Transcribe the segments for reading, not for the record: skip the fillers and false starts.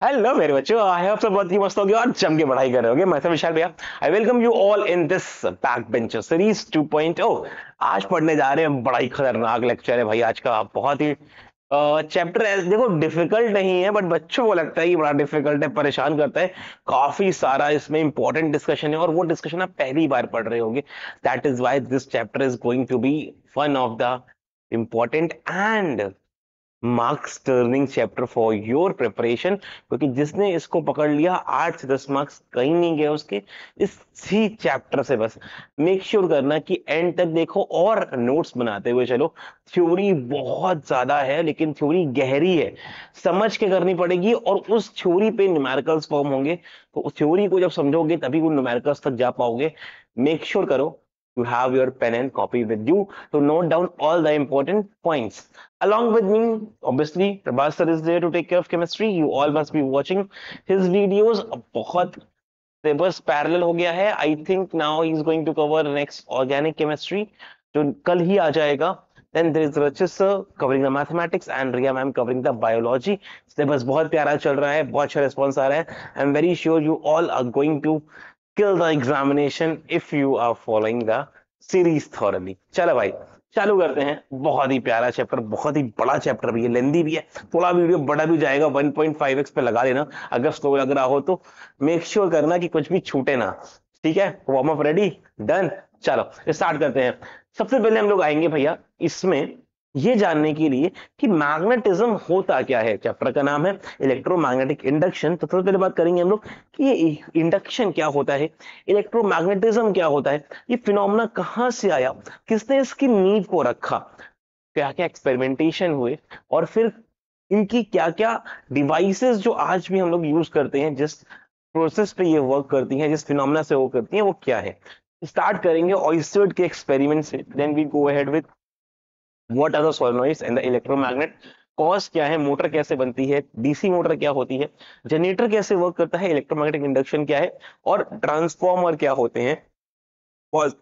Hello मेरे बच्चों, I hope सब बहुत ही मस्त होगे और जम के पढ़ाई कर रहे होगे। मैं विशाल भैया, I welcome you all in this back bencher series 2.0। आज पढ़ने जा रहे हैं, बड़ा ही खतरनाक लेक्चर है भाई आज का। बहुत ही चैप्टर है, देखो डिफिकल्ट नहीं है बट बच्चों को लगता है कि बड़ा डिफिकल्ट है, परेशान करता है। काफी सारा इसमें इंपॉर्टेंट डिस्कशन है और वो डिस्कशन आप पहली बार पढ़ रहे होगे। That is why this chapter is going to be one of the important and marks turning chapter for your preparation, क्योंकि जिसने इसको पकड़ लिया 8 से 10 मार्क्स कहीं नहीं गए उसके इसी चैप्टर से। बस मेक श्योर करना कि एंड तक देखो और नोट्स बनाते हुए चलो। थ्योरी बहुत ज्यादा है लेकिन थ्योरी गहरी है, समझ के करनी पड़ेगी और उस थ्योरी पे न्यूमेरिकल्स फॉर्म होंगे। तो उस थ्योरी को जब समझोगे तभी वो न्यूमेरिकल्स तक जा पाओगे। मेक श्योर करो you have your pen and copy with you to note down all the important points. Along with me, obviously, Prabhas sir is there to take care of chemistry. You all must be watching his videos. बहुत syllabus parallel हो गया है। I think now he is going to cover next organic chemistry जो कल ही आ जाएगा। Then there is Rachit sir covering the mathematics and Riya ma'am covering the biology. Syllabus बहुत प्यारा चल रहा है, बहुत अच्छा रिस्पॉन्स आ रहा है। I am very sure you all are going to kill the examination if you are following the series thoroughly. चलो भाई चालू करते हैं। बहुत ही प्यारा चैप्टर, बहुत ही बड़ा चैप्टर भी है, लेंदी भी है, थोड़ा वीडियो बड़ा भी जाएगा। 1.5x पे लगा लेना अगर स्लो लग रहा हो तो। मेक श्योर करना कि कुछ भी छूटे ना। ठीक है, वार्म अप रेडी, डन। चलो स्टार्ट करते हैं। सबसे पहले हम लोग आएंगे भैया इसमें ये जानने के लिए कि मैग्नेटिज्म होता क्या है। चैप्टर का नाम है इलेक्ट्रोमैग्नेटिक इंडक्शन। तो सबसे पहले बात करेंगे हम लोग कि ये इंडक्शन क्या होता है, इलेक्ट्रोमैग्नेटिज्म क्या होता है, ये फिनोमेना कहां से आया, किसने इसकी नींव को रखा, क्या क्या एक्सपेरिमेंटेशन हुए और फिर इनकी क्या क्या डिवाइसेस जो आज भी हम लोग यूज करते हैं, जिस प्रोसेस पे ये वर्क करती हैं, जिस फिनोमेना से वो करती हैं, वो क्या है। स्टार्ट करेंगे ऑयस्टर्ड के एक्सपेरिमेंट से, then we go ahead with what are the solenoids and the electromagnet, cause क्या है, मोटर कैसे बनती है, डीसी मोटर क्या होती है, जनरेटर कैसे वर्क करता है, इलेक्ट्रोमैग्नेटिक इंडक्शन क्या है और ट्रांसफॉर्मर क्या होते हैं। बहुत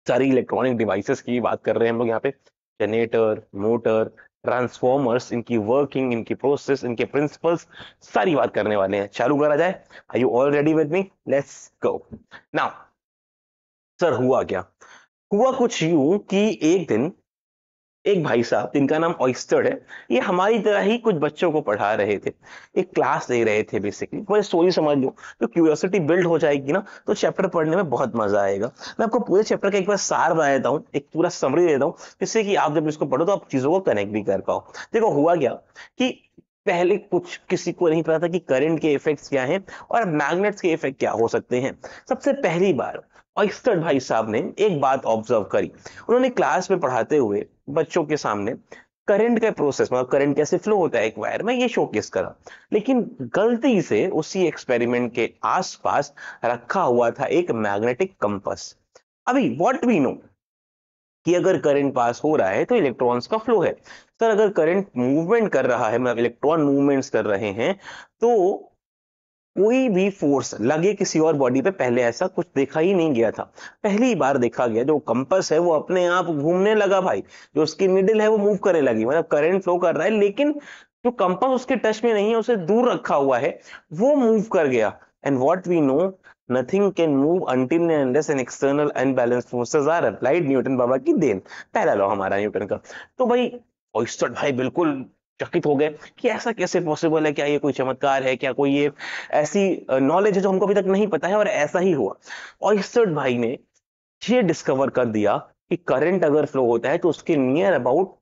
सारी इलेक्ट्रॉनिक डिवाइसेस की बात कर रहे हैं हम लोग यहाँ पे। जनरेटर, मोटर, ट्रांसफॉर्मर्स, इनकी वर्किंग, इनकी प्रोसेस, इनके प्रिंसिपल्स, सारी बात करने वाले हैं। चालू करा जाए। Are you all ready with me? Let's go now. Sir हुआ क्या? हुआ कुछ यूं कि एक दिन एक भाई साहब जिनका नाम ऑयस्टर है, ये हमारी तरह ही कुछ बच्चों को पढ़ा रहे थे, एक क्लास दे रहे थे। बेसिकली पूरी स्टोरी समझ लो तो क्यूरियोसिटी बिल्ड हो जाएगी ना, तो चैप्टर पढ़ने में बहुत मजा आएगा। मैं आपको पूरे चैप्टर का एक बार सार बना देता हूँ, एक पूरा समरी देता हूँ, जिससे कि आप जब इसको पढ़ो तो आप चीजों को कनेक्ट भी कर पाओ। देखो हुआ क्या कि पहले कुछ किसी को नहीं पता था कि करंट के इफेक्ट्स क्या हैं और मैग्नेट्स के इफेक्ट क्या हो सकते हैं। सबसे पहली बार ऑयस्टर भाई साहब ने एक बात ऑब्जर्व करी। उन्होंने क्लास में पढ़ाते हुए बच्चों के सामने करंट का प्रोसेस, मतलब करंट कैसे फ्लो होता है एक वायर में, ये शोकेस करा। लेकिन गलती से उसी एक्सपेरिमेंट के आसपास रखा हुआ था एक मैग्नेटिक कंपास। अभी व्हाट वी नो कि अगर करंट पास हो रहा है तो इलेक्ट्रॉन्स का फ्लो है। सर अगर करंट मूवमेंट कर रहा है, मतलब इलेक्ट्रॉन मूवमेंट्स कर रहे हैं, तो कोई भी फोर्स लगे किसी और बॉडी पे, पहले ऐसा कुछ देखा ही नहीं गया था। पहली बार देखा गया, जो कंपास है वो अपने आप घूमने लगा भाई, जो उसकी निडल है वो मूव करने लगी, मतलब करंट फ्लो कर रहा है लेकिन जो कंपास उसके टच में नहीं है, उसे दूर रखा हुआ है, वो मूव कर गया। And what we know, nothing can move until and unless an external unbalanced forces are applied। Newton बाबा की देन, पहला लॉ हमारा न्यूटन का। तो भाई ऑयस्टर भाई बिल्कुल चकित हो गए कि ऐसा कैसे पॉसिबल है, क्या ये कोई चमत्कार है, क्या कोई ये ऐसी नॉलेज है जो हमको अभी तक नहीं पता है। और ऐसा ही हुआ, ऑयस्टर भाई ने ये डिस्कवर कर दिया कि करंट अगर फ्लो होता है तो उसके नियर अबाउट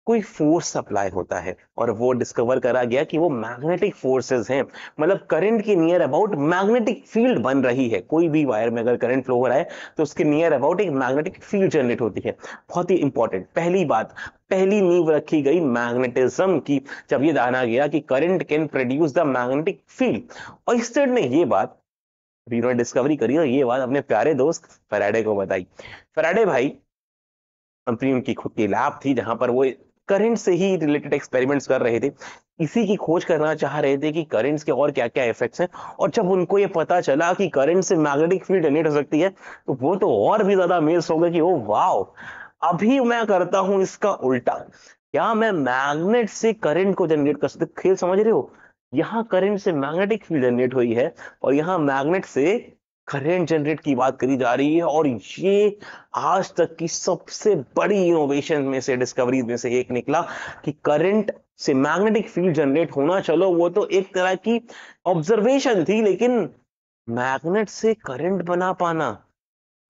कोई फोर्स अप्लाई होता है, और वो डिस्कवर करा गया कि वो मैग्नेटिक फोर्सेस हैं। मतलब करंट के नियर अबाउट मैग्नेटिक फील्ड बन रही है। कोई भी वायर में अगर करंट फ्लो हो रहा है तो उसके नियर अबाउट एक मैग्नेटिक फील्ड जनरेट होती है। बहुत ही इंपॉर्टेंट पहली बात, पहली नींव रखी गई मैग्नेटिज्म की, जब ये जाना गया कि current can produce the magnetic field. और इंस्टेड ने ये बात, इन्होंने डिस्कवरी करी और ये बात अपने प्यारे दोस्त फैराडे को बताई। फैराडे भाई अपनी उनकी खुद की लैब थी जहां पर वो करंट से ही रिलेटेड एक्सपेरिमेंट्स कर रहे थे, इसी की खोज करना चाह रहे थे कि करंट्स के और क्या क्या इफेक्ट्स हैं। और जब उनको ये पता चला कि करंट से मैग्नेटिक फील्ड जनरेट हो सकती है तो वो तो और भी ज्यादा अमेज हो गए कि ओ वाह, अभी मैं करता हूं इसका उल्टा, क्या मैं मैग्नेट से करंट को जनरेट कर सकता। खेल समझ रहे हो? यहाँ करंट से मैग्नेटिक फील्ड जनरेट हुई है और यहाँ मैग्नेट से करंट जनरेट की बात करी जा रही है। और ये आज तक की सबसे बड़ी इनोवेशन में से, डिस्कवरी में से एक निकला कि करंट से मैग्नेटिक फील्ड जनरेट होना, चलो वो तो एक तरह की ऑब्जर्वेशन थी, लेकिन मैग्नेट से करंट बना पाना,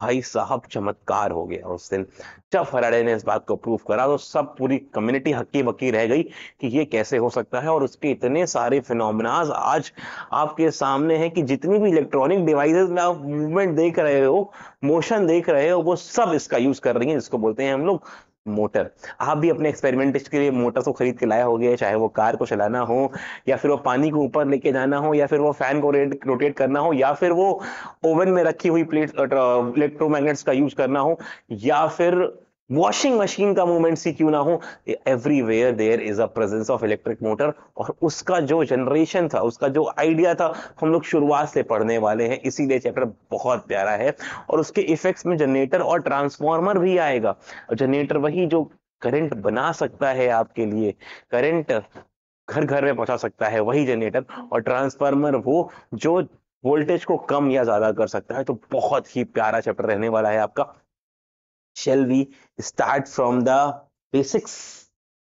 भाई साहब चमत्कार हो गया उस दिन। जब फैराडे ने इस बात को प्रूव करा तो सब पूरी कम्युनिटी हक्की बक्की रह गई कि ये कैसे हो सकता है। और उसके इतने सारे फिनोमेनाज आज आपके सामने हैं कि जितनी भी इलेक्ट्रॉनिक डिवाइसेस में आप मूवमेंट देख रहे हो, मोशन देख रहे हो, वो सब इसका यूज कर रही हैं, जिसको बोलते हैं हम लोग मोटर। आप भी अपने एक्सपेरिमेंट के लिए मोटर को खरीद के लाया होगे, चाहे वो कार को चलाना हो, या फिर वो पानी को ऊपर लेके जाना हो, या फिर वो फैन को रोटेट करना हो, या फिर वो ओवन में रखी हुई प्लेट इलेक्ट्रोमैग्नेट्स का यूज करना हो, या फिर वॉशिंग मशीन का मूवमेंट सी क्यों ना हो, everywhere there is a presence of electric motor. और उसका जो जनरेशन था, उसका जो आइडिया था, हम लोग शुरुआत से पढ़ने वाले हैं, इसीलिए चैप्टर बहुत प्यारा है। और उसके इफेक्ट्स में जनरेटर और ट्रांसफॉर्मर भी आएगा। और जनरेटर वही जो करंट बना सकता है आपके लिए, करंट घर घर में पहुंचा सकता है, वही जनरेटर। और ट्रांसफार्मर वो जो वोल्टेज को कम या ज्यादा कर सकता है। तो बहुत ही प्यारा चैप्टर रहने वाला है आपका। Shall we start from the basics.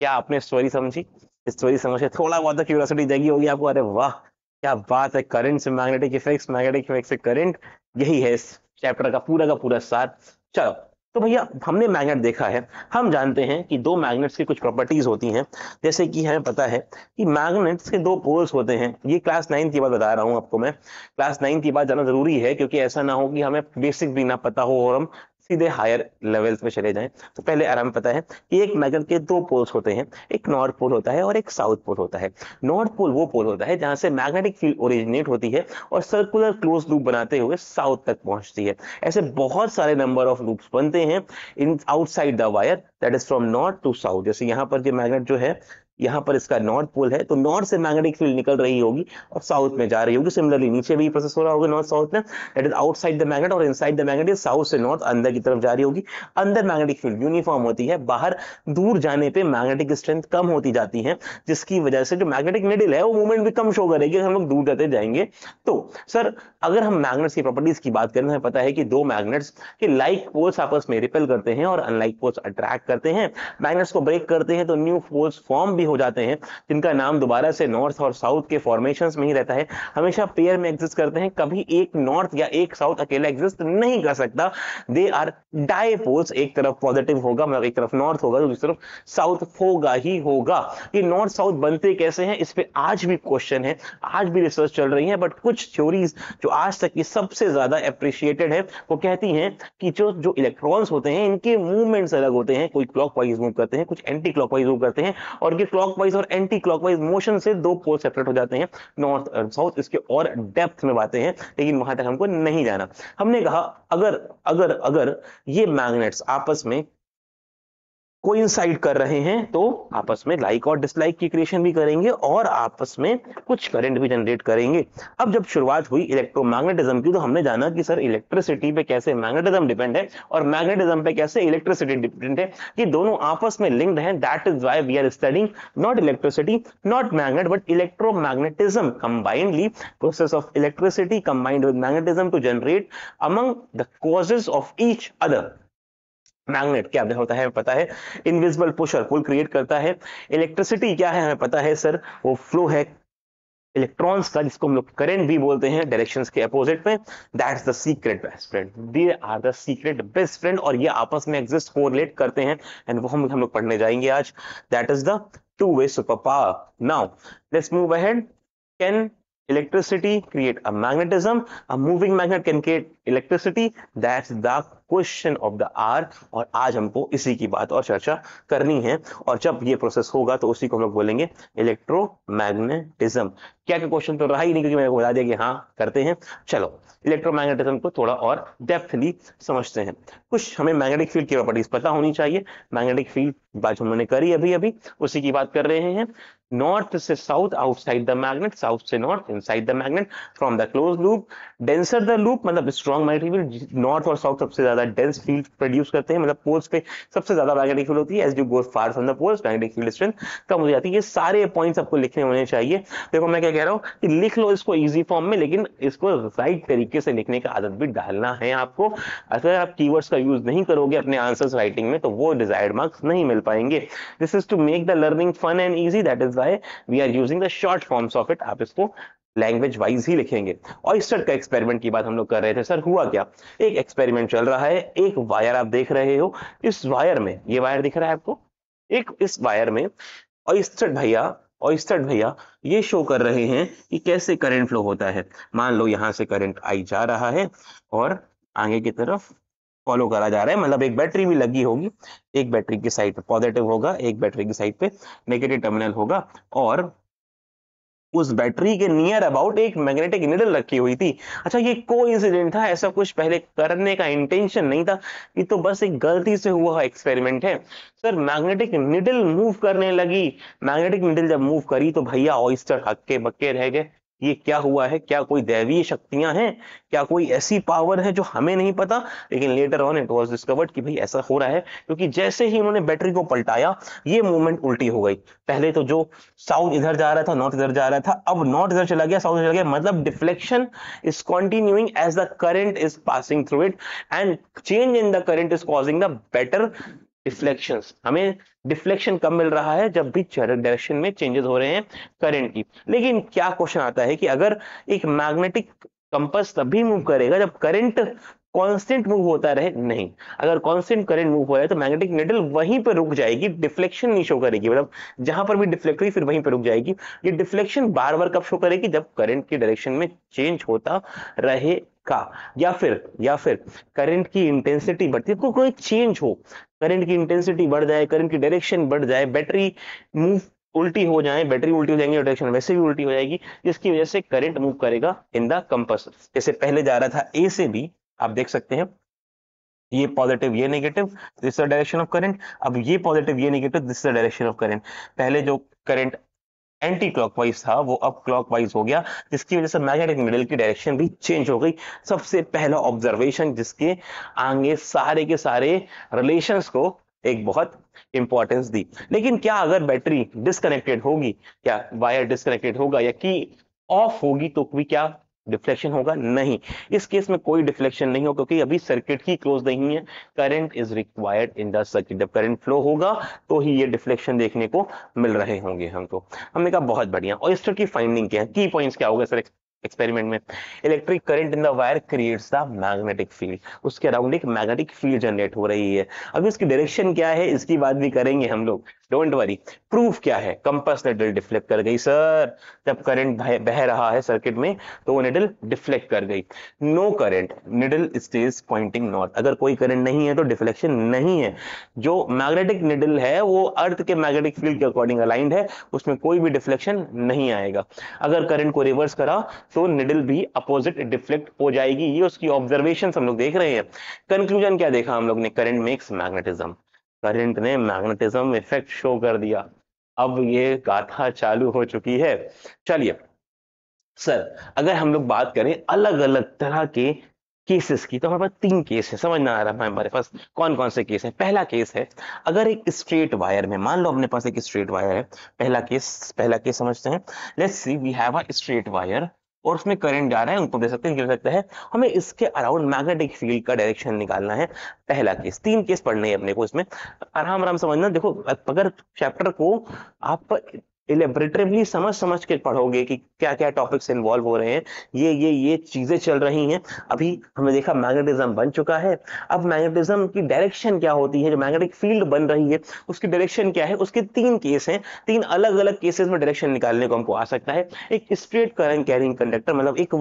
क्या आपने स्टोरी समझी? स्टोरी समझ के थोड़ा बहुत क्यूरियोसिटी जागी होगी आपको, अरे वाह क्या बात है, करंट से मैग्नेटिक इफेक्ट्स, मैग्नेटिक इफेक्ट से करंट, यही है इस चैप्टर का पूरा सार। चलो, तो भैया हमने मैग्नेट देखा है, हम जानते हैं कि दो मैग्नेट्स की कुछ प्रॉपर्टीज होती हैं। जैसे कि हमें पता है कि मैग्नेट्स के दो पोल्स होते हैं। ये क्लास 9 की बात बता रहा हूं आपको मैं, क्लास 9 की बात जाना जरूरी है, क्योंकि ऐसा ना हो कि हमें बेसिक भी ना पता हो और हम सीधे हायर लेवल्स में चले जाएं। तो पहले आराम पता है कि एक मैग्नेट के दो पोल्स होते हैं, एक नॉर्थ पोल होता है और एक साउथ पोल होता है। नॉर्थ पोल वो पोल होता है जहां से मैग्नेटिक फील्ड ओरिजिनेट होती है और सर्कुलर क्लोज लूप बनाते हुए साउथ तक पहुंचती है। ऐसे बहुत सारे नंबर ऑफ लूप्स बनते हैं in outside the wire, that is from north to south. जैसे यहाँ पर जो मैग्नेट जो है, यहाँ पर इसका नॉर्थ पोल है, तो नॉर्थ से मैग्नेटिक फील्ड निकल रही होगी और साउथ में जा रही होगी। सिमिलरली नीचे भी प्रोसेस हो रहा होगा नॉर्थ साउथ में, that is outside the magnet, और inside the magnet is south से नॉर्थ अंदर की तरफ जा रही होगी। अंदर मैग्नेटिक फील्ड यूनिफॉर्म होती है, बाहर दूर जाने पे मैग्नेटिक स्ट्रेंथ कम होती जाती है, जिसकी वजह से जो मैग्नेटिक निडल है वो मूवमेंट भी कम शो करेगी हम लोग दूर जाते जाएंगे। तो सर अगर हम मैग्नेट्स की प्रॉपर्टीज की बात करें, हमें पता है कि दो मैग्नेट्स के लाइक पोल्स आपस में रिपेल करते हैं और अनलाइक पोल्स अट्रैक्ट करते हैं। मैग्नेट्स को ब्रेक करते हैं तो न्यू पोल्स फॉर्म भी हो जाते हैं, जिनका नाम दोबारा से नॉर्थ और साउथ के फॉर्मेशंस में ही रहता है। हमेशा पेयर में एग्जिस्ट करते हैं, कभी एक नॉर्थ या एक साउथ अकेला एग्जिस्ट नहीं कर सकता। दे आर डायपोल्स, एक तरफ पॉजिटिव होगा मतलब एक तरफ नॉर्थ होगा तो दूसरी तरफ साउथ होगा ही होगा। ये नॉर्थ साउथ बनते कैसे हैं, इस पे आज भी क्वेश्चन है, आज भी रिसर्च चल रही है। बट कुछ थ्योरीज जो आज तक की सबसे ज्यादा अप्रिशिएटेड है, वो कहती हैं कि जो इलेक्ट्रॉन्स होते हैं इनके मूवमेंट्स अलग होते हैं। कोई क्लॉकवाइज मूव करते हैं, कुछ एंटी क्लॉकवाइज मूव करते हैं, और ये क्लॉकवाइज और एंटी क्लॉकवाइज मोशन से दो पोल सेपरेट हो जाते हैं, नॉर्थ और साउथ। इसके और डेप्थ में बातें हैं, लेकिन वहां तक हमको नहीं जाना। हमने कहा अगर अगर अगर ये मैग्नेट्स आपस में कोइंसाइड कर रहे हैं तो आपस में लाइक और डिसलाइक की क्रिएशन भी करेंगे और आपस में कुछ करंट भी जनरेट करेंगे। अब जब शुरुआत हुई इलेक्ट्रोमैग्नेटिज्म की, तो हमने जाना कि सर इलेक्ट्रिसिटी पे कैसे मैग्नेटिज्म डिपेंड है और मैग्नेटिज्म पे कैसे इलेक्ट्रिसिटी डिपेंड है, ये दोनों आपस में लिंक्ड हैं। That is why we are studying not electricity not magnet but electromagnetism combinedly, process of electricity combined with magnetism to generate among the causes of each other. Magnet क्या होता है हमें पता है, इनविजिबल पुश और पुल create करता है। Electricity क्या है हमें पता है सर, वो फ्लो है इलेक्ट्रॉन्स का, जिसको हम लोग करंट भी बोलते हैं डायरेक्शंस के अपोजिट में। That's the secret best friend, they are the secret best friend, और ये आपस में एग्जिस्ट कोरिलेट करते हैं, एंड वो हम लोग पढ़ने जाएंगे आज। That is the two way super power. Now let's move ahead. Can electricity create a magnetism? A moving magnet can create electricity? That's the question of the hour, और आज हमको इसी की बात और चर्चा करनी है। और जब ये प्रोसेस होगा तो उसी को हम लोग बोलेंगे इलेक्ट्रोमैग्नेटिज्म। क्या क्वेश्चन तो रहा ही नहीं, क्योंकि मैंने बता दिया कि हाँ करते हैं। चलो इलेक्ट्रोमैग्नेटिज्म को थोड़ा और डेप्थली समझते हैं। कुछ हमें मैग्नेटिक फील्ड की प्रॉपर्टीज पता होनी चाहिए। मैग्नेटिक फील्ड बात हमने करी अभी अभी, उसी की बात कर रहे हैं। नॉर्थ से south outside the magnet, south से north inside the magnet, from the close loop, denser the loop मतलब स्ट्रॉन्ग मैग्नेटिक फील्ड, नॉर्थ और साउथ सबसे ज्यादा डेंस फील्ड प्रोड्यूस करते हैं, मतलब पोल्स पे सबसे ज्यादा मैग्नेटिक फील्ड होती है, as you go far from the poles magnetic field strength कम हो जाती है। ये सारे पॉइंट्स आपको लिखने होने चाहिए। देखो मैं क्या कह रहा हूँ कि लिख लो इसको इजी फॉर्म में, लेकिन इसको राइट तरीके से लिखने का आदत भी डालना है आपको। अगर आप कीवर्ड्स का यूज नहीं करोगे अपने आंसर्स राइटिंग में तो वो डिजायर्ड मार्क्स नहीं मिल पाएंगे। This is to make the learning fun and easy, that is why we are using the short forms of it. आप इसको लैंग्वेज वाइज ही लिखेंगे। ऑयस्टर का एक्सपेरिमेंट की बात हम लोग कर रहे थे। सर हुआ क्या, एक एक्सपेरिमेंट चल रहा है, एक वायर आप देख रहे हो, इस वायर में, ये वायर दिख रहा है आपको, एक इस वायर में ऑयस्टर भैया ये शो कर रहे हैं कि कैसे करंट फ्लो होता है। मान लो यहां से करंट आई जा रहा है और आगे की तरफ फॉलो करा जा रहा है, मतलब एक बैटरी भी लगी होगी, एक बैटरी की साइड पे पॉजिटिव होगा, एक बैटरी की साइड पे नेगेटिव टर्मिनल होगा, और उस बैटरी के नियर अबाउट एक मैग्नेटिक निडल रखी हुई थी। अच्छा ये कोइंसिडेंट था, ऐसा कुछ पहले करने का इंटेंशन नहीं था, ये तो बस एक गलती से हुआ एक्सपेरिमेंट है। सर मैग्नेटिक निडल मूव करने लगी, मैग्नेटिक निडल जब मूव करी तो भैया ऑयस्टर हक्के बक्के रह गए। ये क्या हुआ है, क्या कोई दैवीय शक्तियां हैं, क्या कोई ऐसी पावर है जो हमें नहीं पता, लेकिन later on it was discovered कि भाई ऐसा हो रहा है, क्योंकि जैसे ही उन्होंने बैटरी को पलटाया ये मूवमेंट उल्टी हो गई। पहले तो जो साउथ इधर जा रहा था, नॉर्थ इधर जा रहा था, अब नॉर्थ इधर चला गया, साउथ इधर चला गया, मतलब deflection is continuing as the current is passing through it, and change in the current is causing the better deflections. हमें डिफ्लेक्शन कब मिल रहा है, जब भी डायरेक्शन में चेंजेस हो रहे हैं करंट की। लेकिन क्या क्वेश्चन आता है कि अगर एक मैग्नेटिक कंपास तभी मूव करेगा जब करंट कांस्टेंट मूव होता रहे, नहीं, अगर कांस्टेंट करंट मूव हो रहा है तो मैग्नेटिक निडल वहीं पर रुक जाएगी, डिफ्लेक्शन नहीं शो करेगी, मतलब जहां पर भी डिफ्लेक्ट हुई फिर वहीं पर रुक जाएगी। ये डिफ्लेक्शन बार बार कब शो करेगी, जब करंट की डायरेक्शन में चेंज होता रहेगा, या फिर करंट की इंटेंसिटी बढ़ती है, कोई चेंज हो, करंट की इंटेंसिटी बढ़ जाए, करंट की डायरेक्शन बढ़ जाए, बैटरी मूव उल्टी हो जाए, बैटरी उल्टी हो जाएंगी, डायरेक्शन वैसे भी उल्टी हो जाएगी, जिसकी वजह से करंट मूव करेगा इन द कंपास। जैसे पहले जा रहा था ए से बी, आप देख सकते हैं ये पॉजिटिव ये negative, this is the direction of current, अब ये पॉजिटिव ये negative, this is the direction of current. पहले जो करंट एंटी क्लॉकवाइज था वो अब क्लॉकवाइज हो गया, जिसकी वजह से मैग्नेटिक निडल की डायरेक्शन भी चेंज हो गई। सबसे पहला ऑब्जर्वेशन जिसके आगे सारे के सारे रिलेशंस को एक बहुत इंपॉर्टेंस दी। लेकिन क्या अगर बैटरी डिस्कनेक्टेड होगी, क्या वायर डिस्कनेक्टेड होगा या की ऑफ होगी तो भी क्या डिफ्लेक्शन होगा? नहीं, इस केस में कोई डिफ्लेक्शन नहीं होगा, क्योंकि अभी सर्किट ही क्लोज नहीं है, current is required in the circuit. जब करंट फ्लो होगा तो ही ये डिफ्लेक्शन देखने को मिल रहे होंगे हमको। हमने कहा बहुत बढ़िया। ऑयस्टर की फाइंडिंग क्या है, की पॉइंट्स क्या होगा सर एक्सपेरिमेंट में? Electric current in the wire creates the magnetic field, उसके अराउंड एक मैग्नेटिक फील्ड जनरेट हो रही है। अभी उसकी डायरेक्शन क्या है इसकी बात भी करेंगे हम लोग, डोंट वरी। प्रूफ क्या है? कंपास निडल डिफ्लेक्ट कर गई सर, जब करंट बह रहा है सर्किट में तो वो निडल डिफ्लेक्ट कर गई। No current, needle stays pointing north, अगर कोई करंट नहीं है तो डिफ्लेक्शन नहीं है। जो मैग्नेटिक निडल है वो अर्थ के मैग्नेटिक फील्ड के अकॉर्डिंग अलाइंड है, उसमें कोई भी डिफ्लेक्शन नहीं आएगा। अगर करंट को रिवर्स करा तो निडल भी अपोजिट डिफ्लेक्ट हो जाएगी। ये उसकी ऑब्जर्वेशन हम लोग देख रहे हैं। कंक्लूजन क्या देखा हम लोग ने? करंट मेक्स मैग्नेटिज्म, करंट ने मैग्नेटिज्म इफेक्ट शो कर दिया। अब ये गाथा चालू हो चुकी है। चलिए सर, अगर हम लोग बात करें अलग अलग तरह के केसेस की, तो हमारे पास 3 केस है। समझ ना आ रहा है हमारे पास कौन कौन से केस है? पहला केस है, अगर एक स्ट्रेट वायर में, मान लो अपने पास एक स्ट्रेट वायर है, पहला केस समझते हैं। Let's see we have a straight wire और उसमें करंट जा रहा है, उनको दे सकते हैं, गिर सकता है, हमें इसके अराउंड मैग्नेटिक फील्ड का डायरेक्शन निकालना है। पहला केस, 3 केस पढ़ने हैं अपने को इसमें, आराम आराम समझना। देखो अगर चैप्टर को आप इलेबरेटिवली समझ समझ के पढ़ोगे कि क्या क्या टॉपिक्स इन्वॉल्व हो रहे हैं, ये चीजें चल रही हैं। अभी हमने देखा मैग्नेटिज्म बन चुका है, अब मैग्नेटिज्म की डायरेक्शन क्या होती है, जो मैग्नेटिक फील्ड बन रही है उसकी डायरेक्शन क्या है, उसके 3 केस हैं। 3 अलग अलग केसेस में डायरेक्शन निकालने को हमको आ सकता है। एक स्ट्रेट करंट कैरिंग कंडक्टर, मतलब एक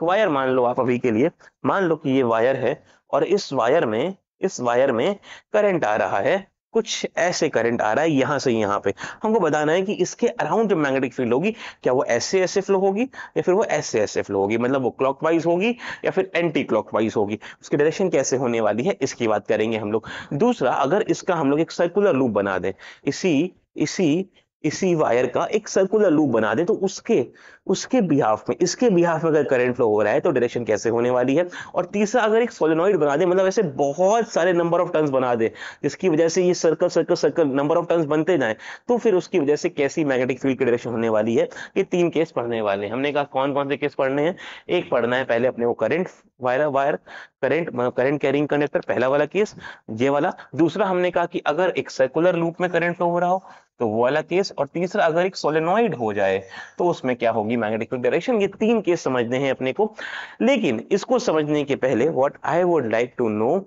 वायर मान लो आप, अभी के लिए मान लो कि ये वायर है और इस वायर में करंट आ रहा है, कुछ ऐसे करंट आ रहा है यहां से यहां पे। हमको बताना है कि इसके अराउंड जो मैग्नेटिक फील्ड होगी, क्या वो ऐसे ऐसे फ्लो होगी या फिर वो ऐसे ऐसे फ्लो होगी, मतलब वो क्लॉकवाइज होगी या फिर एंटी क्लॉकवाइज होगी, उसकी डायरेक्शन कैसे होने वाली है, इसकी बात करेंगे हम लोग। दूसरा, अगर इसका हम लोग एक सर्कुलर लूप बना दें, इसी इसी इसी वायर का एक सर्कुलर लूप बना दे, तो उसके उसके बिहाफ में, इसके बिहाफ में अगर करंट फ्लो हो रहा है तो डायरेक्शन कैसे होने वाली है। और तीसरा, अगर एक सोलेनॉइड बना दे, मतलब ऐसे बहुत सारे नंबर ऑफ टर्न्स बना दे जिसकी वजह से ये circle circle circle number of turns बनते जाएं, तो फिर उसकी वजह से कैसी मैग्नेटिक फील्ड की डायरेक्शन होने वाली है। ये 3 केस पढ़ने वाले हैं। हमने कहा कौन कौन से केस पढ़ने हैं। एक पढ़ना है पहले अपने को current wire wire current current carrying conductor, पहला वाला केस ये वाला। दूसरा हमने कहा कि अगर एक सर्कुलर लूप में करंट फ्लो हो रहा हो तो वो वाला केस। और तीसरा, अगर एक सोलेनॉइड हो जाए तो उसमें क्या होगी, मैग्नेटिक फील्ड डायरेक्शन। ये 3 केस समझने हैं अपने को। लेकिन इसको समझने के पहले what I would like to know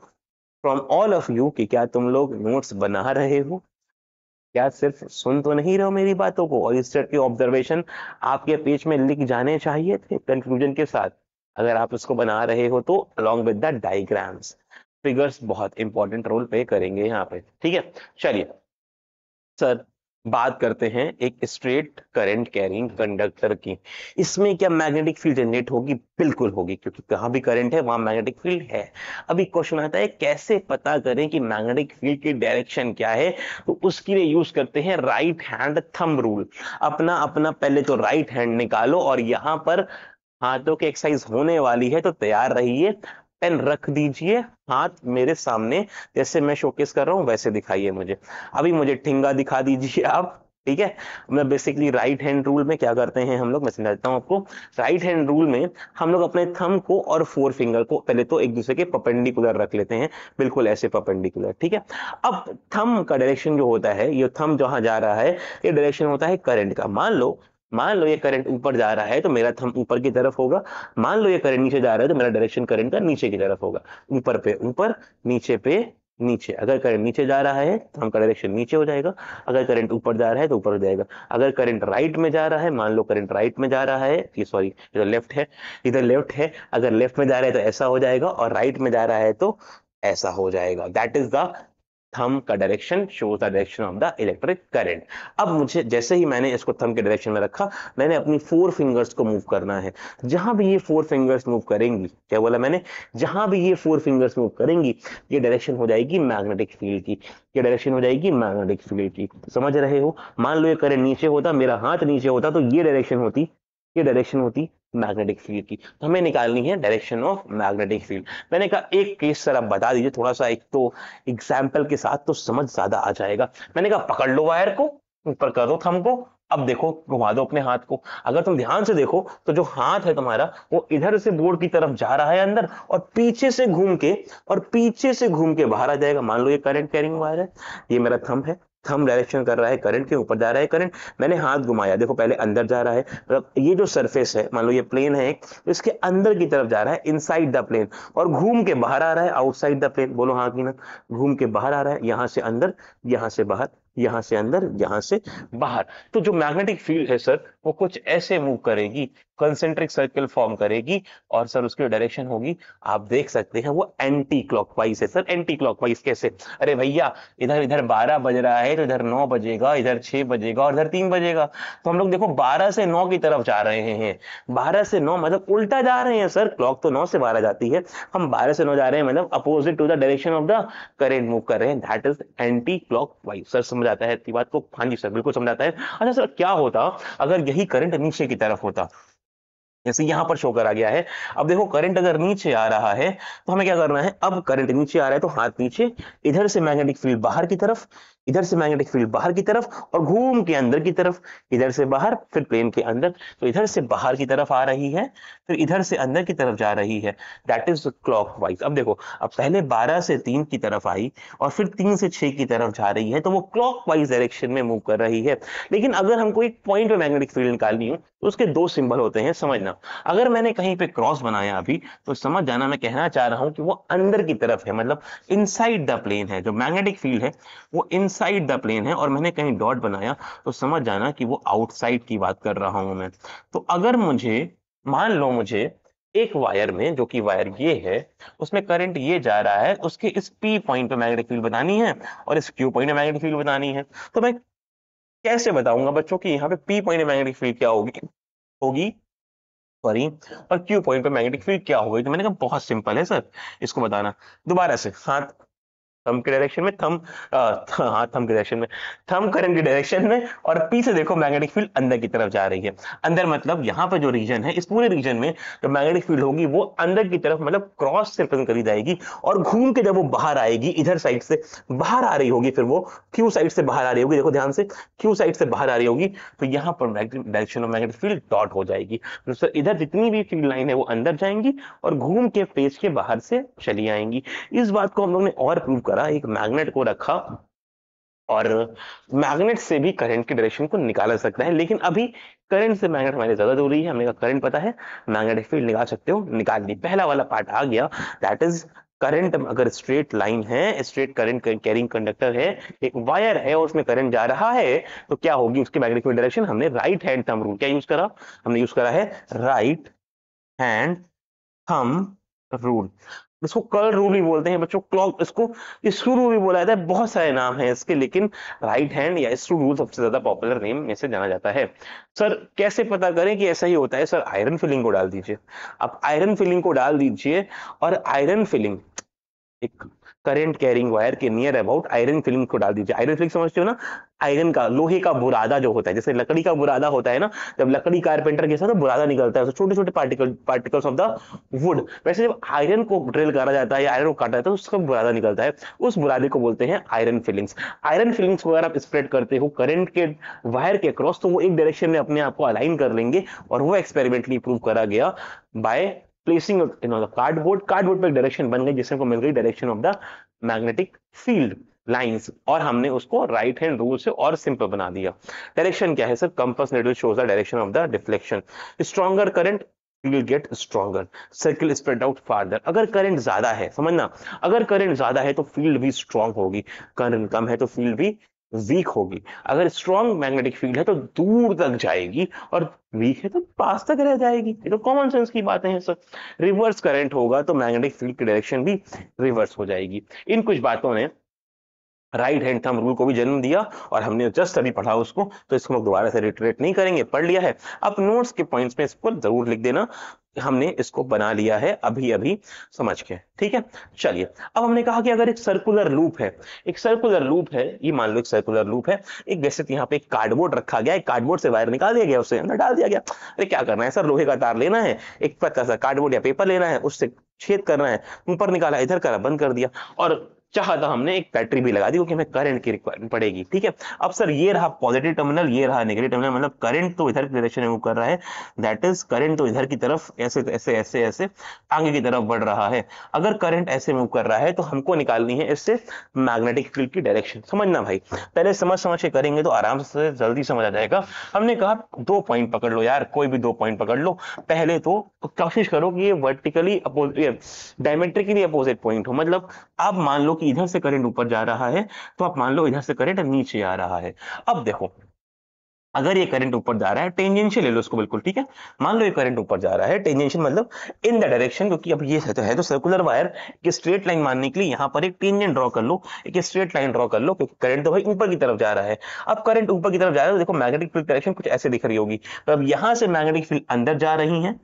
from all of you कि क्या तुम लोग नोट्स बना रहे हो, क्या सिर्फ सुन तो नहीं रहे हो मेरी बातों को, और इस तरह के ऑब्जर्वेशन आपके पेज में लिख जाने चाहिए थे कंक्लूजन के साथ। अगर आप इसको बना रहे हो तो along with the diagrams, figures बहुत इंपॉर्टेंट रोल प्ले करेंगे यहाँ पे, ठीक है। चलिए सर, बात करते हैं एक स्ट्रेट करंट कैरिंग कंडक्टर की। इसमें क्या मैग्नेटिक फील्ड जनरेट होगी? बिल्कुल होगी, क्योंकि कहां भी करंट है वहां मैग्नेटिक फील्ड है। अभी क्वेश्चन आता है कैसे पता करें कि मैग्नेटिक फील्ड की डायरेक्शन क्या है, तो उसके लिए यूज करते हैं राइट हैंड थंब रूल। अपना अपना पहले तो राइट हैंड निकालो और यहां पर हाथों की एक्सरसाइज होने वाली है, तो तैयार रहिए। पेन रख दीजिए हाथ मेरे सामने, जैसे मैं शोकेस कर रहा हूं वैसे दिखाइए मुझे। अभी मुझे ठिंगा दिखा दीजिए आप, ठीक है। मैं बेसिकली राइट हैंड रूल में क्या करते हैं हम लोग, मैं समझाता हूं आपको। राइट हैंड रूल में हम लोग अपने थंब को और 4 फिंगर को पहले तो एक दूसरे के परपेंडिकुलर रख लेते हैं, बिल्कुल ऐसे परपेंडिकुलर, ठीक है। अब थंब का डायरेक्शन जो होता है, ये थंब जहां जा रहा है, ये डायरेक्शन होता है करंट का। मान लो ये करंट ऊपर जा रहा है तो मेरा थंब ऊपर की तरफ होगा। मान लो ये करंट नीचे जा रहा है तो मेरा डायरेक्शन करंट का नीचे की तरफ होगा। ऊपर पे ऊपर, नीचे पे नीचे। अगर करंट नीचे जा रहा है तो थंब का डायरेक्शन नीचे हो जाएगा, अगर करंट ऊपर जा रहा है तो ऊपर हो जाएगा। अगर करंट राइट में जा रहा है, मान लो करंट राइट में जा रहा है, ये सॉरी इधर लेफ्ट है, इधर लेफ्ट है, अगर लेफ्ट में जा रहा है तो ऐसा हो जाएगा, और राइट में जा रहा है तो ऐसा हो जाएगा। दैट इज द थंब का direction, shows the direction of the electric current. अब मुझे जैसे ही मैंने इसको थंब के डायरेक्शन में रखा, मैंने अपनी 4 फिंगर्स को मूव करना है। जहां भी ये 4 फिंगर्स मूव करेंगी, क्या बोला मैंने, जहां भी ये 4 फिंगर्स मूव करेंगी, ये डायरेक्शन हो जाएगी मैग्नेटिक फील्ड की। ये डायरेक्शन हो जाएगी मैग्नेटिक फील्ड की, समझ रहे हो। मान लो ये करंट नीचे होता, मेरा हाथ नीचे होता, तो ये डायरेक्शन होती, ये डायरेक्शन होती मैग्नेटिक फील्ड की। तो हमें निकालनी है डायरेक्शन ऑफ मैग्नेटिक फील्ड। मैंने कहा एक केस सर आप बता दीजिए थोड़ा सा, एक तो एग्जाम्पल के साथ, तो समझ ज्यादा आ जाएगा। मैंने कहा पकड़ लो वायर को, ऊपर कर दो थंब को, अब देखो घुमा दो अपने हाथ को। अगर तुम ध्यान से देखो तो जो हाथ है तुम्हारा वो इधर से बोर्ड की तरफ जा रहा है अंदर, और पीछे से घूम के, और पीछे से घूम के बाहर आ जाएगा। मान लो ये करंट कैरिंग वायर है, ये मेरा थंब है, थंब डायरेक्शन कर रहा है करंट के, ऊपर जा रहा है करंट। मैंने हाथ घुमाया, देखो पहले अंदर जा रहा है, मतलब ये जो सरफेस है, मान लो ये प्लेन है एक, तो इसके अंदर की तरफ जा रहा है, इनसाइड द प्लेन, और घूम के बाहर आ रहा है आउटसाइड द प्लेन। बोलो हाँ कि ना, घूम के बाहर आ रहा है, यहां से अंदर, यहां से बाहर, यहां से अंदर, यहां से बाहर। तो जो मैग्नेटिक फील्ड है सर, वो कुछ ऐसे मूव करेगी, कंसेंट्रिक सर्कल फॉर्म करेगी, और सर उसकी डायरेक्शन होगी, आप देख सकते हैं, वो एंटी क्लॉकवाइज है सर। एंटी क्लॉकवाइज कैसे? अरे भैया, इधर इधर 12 बज रहा है तो इधर 9 बजेगा, इधर 6 बजेगा और इधर 3 बजेगा। तो हम लोग देखो 12 से 9 की तरफ जा रहे हैं। 12 से 9 मतलब उल्टा जा रहे हैं सर, क्लॉक तो 9 से 12 जाती है, हम 12 से 9 जा रहे हैं, मतलब opposite to the direction of the current move कर रहे हैं। That is anti clockwise. Sir समझ आता है इतनी बात को? हाँ जी सर, बिल्कुल समझ आता है। अच्छा सर, क्या होता अगर यही करंट नीचे की तरफ होता, जैसे यहां पर शो करा गया है। अब देखो करंट अगर नीचे आ रहा है तो हमें क्या करना है, अब करंट नीचे आ रहा है तो हाथ नीचे, इधर से मैग्नेटिक फील्ड बाहर की तरफ, इधर से मैग्नेटिक फील्ड बाहर की तरफ, और घूम के अंदर की तरफ, इधर से बाहर फिर प्लेन के अंदर। तो इधर से बाहर की तरफ आ रही है, फिर इधर से अंदर की तरफ जा रही है। That is clockwise. अब देखो, अब पहले 12 से 3 की तरफ आई और फिर 3 से 6 की तरफ जा रही है, तो वो क्लॉकवाइज डायरेक्शन में मूव कर रही है। लेकिन अगर हमको एक पॉइंट पे मैग्नेटिक फील्ड निकालनी हो तो उसके 2 सिंबल होते हैं, समझना। अगर मैंने कहीं पे क्रॉस बनाया अभी, तो समझ जाना मैं कहना चाह रहा हूं कि वो अंदर की तरफ है, मतलब इनसाइड द प्लेन है। जो मैग्नेटिक फील्ड है वो इनसाइड द प्लेन है, और मैंने कहीं डॉट बनाया तो समझ जाना कि वो आउटसाइड की बात कर रहा हूं मैं। तो अगर मुझे, मान लो मुझे एक वायर में, जो कि वायर ये है, उसमें करंट ये जा रहा है, उसके इस पी पॉइंट पे मैग्नेटिक फील्ड बनानी है और इस क्यू पॉइंट पे मैग्नेटिक फील्ड बनानी है। तो मैं कैसे बताऊंगा बच्चों की यहाँ पे पी पॉइंट पे मैग्नेटिक फील्ड क्या होगी होगी सॉरी, और क्यू पॉइंट पे मैग्नेटिक फील्ड क्या होगी? तो मैंने कहा बहुत सिंपल है सर इसको बताना। दोबारा से हाथ थंब के डायरेक्शन में, हाँ थंब के डायरेक्शन में, थंब करंट की डायरेक्शन में, और पी से देखो मैग्नेटिक फील्ड अंदर की तरफ जा रही है। अंदर मतलब यहाँ पे जो रीजन है, इस पूरे रीजन में जो मैग्नेटिक फील्ड होगी वो अंदर की तरफ मतलब क्रॉस से रिप्रेजेंट करी जाएगी, और घूम के जब वो बाहर आएगी, इधर साइड से बाहर आ रही होगी, फिर वो क्यू साइड से बाहर आ रही होगी, देखो ध्यान से, क्यू साइड से बाहर आ रही होगी, तो यहाँ पर direction of magnetic field dot हो जाएगी। तो सर इधर जितनी भी फील्ड लाइन है वो अंदर जाएंगी और घूम के पेज के बाहर से चली आएंगी। इस बात को हम लोग ने और प्रूव करा, एक मैग्नेट को रखा और मैग्नेट से भी करंट की डायरेक्शन को निकाला सकता है, लेकिन अभी करंट से मैग्नेट हमारे ज्यादा जरूरी है। हमने कहा करंट पता है, मैग्नेटिक फील्ड निकाल सकते हो, निकाल दी। पहला वाला पार्ट आ गया, दैट इज करंट अगर स्ट्रेट लाइन है, स्ट्रेट करंट कैरिंग कंडक्टर है, एक वायर है और उसमें करंट जा रहा है, तो क्या होगी उसकी मैग्नेटिक फील्ड डायरेक्शन। हमने राइट हैंड थंब रूल क्या यूज करा, हमने यूज करा है राइट हैंड थंब रूल। इसको कर्ल रूल भी बोलते हैं बच्चों, क्लॉक, इसको स्क्रू रूल भी बोला जाता है, बहुत सारे नाम हैं इसके, लेकिन राइट हैंड या स्क्रू रूल सबसे ज्यादा पॉपुलर नेम में से जाना जाता है। सर कैसे पता करें कि ऐसा ही होता है, सर आयरन फिलिंग को डाल दीजिए, आप आयरन फिलिंग को डाल दीजिए, और आयरन फिलिंग एक करंट कैरिंग वायर के नियर अबाउट आयरन फिल्म को डाल दीजिए। आयरन फिल्म समझते हो ना, आयरन का, लोहे का बुरादा जो होता है, जैसे लकड़ी का बुरादा होता है ना, जब लकड़ी कारपेंटर के साथ तो बुरादा निकलता है, छोटे छोटे पार्टिकल्स ऑफ द वुड, वैसे जब आयरन को ड्रिल करा जाता है या आयरन को काटा जाता है तो उसका बुरादा निकलता है, उस बुरादे को बोलते हैं आयरन फिलिंग्स। आयरन फिलिंग्स को अगर आप स्प्रेड करते हो करंट के वायर के क्रॉस, तो वो एक डायरेक्शन में अपने आप को अलाइन कर लेंगे, और वो एक्सपेरिमेंटली प्रूव करा गया बाय प्लेसिंग कार्डबोर्ड पे एक डायरेक्शन बन गई, जिससे को मिल गई direction of the magnetic field lines, और हमने उसको राइट हैंड रूल से और सिंपल बना दिया। डायरेक्शन क्या है sir, compass needle shows the direction of the deflection. Stronger current will get stronger, circle spread out farther. अगर करंट ज्यादा है, समझना, अगर करंट ज्यादा है तो फील्ड भी स्ट्रॉन्ग होगी, करंट कम है तो फील्ड भी वीक होगी। अगर स्ट्रॉन्ग मैग्नेटिक फील्ड है तो दूर तक जाएगी, और वीक है तो पास तक रह जाएगी। ये तो कॉमन सेंस की बातें हैं सर। रिवर्स करंट होगा तो मैग्नेटिक फील्ड की डायरेक्शन भी रिवर्स हो जाएगी। इन कुछ बातों ने राइट हैंड थंब रूल को भी जन्म दिया, और हमने जस्ट अभी पढ़ा उसको, तो इसको हम दोबारा से रिट्रेट नहीं करेंगे, पढ़ लिया है। अब नोट्स के पॉइंट्स में इसको जरूर लिख देना, हमने इसको बना लिया है अभी अभी समझ के, ठीक है। चलिए, अब हमने कहा कि अगर एक सर्कुलर लूप है, एक सर्कुलर लूप है, ये मान लो एक सर्कुलर लूप है, एक वैसे यहाँ पे एक कार्डबोर्ड रखा गया, एक कार्डबोर्ड से वायर निकाल दिया गया, उसे अंदर डाल दिया गया। अरे क्या करना है सर, लोहे का तार लेना है, एक पतला सा कार्डबोर्ड या पेपर लेना है, उससे छेद करना है, ऊपर निकाला, इधर करा, बंद कर दिया, और चाहा था हमने एक बैटरी भी लगा दी क्योंकि हमें करंट की रिक्वायरमेंट पड़ेगी, ठीक है। अब सर ये रहा पॉजिटिव टर्मिनल, ये रहा नेगेटिव टर्मिनल, मतलब करंट तो इधर की डायरेक्शन में मूव कर रहा है, दैट इज करंट तो इधर की तरफ ऐसे ऐसे ऐसे ऐसे आगे की तरफ बढ़ रहा है। अगर करंट ऐसे मूव कर रहा है तो हमको निकालनी है इससे मैग्नेटिक फील्ड की डायरेक्शन। समझना भाई, पहले समझ समझ के करेंगे तो आराम से जल्दी समझ आ जाएगा। हमने कहा 2 पॉइंट पकड़ लो यार, कोई भी 2 पॉइंट पकड़ लो। पहले तो कोशिश करो कि ये वर्टिकली डायमेट्रिकली अपोजिट पॉइंट हो, मतलब आप मान लो कि इधर से करंट ऊपर जा रहा है, तो आप मान लो इधर से करंट नीचे आ रहा है। अब देखो, अगर ये करंट ऊपर जा रहा है, टेंजेंशियल ले लो इसको, बिल्कुल ठीक है। मान लो ये करंट ऊपर जा रहा है, टेंजेंशियल मतलब इन द डायरेक्शन, क्योंकि अब ये है तो सर्कुलर वायर की स्ट्रेट लाइन मानने के लिए यहाँ पर एक टेंजेंट ड्रॉ कर लो, एक स्ट्रेट लाइन ड्रॉ कर लो, क्योंकि करंट तो भाई ऊपर की तरफ जा रहा है। अब करंट ऊपर की तरफ जा रहा है तो देखो मैग्नेटिक फील्ड डायरेक्शन कुछ ऐसे दिख रही होगी, तो अब यहां से मैग्नेटिक फील्ड अंदर जा रही है,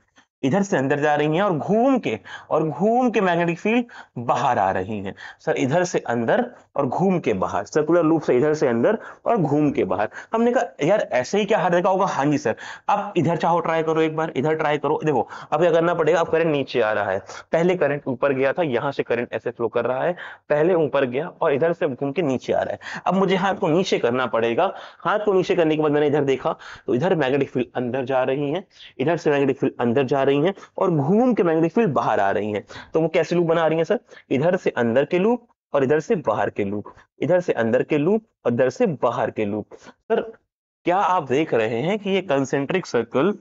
इधर से अंदर जा रही हैं, और घूम के मैग्नेटिक फील्ड बाहर आ रही हैं। सर इधर से अंदर और घूम के बाहर, सर्कुलर लूप से इधर से अंदर और घूम के बाहर। हमने कहा यार ऐसे ही क्या हर जगह होगा, हाँ जी सर। आप इधर चाहो ट्राई करो, एक बार इधर ट्राई करो, देखो अब क्या करना पड़ेगा, अब करंट नीचे आ रहा है, पहले करंट ऊपर गया था, यहां से करंट ऐसे फ्लो कर रहा है, पहले ऊपर गया और इधर से घूम के नीचे आ रहा है। अब मुझे हाथ को नीचे करना पड़ेगा, हाथ को नीचे करने के बाद मैंने इधर देखा तो इधर मैग्नेटिक फील्ड अंदर जा रही है, इधर से मैग्नेटिक फील्ड अंदर जा रही है, और घूम के मैग्नेटिक फील्ड बाहर आ रही है। तो वो कैसे लूप बना रही है सर, इधर से अंदर के लूप और इधर से बाहर के लूप, इधर से अंदर के लूप और इधर से बाहर के लूप। सर क्या आप देख रहे हैं कि ये कंसेंट्रिक सर्कल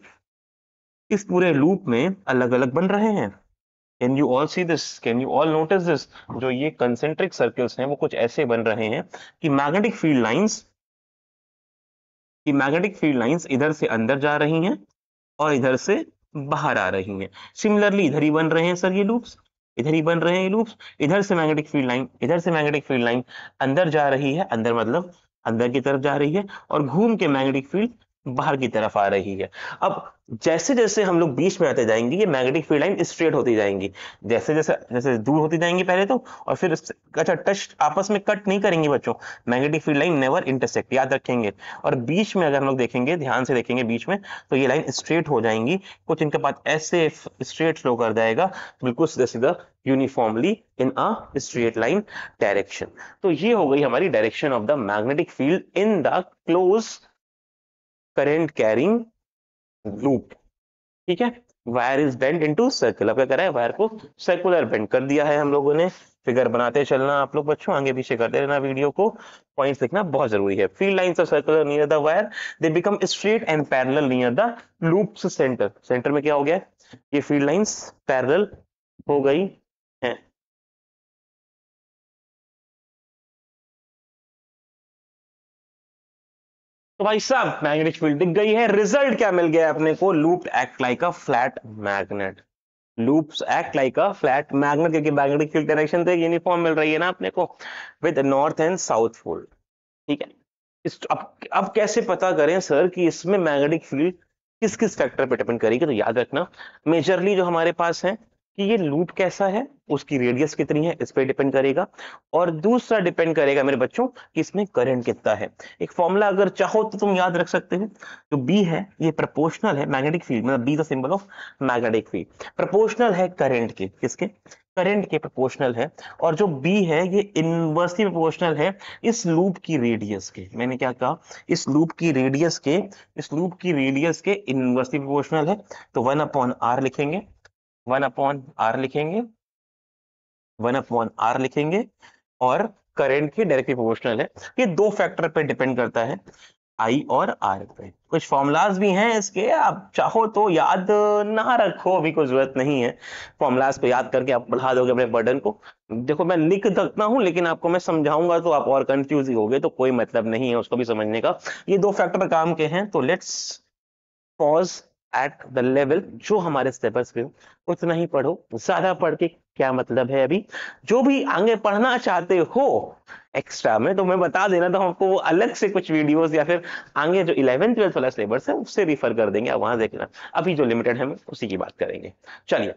इस पूरे लूप में अलग अलग बन रहे हैं? Can you all see this, can you all notice this? जो ये कंसेंट्रिक सर्कल्स हैं वो कुछ ऐसे बन रहे हैं कि मैग्नेटिक फील्ड लाइंस इधर से अंदर जा रही हैं और इधर से बाहर आ रही हैं। सिमिलरली इधर ही बन रहे हैं सर ये लूप्स, इधर ही बन रहे हैं ये लूप्स, इधर से मैग्नेटिक फील्ड लाइन अंदर जा रही है, अंदर मतलब अंदर की तरफ जा रही है, और घूम के मैग्नेटिक फील्ड बाहर की तरफ आ रही है। अब जैसे जैसे हम लोग बीच में आते जाएंगे ये मैग्नेटिक फील्ड लाइन स्ट्रेट होती जाएंगी, जैसे जैसे जैसे दूर होती जाएंगी पहले तो, और फिर अच्छा टच आपस में कट नहीं करेंगी बच्चों, magnetic field line never intersect, याद रखेंगे। और बीच में अगर हम लोग देखेंगे, ध्यान से देखेंगे बीच में, तो ये लाइन स्ट्रेट हो जाएंगी, कुछ इनके पास ऐसे स्ट्रेट फ्लो कर जाएगा, बिल्कुल सीधा सीधा uniformly in a straight line direction. तो ये हो गई हमारी direction of the magnetic field in the close current carrying loop. ठीक है, wire is bend into circle. अब क्या करा है, वायर को सर्कुलर बेंड कर दिया है हम लोगों ने। फिगर बनाते चलना आप लोग बच्चों, आगे पीछे करते रहना वीडियो को, पॉइंट्स लिखना बहुत जरूरी है। Field lines are circular near the wire, they become straight and parallel near the loops centre. Centre में क्या हो गया, ये फील्ड लाइंस पैरेलल हो गई है। तो भाई साहब मैग्नेटिक फील्ड दिख गई है, रिजल्ट क्या मिल गया अपने को, loop act like a flat magnet. Loops act like a flat magnet, क्योंकि मैग्नेटिक फील्ड डायरेक्शन तो यूनिफॉर्म मिल रही है ना अपने को, with north and south pole. ठीक है, अब कैसे पता करें सर कि इसमें मैग्नेटिक फील्ड किस किस फैक्टर पे डिपेंड करेगी, तो याद रखना मेजरली जो हमारे पास है कि ये लूप कैसा है, उसकी रेडियस कितनी है, इस पे डिपेंड करेगा। और दूसरा डिपेंड करेगा मेरे बच्चों कि इसमें करंट कितना है। एक फॉर्मूला अगर चाहो तो तुम याद रख सकते हो, जो बी है ये प्रोपोर्शनल है मैग्नेटिक फील्ड, मतलब be the symbol of magnetic field, proportional है करंट के, किसके, करंट के प्रोपोर्शनल है। और जो बी है ये इनवर्सली प्रोपोर्शनल है इस लूप की रेडियस के, मैंने क्या कहा, इस लूप की रेडियस के, इस लूप की रेडियस के इनवर्सली प्रोपोर्शनल है। तो 1/r लिखेंगे, 1/r लिखेंगे, 1/r लिखेंगे। और करंट की डायरेक्टली प्रोपोर्शनल है। ये दो फैक्टर पे डिपेंड करता है, आई और आर पे। कुछ फॉर्मूलाज भी हैं इसके, आप चाहो तो याद ना रखो, अभी कोई जरूरत नहीं है, फॉर्मूलाज को याद करके आप बढ़ा दोगे अपने बर्डन को। देखो मैं लिख सकता हूं, लेकिन आपको मैं समझाऊंगा तो आप और कंफ्यूज ही होगे, तो कोई मतलब नहीं है उसको भी समझने का। ये दो फैक्टर काम के हैं, तो let's pause at the level जो हमारे सिलेबस पे हो, उतना ही पढ़ो, ज्यादा पढ़ के क्या मतलब है। अभी जो भी आगे पढ़ना चाहते हो एक्स्ट्रा में, तो मैं बता देना, तो हम आपको वो अलग से कुछ वीडियोस या फिर आगे जो 11th 12th वाला सिलेबस है उससे रिफर कर देंगे, आप वहां देखना। अभी जो लिमिटेड है हम उसी की बात करेंगे। चलिए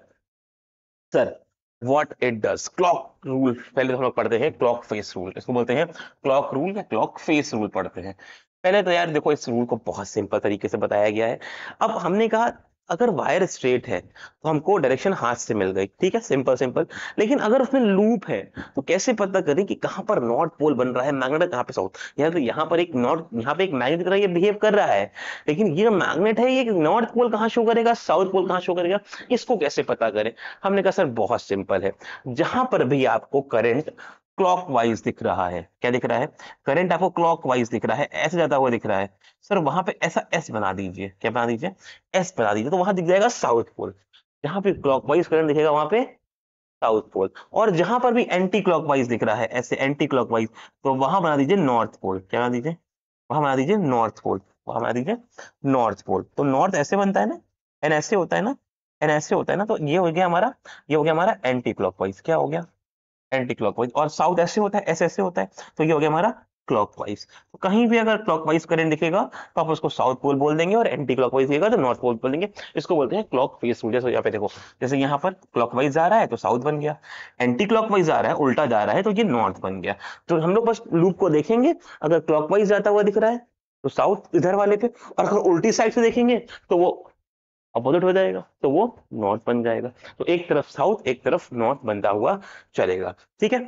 sir, what it does, clock rule पहले तो हम लोग पढ़ते हैं, क्लॉक फेस रूल, इसको बोलते हैं क्लॉक रूल या क्लॉक फेस रूल पढ़ते हैं। पहले तो यार देखो इस रूल को बहुत सिंपल तरीके से बताया गया है। अब हमने कहा अगर वायर स्ट्रेट है तो हमको डायरेक्शन हाथ से मिल गई, ठीक है, सिंपल सिंपल। लेकिन अगर उसमें लूप है तो कैसे पता करें कि कहां पर नॉर्थ पोल बन रहा है, मैग्नेट कहां पे साउथ, या तो यहाँ पर एक नॉर्थ, यहाँ पे एक मैग्नेट की तरह ये बिहेव कर रहा है, लेकिन ये मैग्नेट है, ये नॉर्थ पोल कहां शो करेगा, साउथ पोल कहां शो करेगा, इसको कैसे पता करें। हमने कहा सर बहुत सिंपल है, जहां पर भी आपको करंट क्लॉकवाइज दिख रहा है, क्या दिख रहा है, करंट आपको क्लॉकवाइज दिख रहा है, ऐसे जाता हुआ दिख रहा है, सर वहां पे ऐसा एस बना दीजिए, क्या बना दीजिए, एस बना दीजिए, तो वहां दिख जाएगा साउथ पोल। जहां पे क्लॉकवाइज करंट दिखेगा वहां पे साउथ पोल। और जहां पर भी एंटी क्लॉकवाइज दिख रहा है, ऐसे एंटी क्लॉकवाइज, तो वहां बना दीजिए नॉर्थ पोल, क्या बना दीजिए, वहां बना दीजिए नॉर्थ पोल, वहां बना दीजिए नॉर्थ पोल। तो नॉर्थ ऐसे बनता है ना, एन ऐसे होता है ना, एन ऐसे होता है ना, तो ये हो गया हमारा, ये हो गया हमारा एंटी क्लॉकवाइज, क्या हो गया, एंटी क्लॉकवाइज। और साउथ ऐसे होता है, ऐसे ऐसे होता है, तो ये हो गया हमारा क्लॉकवाइज। तो कहीं भी अगर क्लॉकवाइज करंट दिखेगा तो आप उसको साउथ पोल बोल देंगे, और एंटी क्लॉकवाइज दिखेगा तो नॉर्थ पोल बोल देंगे। इसको बोलते हैं क्लॉक फेस रूल। जैसे यहाँ पे देखो, जैसे यहाँ पर क्लॉकवाइज जा रहा है तो साउथ बन गया, एंटी क्लॉकवाइज जा रहा है, उल्टा जा रहा है, तो ये नॉर्थ बन गया। तो हम लोग बस लूप को देखेंगे, अगर क्लॉकवाइज जाता हुआ दिख रहा है तो साउथ इधर वाले पे, और अगर उल्टी साइड से देखेंगे तो वो अपोजिट हो जाएगा, तो वो नॉर्थ बन जाएगा। तो एक तरफ साउथ एक तरफ नॉर्थ बनता हुआ चलेगा। ठीक है,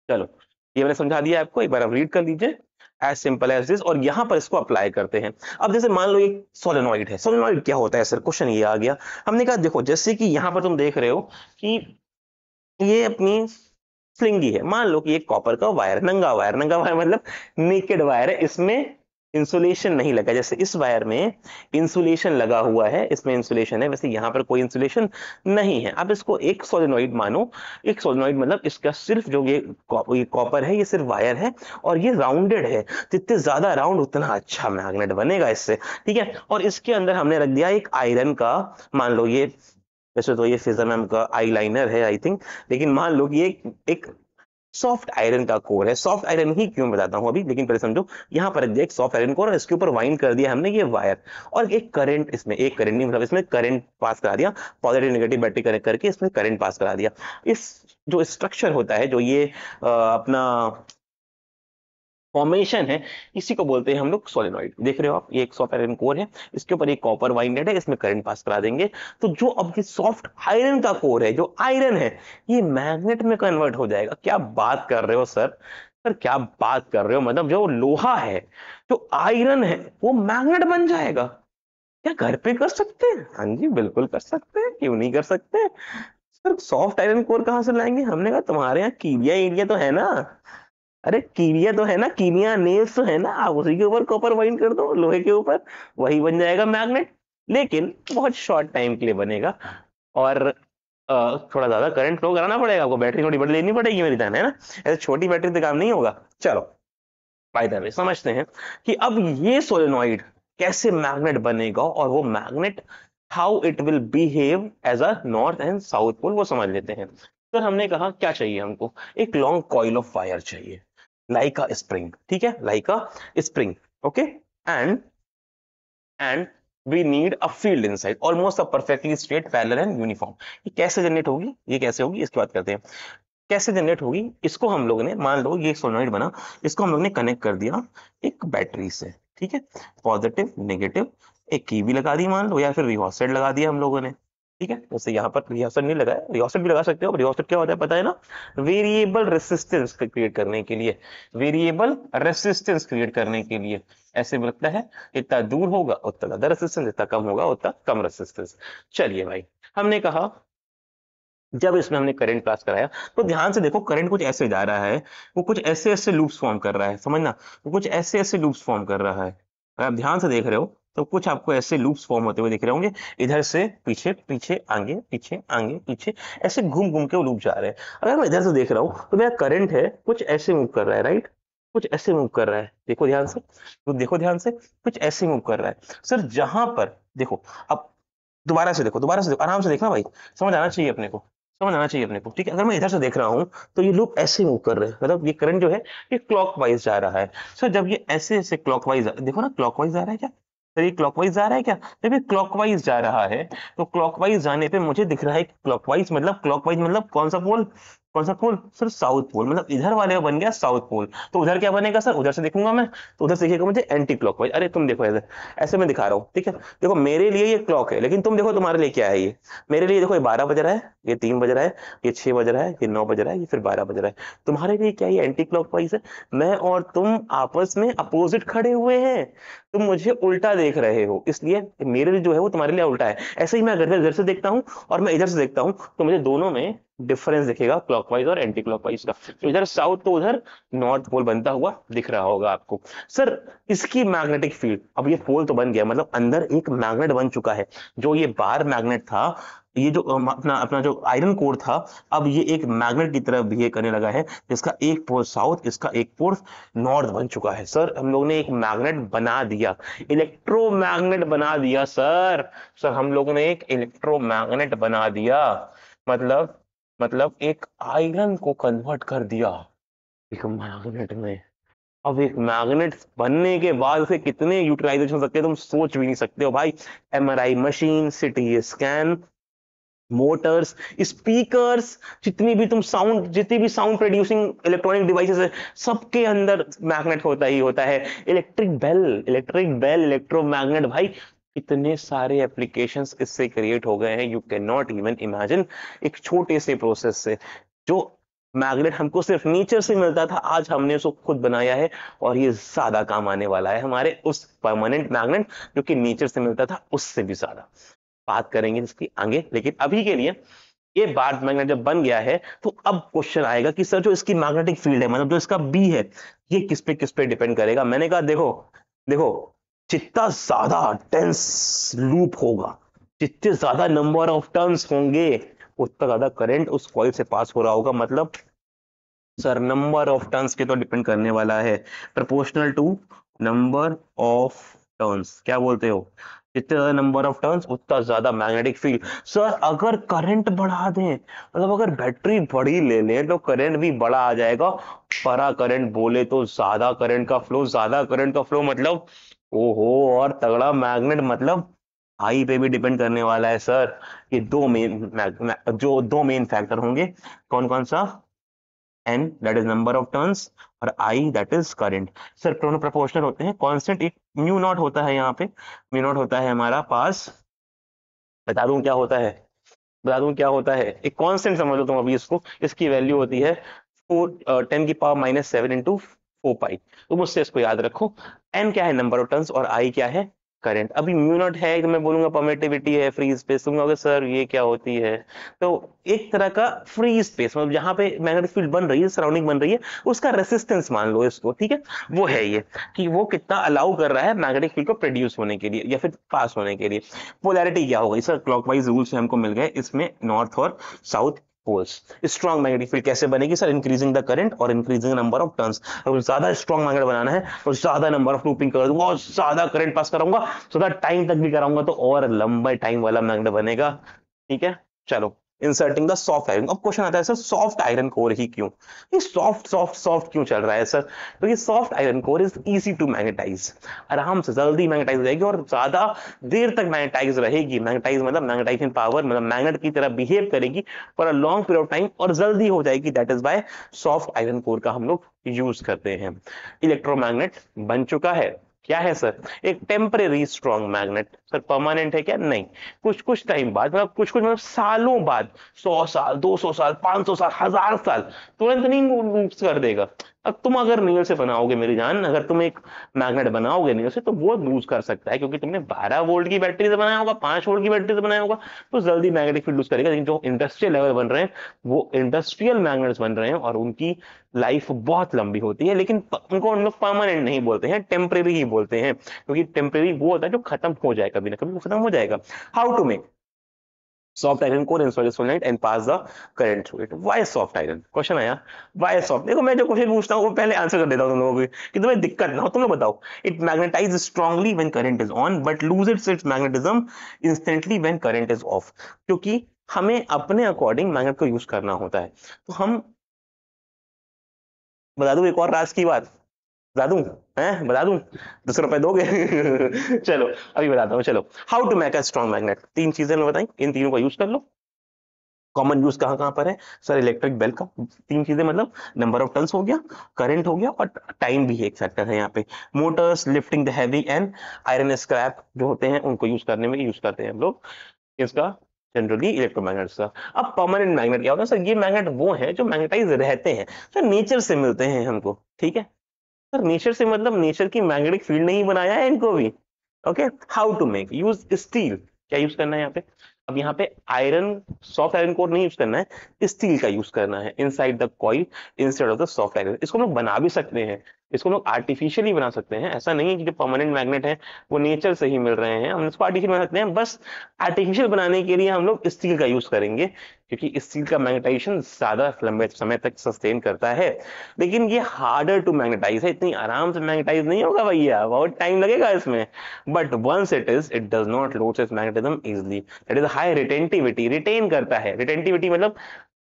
चलो ये मैंने समझा दिया आपको, एक बार आप रीड कर लीजिए, एज सिंपल एज दिस। और यहां पर इसको अप्लाई करते हैं। अब जैसे मान लो एक सोलेनॉइड है, सोलेनॉइड क्या होता है सर, क्वेश्चन ये आ गया। हमने कहा देखो जैसे कि यहां पर तुम देख रहे हो कि ये अपनी स्लिंगी है, मान लो कि एक कॉपर का वायर, नंगा वायर, नंगा वायर मतलब नेकेड वायर है, इसमें इंसुलेशन नहीं लगा, जैसे इस वायर में इंसुलेशन लगा हुआ है, इसमें इंसुलेशन है, वैसे यहां पर कोई इंसुलेशन नहीं है। अब इसको एक सोलेनॉइड मानो, एक सोलेनॉइड मतलब इसका सिर्फ जो ये कॉपर है, ये सिर्फ वायर है, और ये राउंडेड है, जितने ज्यादा राउंड उतना अच्छा मैग्नेट बनेगा इससे। ठीक है, और इसके अंदर हमने रख दिया एक आयरन का, मान लो ये, वैसे तो ये फिजर मैम का आई लाइनर है आई थिंक, लेकिन मान लो कि एक सॉफ्ट आयरन का कोर है। सॉफ्ट आयरन ही क्यों बताता हूं अभी, लेकिन पहले समझो। यहाँ पर एक सॉफ्ट आयरन कोर और इसके ऊपर वाइंड कर दिया हमने ये वायर, और एक करंट, इसमें एक करंट नहीं मतलब इसमें करंट पास करा दिया, पॉजिटिव नेगेटिव बैटरी कनेक्ट करके इसमें करंट पास करा दिया। इस जो स्ट्रक्चर होता है, जो ये अपना फॉर्मेशन है, इसी को बोलते हैं हम लोग सोलेनॉइड। देख रहे हो आप, ये एक सॉफ्ट आयरन कोर है, इसके ऊपर एक कॉपर वाइंडेड है, इसमें करंट पास करा देंगे। तो जो अब ये सॉफ्ट आयरन का कोर है, जो आयरन है, ये मैग्नेट में कन्वर्ट हो जाएगा। क्या बात कर रहे हो सर, सर क्या बात कर रहे हो, मतलब जो लोहा है, जो आयरन है, वो मैग्नेट बन जाएगा। क्या घर पे कर सकते हैं? हाँ जी बिल्कुल कर सकते हैं, क्यों नहीं कर सकते। सर सॉफ्ट आयरन कोर कहाँ से लाएंगे? हमने कहा तुम्हारे यहाँ कीलिया एरिया तो है ना, अरे कीलिया तो है ना, कीलिया नेल्स तो है ना, आप उसी के ऊपर कॉपर वाइंड कर दो लोहे के ऊपर, वही बन जाएगा मैग्नेट। लेकिन बहुत शॉर्ट टाइम के लिए बनेगा, और थोड़ा ज्यादा करंट फ्लो कराना पड़ेगा आपको, बैटरी थोड़ी बड़ी लेनी पड़ेगी मेरी जान, है ना, ऐसे छोटी बैटरी से काम नहीं होगा। चलो बाय द वे समझते हैं कि अब ये सोलेनॉइड कैसे मैग्नेट बनेगा, और वो magnet how it will behave as a north and south pole, वो समझ लेते हैं। सर हमने कहा क्या चाहिए हमको, एक लॉन्ग कॉइल ऑफ वायर चाहिए, लाइक अ स्प्रिंग, ठीक है, like a spring, okay, and and we need a field inside almost a perfectly straight parallel and uniform. ये कैसे जनरेट होगी, ये कैसे होगी, इसकी बात करते हैं। कैसे जनरेट होगी, इसको हम लोगों ने, मान लो ये सोलेनॉइड बना, इसको हम लोग ने कनेक्ट कर दिया एक बैटरी से, ठीक है, पॉजिटिव नेगेटिव, एक की भी लगा दी मान लो, या फिर रियोस्टेट लगा दिया हम लोगों ने, ठीक है। जैसे यहाँ पर रियोस्टेट नहीं लगाया, रियोस्टेट भी लगा सकते हो। रियोस्टेट क्या होता है पता है ना, वेरिएबल रेसिस्टेंस क्रिएट करने के लिए, वेरिएबल रेसिस्टेंस क्रिएट करने के लिए। ऐसे लगता है इतना दूर होगा उतना ज्यादा रेसिस्टेंस, इतना कम होगा उतना कम रेसिस्टेंस। चलिए भाई, हमने कहा जब इसमें हमने करंट पास कराया, तो ध्यान से देखो, करंट कुछ ऐसे जा रहा है, वो कुछ ऐसे ऐसे लूप्स फॉर्म कर रहा है, समझना, वो कुछ ऐसे ऐसे लूप्स फॉर्म कर रहा है। अगर आप ध्यान से देख रहे हो तो कुछ आपको ऐसे लूप्स फॉर्म होते हुए दिख रहे होंगे, इधर से पीछे, पीछे आगे, पीछे आगे, पीछे, ऐसे घूम घूम के वो लूप जा रहे हैं। अगर मैं इधर से देख रहा हूँ तो मेरा करंट है कुछ ऐसे मूव कर रहा है, राइट, कुछ ऐसे मूव कर रहा है, देखो ध्यान से, तो देखो ध्यान से, कुछ ऐसे मूव कर रहा है। सर जहां पर देखो, अब दोबारा से देखो, दोबारा से देखो, आराम से देखना भाई, समझ आना चाहिए अपने को, समझ आना चाहिए अपने को, ठीक है। अगर मैं इधर से देख रहा हूं तो ये लूप ऐसे मूव कर रहे हैं, मतलब ये करंट जो है ये क्लॉकवाइज जा रहा है। सर जब ये ऐसे ऐसे क्लॉकवाइज, देखो ना क्लॉकवाइज जा रहा है क्या, सर ये क्लॉकवाइज जा रहा है क्या, जब ये क्लॉकवाइज जा रहा है तो क्लॉकवाइज जाने पे मुझे दिख रहा है क्लॉकवाइज मतलब कौन सा पोल, कौन सा पोल, सर साउथ पोल, मतलब इधर वाले का बन गया साउथ पोल। तो उधर क्या बनेगा सर, उधर से देखूंगा मैं, तो उधर से देखिएगा मुझे एंटी क्लॉकवाइज। अरे तुम देखो ऐसे, ऐसे मैं दिखा रहा हूँ, ठीक है। देखो मेरे लिए ये क्लॉक है, लेकिन तुम देखो तुम्हारे लिए क्या है ये, मेरे लिए देखो ये 12 बज रहा है, ये 3 बज रहा है, ये 6 बज रहा है, ये 9 बज रहा है, ये फिर 12 बज रहा है। तुम्हारे लिए क्या ये एंटी क्लॉकवाइज है। मैं और तुम आपस में अपोजिट खड़े हुए हैं, तुम मुझे उल्टा देख रहे हो, इसलिए मेरे लिए जो है वो तुम्हारे लिए उल्टा है। ऐसे ही मैं अगर इधर से देखता हूँ और मैं इधर से देखता हूँ तो मुझे दोनों में डिफरेंस दिखेगा, क्लॉकवाइज और एंटी क्लॉकवाइज का। तो इधर साउथ तो उधर नॉर्थ पोल बनता हुआ दिख रहा होगा आपको। सर इसकी मैग्नेटिक फील्ड, अब ये पोल तो बन गया, मतलब अंदर एक मैग्नेट बन चुका है। जो ये बार मैग्नेट था, ये जो अपना अपना जो आयरन कोर था, अब ये एक मैग्नेट की तरह बिहेव करने लगा है, जिसका एक पोल साउथ, इसका एक पोल नॉर्थ बन चुका है। सर हम लोग ने एक मैग्नेट बना दिया, इलेक्ट्रोमैग्नेट बना दिया सर। सर हम लोगों ने एक इलेक्ट्रोमैग्नेट बना दिया, मतलब एक आयरन को कन्वर्ट कर दिया एक मैग्नेट में। अब एक मैग्नेट बनने के बाद उसे कितने यूटिलाइजेशन हो सकते हैं तुम सोच भी नहीं सकते हो भाई। MRI machine, CT scan, Motors, speakers, जितनी भी साउंड प्रोड्यूसिंग इलेक्ट्रॉनिक डिवाइसेस है, सबके अंदर मैग्नेट होता ही होता है। इलेक्ट्रिक बेल इलेक्ट्रोमैग्नेट भाई, इतने सारे एप्लीकेशंस इससे क्रिएट हो गए हैं, you can not even imagine. एक छोटे से प्रोसेस से जो मैग्नेट हमको सिर्फ नेचर से मिलता था, आज हमने उसको खुद बनाया है, और ये ज्यादा काम आने वाला है हमारे उस परमानेंट मैग्नेट जो कि नेचर से मिलता था उससे भी ज्यादा। बात करेंगे इसकी आगे, लेकिन अभी के लिए ये बार मैग्नेट जब बन गया है, तो अब क्वेश्चन आएगा कि सर जो इसकी मैग्नेटिक फील्ड है, मतलब जो इसका बी है, ये किस पे डिपेंड करेगा। मैंने कहा देखो, देखो जितना ज्यादा टेंस लूप होगा, जितने ज्यादा नंबर ऑफ टर्न्स होंगे, उतना ज्यादा करंट उस कॉइल से पास हो रहा होगा। मतलब सर नंबर ऑफ टर्न्स के तो डिपेंड करने वाला है, proportional to number of turns, क्या बोलते हो, जितने ज्यादा नंबर ऑफ टर्न्स उतना ज्यादा मैग्नेटिक फील्ड। सर अगर करंट बढ़ा दें, मतलब अगर बैटरी बड़ी ले लें तो करंट भी बड़ा आ जाएगा। बड़ा करंट बोले तो ज्यादा करंट का फ्लो, ज्यादा करंट का फ्लो मतलब ओहो और तगड़ा मैग्नेट, मतलब आई पे भी डिपेंड करने वाला है सर। ये जो दो मेन फैक्टर होंगे, कौन कौन सा? N that is number of turns, और I that is current. Sir दोनों प्रोपोर्शनल होते हैं, कांस्टेंट एक म्यू नॉट होता है, यहाँ पे म्यू नॉट होता है हमारा पास। बता दूं क्या होता है? बता दूं क्या होता है? एक कांस्टेंट समझ लो तुम अभी इसको, इसकी वैल्यू होती है 4 10 की पावर -7 इंटू 4 पाई। तो मुझसे इसको याद रखो। एन क्या है? नंबर ऑफ टर्न्स, और आई क्या है? करंट। अभी म्यू नॉट है तो मैं बोलूंगा परमिटिविटी है, फ्री स्पेस। तुम कहोगे सर ये क्या होती है? तो एक तरह का फ्री स्पेस, मतलब जहां पे मैग्नेटिक फील्ड बन रही है, सराउंडिंग बन रही है, उसका रेसिस्टेंस मान लो इसको, ठीक है? वो है ये कि वो कितना अलाउ कर रहा है मैग्नेटिक फील्ड को प्रोड्यूस होने के लिए या फिर पास होने के लिए। पोलैरिटी क्या होगी सर? क्लॉकवाइज रूल से हमको मिल गए, इसमें नॉर्थ और south poles. Strong magnetic field कैसे बनेगी सर? इंक्रीजिंग द करंट और इंक्रीजिंग नंबर ऑफ टर्न्स। अगर ज्यादा स्ट्रॉन्ग मैग्नेट बनाना है तो ज्यादा नंबर ऑफ लूपिंग कर दूंगा और ज्यादा करंट पास कराऊंगा, ज्यादा टाइम तक भी कराऊंगा तो और लंबा टाइम वाला मैग्नेट बनेगा। ठीक है, चलो। Inserting the soft iron. अब क्वेश्चन आता है सर सॉफ्ट आयरन कोर ही क्यों? ये सॉफ्ट सॉफ्ट सॉफ्ट क्यों चल रहा है सर? तो ये soft iron core is easy to magnetise, आराम से जल्दी मैग्नेटाइज हो जाएगी और ज्यादा देर तक मैग्नेटाइज रहेगी। मैग्नेटाइज मतलब मैग्नेटाइजिंग पावर, मतलब मैग्नेट की तरह बिहेव करेगी for a long period of time और जल्दी हो जाएगी। That is by soft iron core का हम लोग यूज करते हैं। इलेक्ट्रोमैग्नेट बन चुका है, क्या है सर? एक temporary strong magnet. Sir permanent है क्या? नहीं, कुछ कुछ टाइम बाद, मतलब कुछ कुछ मतलब सालों बाद, 100 साल, 200 साल, 500 साल, 1000 साल, तुरंत नहीं मूव कर देगा। अब तुम अगर नील से बनाओगे मेरी जान, अगर तुम एक मैग्नेट बनाओगे नील से, तो वो लूज कर सकता है क्योंकि तुमने 12 वोल्ट की बैटरी से बनाया होगा, 5 वोल्ट की बैटरी से बनाया होगा, तो जल्दी मैग्नेटिक फील्ड लूज करेगा। लेकिन जो इंडस्ट्रियल लेवल बन रहे हैं, वो इंडस्ट्रियल मैग्नेट्स बन रहे हैं और उनकी लाइफ बहुत लंबी होती है, लेकिन उनको हम लोग परमानेंट नहीं बोलते हैं, टेम्परेरी ही बोलते हैं, क्योंकि टेम्परेरी वो होता है जो खत्म हो जाए, कभी ना कभी वो खत्म हो जाएगा। How to make soft iron core in solenoid and pass the current through it? Why soft iron? Question आया व्हाई सॉफ्ट। देखो मैं जो क्वेश्चन पूछता हूँ वो पहले आंसर कर देता हूँ तुम लोगों को कि तुम्हें दिक्कत ना हो। तुम लोग बताओ। It magnetise strongly when current is on but loses its magnetism instantly when current is off. क्योंकि हमें अपने अकॉर्डिंग मैग्नेट को यूज करना होता है। तो हम, बता दूं एक और राज की बात? बता दूं? हैं, बता दूं? 200 रुपए दोगे? चलो अभी बताता हूँ। चलो, how to make a strong magnet. 3 चीजें मैं बताई, इन तीनों का यूज कर लो। कॉमन यूज कहाँ कहाँ पर है सर? इलेक्ट्रिक बेल का। 3 चीजें मतलब नंबर ऑफ टर्न्स हो गया, करंट हो गया, और टाइम भी एक फैक्टर है यहाँ पे। Motors, lifting the heavy and iron scrap जो होते हैं उनको यूज करने में यूज करते हैं हम लोग इसका, जनरली इलेक्ट्रोमैग्नेट्स का। अब परमानेंट मैग्नेट क्या होता है सर? ये मैग्नेट वो है जो मैग्नेटाइज रहते हैं, सर नेचर से मिलते हैं हमको, ठीक है? सर नेचर से मतलब नेचर की मैग्नेटिक फील्ड ने ही बनाया है इनको भी। Okay, how to make use steel. क्या यूज करना है यहाँ पे? अब यहाँ पे आयरन, सॉफ्ट आयरन कोर नहीं यूज करना है, स्टील का यूज करना है inside the coil instead of the soft iron. इसको हम लोग बना भी सकते हैं, इसको हम लोग आर्टिफिशियली बना सकते हैं। ऐसा नहीं है कि जो परमानेंट मैग्नेट है वो नेचर से ही मिल रहे हैं, हम इसको आर्टिफिशियल बना सकते हैं। बस आर्टिफिशियल बनाने के लिए हम लोग स्टील का यूज करेंगे, क्योंकि स्टील का मैग्नेटाइजेशन ज्यादा लंबे समय तक सस्टेन करता है। लेकिन ये हार्डर टू मैग्नेटाइज है, इतनी आराम से मैग्नेटाइज नहीं होगा भैया, बहुत टाइम लगेगा इसमें। But once it does not lose its magnetism easily. That is high retentivity. Retain करता है, रिटेंटिविटी मतलब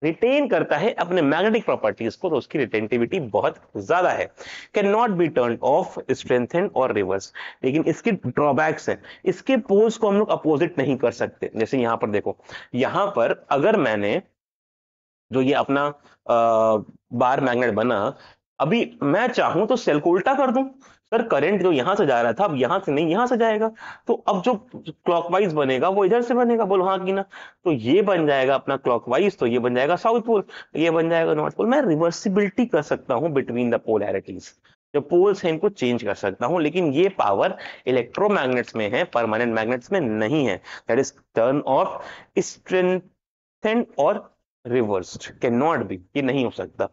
रिटेन करता है अपने मैग्नेटिक प्रॉपर्टीज को, तो उसकी रिटेंटिविटी बहुत ज्यादा है। Can not be turn off, strengthen और रिवर्स। लेकिन इसके ड्रॉबैक्स हैं, इसके पोल्स को हम लोग अपोजिट नहीं कर सकते। जैसे यहां पर देखो, यहां पर अगर मैंने जो ये अपना बार मैग्नेट बना, अभी मैं चाहूं तो सेल को उल्टा कर दूं। सर करंट जो यहां से जा रहा था अब यहां से नहीं, यहां से जाएगा, तो अब जो क्लॉकवाइज बनेगा वो इधर से बनेगा। बोलो हाँ कि ना? तो ये बन जाएगा अपना क्लॉकवाइज, तो ये बन जाएगा साउथ पोल, ये बन जाएगा नॉर्थ पोल। मैं रिवर्सिबिलिटी कर सकता हूं बिटवीन द पोलैरिटीज, जो पोल्स हैं इनको चेंज कर सकता हूं, लेकिन ये पावर इलेक्ट्रोमैग्नेट्स में है, परमानेंट मैग्नेट्स में नहीं है। That is turn off, strengthened और रिवर्स्ड। कैन नॉट बी, ये नहीं हो सकता।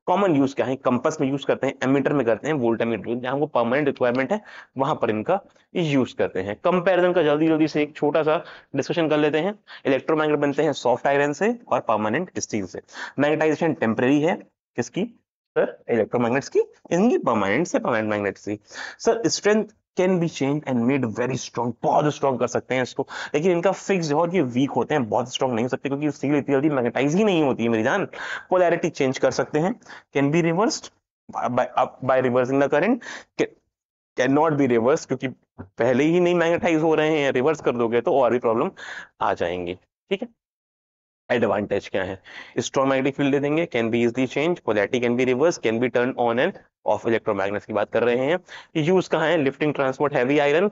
कॉमन यूज क्या है? कंपास में यूज करते हैं, एमीटर में करते हैं, वोल्टामीटर, जहां को परमानेंट रिक्वायरमेंट है वहां पर इनका यूज करते हैं। कंपैरिजन का जल्दी जल्दी से एक छोटा सा डिस्कशन कर लेते हैं। इलेक्ट्रोमैग्नेट बनते हैं सॉफ्ट आयरन से और परमानेंट स्टील से। मैग्नेटाइजेशन टेम्परेरी है, किसकी? सर इलेक्ट्रोमैग्नेट्स की, इनकी परमानेंट से परमानेंट मैग्नेट्स की। Sir strength can be change and made very strong, बहुत स्ट्रॉन्ग कर सकते हैं इसको, लेकिन इनका फिक्स है और ये वीक होते हैं, बहुत स्ट्रॉन्ग नहीं हो सकते क्योंकि स्टील इतनी जल्दी मैग्नेटाइज ही नहीं होती है मेरी जान। पोलैरिटी चेंज कर सकते हैं, can be reversed by reversing the current, can not be reverse क्योंकि पहले ही नहीं मैग्नेटाइज हो रहे हैं, रिवर्स कर दोगे तो और भी प्रॉब्लम आ जाएंगी। ठीक है, एडवांटेज क्या है, स्ट्रॉन्ग मैग्नेटिक फील्ड दे देंगे, can be easily change, polarity can be reverse, can be turn on and off, electromagnets की बात कर रहे हैं। यूज कहाँ है, lifting transport heavy iron,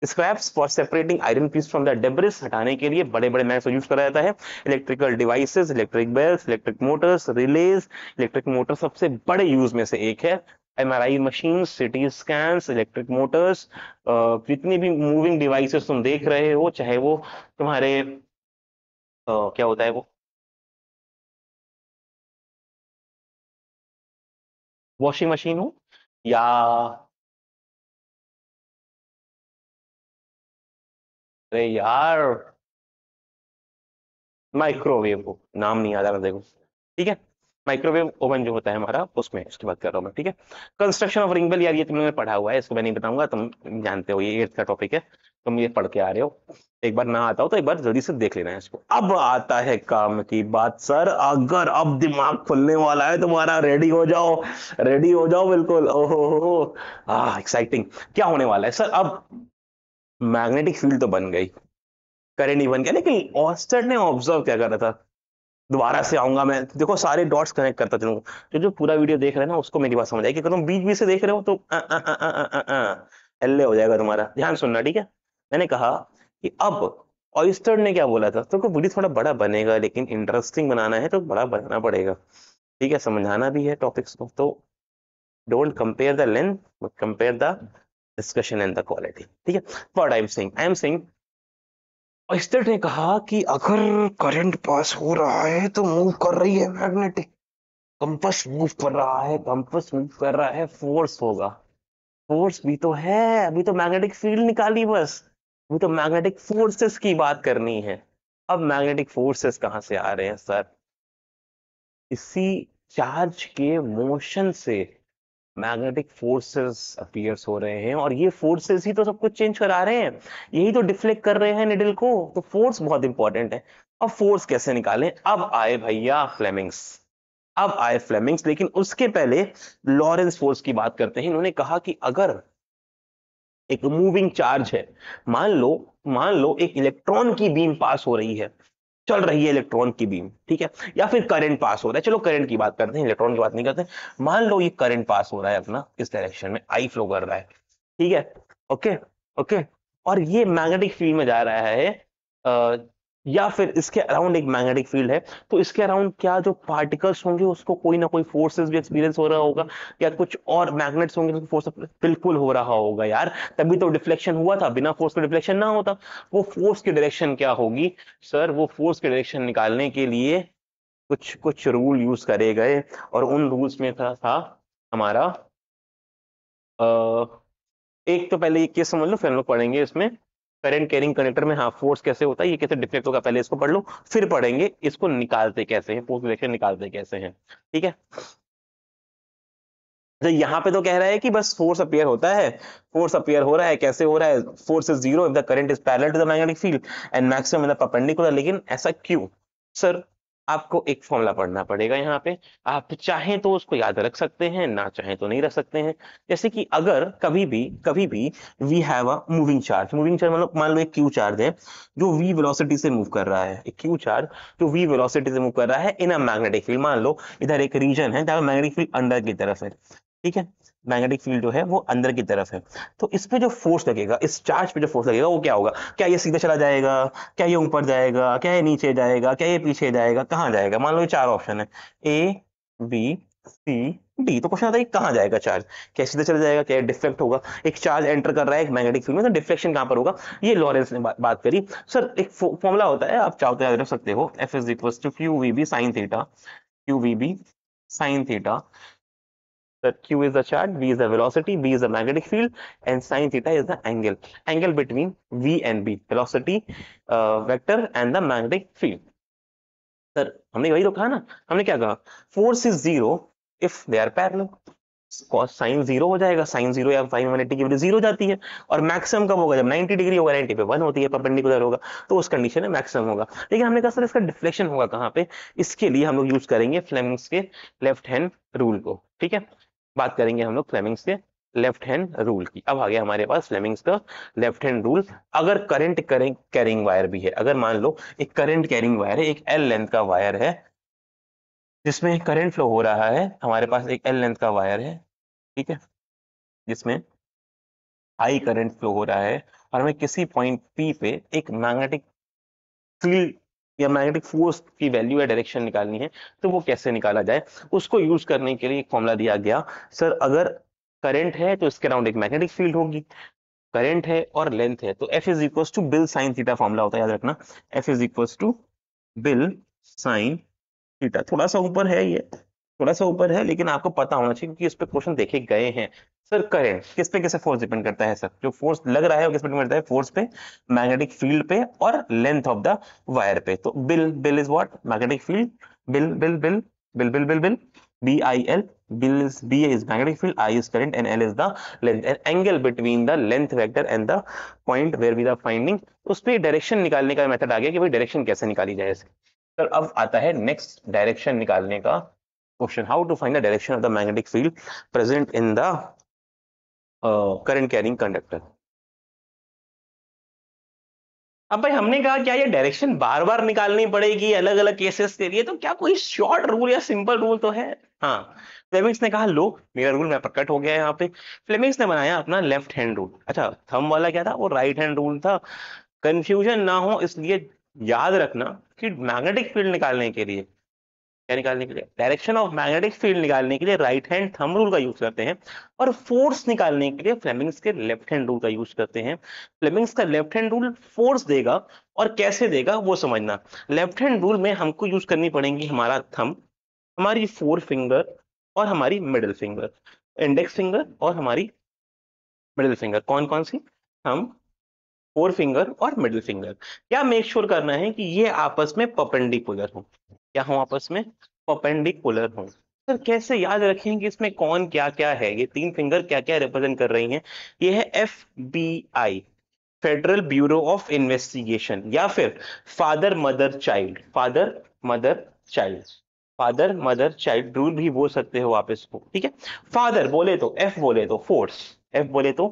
scraps for separating iron piece from the debris, हटाने के लिए बड़े बड़े मैग्नेट्स यूज करा जाता है। Electrical devices, electric bells, electric motors, relays, electric motor सबसे बड़े यूज में से एक है। MRI machine, CT scans, electric motors, जितनी भी मूविंग डिवाइसेस तुम देख रहे हो, चाहे वो तुम्हारे क्या होता है वो, वॉशिंग मशीन हो या, अरे यार, माइक्रोवेव को नाम नहीं याद आ रहा देखो। ठीक है, माइक्रोवेव ओवन जो होता है हमारा, उसमें उसकी बात कर रहा हूँ मैं। ठीक है, कंस्ट्रक्शन ऑफ रिंग बेल, यार ये तुमने पढ़ा हुआ है, इसको मैं नहीं बताऊंगा, तुम जानते हो, ये 8th का टॉपिक है, तुम ये पढ़ के आ रहे हो। एक बार ना आता हो तो एक बार जल्दी से देख लेना है इसको। अब आता है काम की बात सर, अगर अब दिमाग खुलने वाला है तुम्हारा, रेडी हो जाओ, रेडी हो जाओ बिल्कुल। ओहो, एक्साइटिंग, क्या होने वाला है सर अब, मैग्नेटिक फील्ड तो बन गई, करंट नहीं बन गया, लेकिन ऑस्टेड ने ऑब्जर्व क्या कर रहा था, दोबारा से आऊंगा मैं, देखो सारे डॉट्स कनेक्ट करता चलूंगा, जो जो पूरा वीडियो देख रहे हैं ना उसको मेरी बात समझ आएगी, अगर तुम बीच बीच से देख रहे हो तो हल्ले हो जाएगा तुम्हारा, ध्यान सुनना ठीक है। मैंने कहा कि अब ऑयस्टर ने क्या बोला था, तुमको वीडियो थोड़ा बड़ा बनेगा लेकिन इंटरेस्टिंग बनाना है तो बड़ा बनाना पड़ेगा, ठीक है, समझाना भी है टॉपिक्स को, तो don't compare the length but compare the discussion and the quality. ठीक है, what I am saying, oyster ने कहा कि अगर करंट पास हो रहा है तो मूव कर रही है मैग्नेटिक, कंपास मूव कर रहा है, कंपास मूव कर रहा है, फोर्स होगा, फोर्स भी तो है, अभी तो मैग्नेटिक फील्ड निकाली बस, अभी तो मैग्नेटिक फोर्सेस की बात करनी है। अब मैग्नेटिक फोर्सेस कहां से आ रहे हैं सर, इसी चार्ज के मोशन से मैग्नेटिक फोर्सेस अपीयर्स हो रहे हैं, और ये फोर्सेस ही तो सब कुछ चेंज करा रहे हैं, यही तो डिफ्लेक्ट कर रहे हैं निडल को, तो फोर्स बहुत इंपॉर्टेंट है। अब फोर्स कैसे निकालें, अब आए भैया फ्लेमिंग्स, अब आए फ्लेमिंग्स, लेकिन उसके पहले लॉरेंस फोर्स की बात करते हैं। इन्होंने कहा कि अगर एक मूविंग चार्ज है, मान लो एक इलेक्ट्रॉन की बीम पास हो रही है, चल रही है इलेक्ट्रॉन की बीम, ठीक है, या फिर करंट पास हो रहा है, चलो करंट की बात करते हैं, इलेक्ट्रॉन की बात नहीं करते, मान लो ये करंट पास हो रहा है अपना इस डायरेक्शन में, आई फ्लो कर रहा है, ठीक है, ओके, ओके, और ये मैग्नेटिक फील्ड में जा रहा है, या फिर इसके अराउंड एक मैग्नेटिक फील्ड है, तो इसके अराउंड क्या जो पार्टिकल्स होंगे उसको कोई ना कोई फोर्सेस भी एक्सपीरियंस हो रहा होगा, या कुछ और मैग्नेट्स होंगे तो फोर्स बिल्कुल हो रहा होगा यार, तभी तो डिफ्लेक्शन हुआ था, बिना फोर्स के डिफ्लेक्शन ना होता। वो फोर्स की डायरेक्शन क्या होगी सर, वो फोर्स की डायरेक्शन निकालने के लिए कुछ कुछ रूल यूज करे गए, और उन रूल्स में था हमारा, एक तो पहले ये केस समझ लो, फिर हम लोग पढ़ेंगे इसमें करंट कैरिंग कंडक्टर में, हाँ फोर्स कैसे होता है, ये कैसे डिफ्लेक्ट होगा, पहले इसको पढ़ लो, फिर पढ़ेंगे इसको निकालते कैसे हैं, फोर्स डायरेक्शन निकालते कैसे हैं। ठीक है, तो यहाँ पे तो कह रहा है कि बस फोर्स अपीयर होता है, फोर्स अपीयर हो रहा है, कैसे हो रहा है, force is zero if the current is parallel to the magnetic field and maximum in the perpendicular, लेकिन ऐसा क्यों सर, आपको एक फॉर्मूला पढ़ना पड़ेगा यहाँ पे, आप चाहें तो उसको याद रख सकते हैं, ना चाहें तो नहीं रख सकते हैं। जैसे कि अगर कभी भी we have a moving charge मतलब मान लो एक क्यू चार्ज है जो वी वेलोसिटी से मूव कर रहा है, एक क्यू चार्ज जो वी वेलोसिटी से मूव कर रहा है इन अ मैग्नेटिक फील्ड, मान लो इधर एक रीजन है जहां मैग्नेटिक फील्ड अंदर की तरफ है, ठीक है, मैग्नेटिक फील्ड जो है वो अंदर की तरफ है, तो इस पे जो फोर्स लगेगा, इस चार्ज पे जो फोर्स लगेगा वो क्या होगा, क्या ये सीधे चला जाएगा, क्या ये ऊपर जाएगा, क्या ये नीचे जाएगा, क्या ये पीछे जाएगा, कहाँ जाएगा, मान लो ये चार ऑप्शन है, ए बी सी डी, तो क्वेश्चन आता है कहाँ जाएगा चार्ज, क्या सीधे चला जाएगा, क्या डिफ्लेक्ट होगा, एक चार्ज एंटर कर रहा है एक मैग्नेटिक फील्ड में, तो डिफ्लेक्शन कहाँ पर होगा, ये लॉरेंस ने बात करी। सर एक फॉर्मूला होता है, आप चाहो तो याद रख सकते हो, F is equal to q v B sine theta, q v B sine theta, that q is the charge, v is the velocity, b is the magnetic field, and sin theta is the angle between v and b, velocity vector and the magnetic field। Sir हमने वही तो कहा ना, हमने क्या कहा, force is zero if they are parallel. Cos sine zero हो जाएगा, साइन जीरो या साइन 180 की वैल्यू जीरो हो जाती है। और मैक्सिमम कब होगा, जब 90 डिग्री होगा, 90 पे 1 होती है, परपेंडिकुलर होगा, तो उस कंडीशन में मैक्सिमम होगा। लेकिन हमने कहा सर इसका डिफ्लेक्शन होगा कहाँ पे, इसके लिए हम लोग यूज करेंगे फ्लेमिंग्स के लेफ्ट हैंड रूल को। ठीक है, बात करेंगे हम लोग फ्लेमिंग्स के लेफ्ट हैंड रूल की। अब आ गया हमारे पास फ्लेमिंग्स का लेफ्ट हैंड रूल। अगर करंट कैरिंग वायर भी है, अगर मान लो एक करंट कैरिंग वायर है, एक एल लेंथ का वायर है जिसमें करंट फ्लो हो रहा है, हमारे पास एक एल लेंथ का वायर है, ठीक है, जिसमें हाई करंट फ्लो हो रहा है, और हमें किसी पॉइंट पी पे एक मैग्नेटिक फील्ड या मैग्नेटिक फोर्स की वैल्यू या डायरेक्शन निकालनी है, तो वो कैसे निकाला जाए, उसको यूज करने के लिए एक फॉर्मूला दिया गया। सर अगर करंट है तो इसके अराउंड एक मैग्नेटिक फील्ड होगी, करंट है और लेंथ है तो F is equal to BIL sine theta formula होता है, याद रखना, F is equal to BIL sine theta. थोड़ा सा ऊपर है ये, थोड़ा सा ऊपर है, लेकिन आपको पता होना चाहिए क्योंकि इस पे क्वेश्चन देखे गए हैं। सर करंट किस पे कैसे फोर्स डिपेंड करता है, सर जो फोर्स लग रहा है वो किस पे डिपेंड करता है, फोर्स पे, मैग्नेटिक फील्ड पे और लेंथ ऑफ द वायर पे। तो BIL, BIL is what, magnetic field, BIL BIL BIL BIL BIL BIL BIL B I L, BIL is, B is magnetic field, I is current and L is the length, and angle between the length vector and the point where we are finding. उस पे direction निकालने का method आ गया कि भाई direction कैसे निकाली जाए। सर अब आता है नेक्स्ट डायरेक्शन निकालने का question, how to find the direction of the magnetic field present in the current carrying conductor. अब भाई हमने कहा क्या ये डायरेक्शन बार बार निकालनी पड़ेगी अलग अलग केसेस के लिए, तो क्या कोई शॉर्ट रूल या सिंपल रूल तो है। हाँ, फ्लेमिंग्स ने कहा लो मेरा रूल मैं प्रकट हो गया है यहाँ पे। फ्लेमिंग्स ने बनाया अपना लेफ्ट हैंड रूल। अच्छा, थंब वाला क्या था, वो राइट हैंड रूल था। कंफ्यूजन ना हो इसलिए याद रखना कि मैग्नेटिक फील्ड निकालने के लिए, क्या निकालने के लिए, डायरेक्शन ऑफ मैग्नेटिक फील्ड निकालने के लिए राइट हैंड थंब रूल का यूज करते हैं, और फोर्स निकालने के लिए फ्लेमिंग्स के लेफ्ट हैंड रूल का यूज करते हैं। फ्लेमिंग्स का लेफ्ट हैंड रूल फोर्स देगा, और कैसे देगा वो समझना। लेफ्ट हैंड रूल में हमको यूज करनी पड़ेगी हमारा थंब, हमारी फोर फिंगर और हमारी मिडिल फिंगर, इंडेक्स फिंगर और हमारी मिडिल फिंगर। कौन कौन सी, हम फोर फिंगर और मिडिल फिंगर। क्या मेक श्योर करना है कि ये आपस में परपेंडिकुलर हो, क्या हो आपस में परपेंडिकुलर हो। सर कैसे याद रखेंगे इसमें कौन क्या क्या है, ये तीन फिंगर क्या क्या रिप्रेजेंट कर रही हैं। ये है FBI, federal bureau of investigation, या फिर father mother child, father mother child, father mother child rule भी बोल सकते हो आप इसको। ठीक है, फादर बोले तो F, बोले तो फोर्स, F बोले तो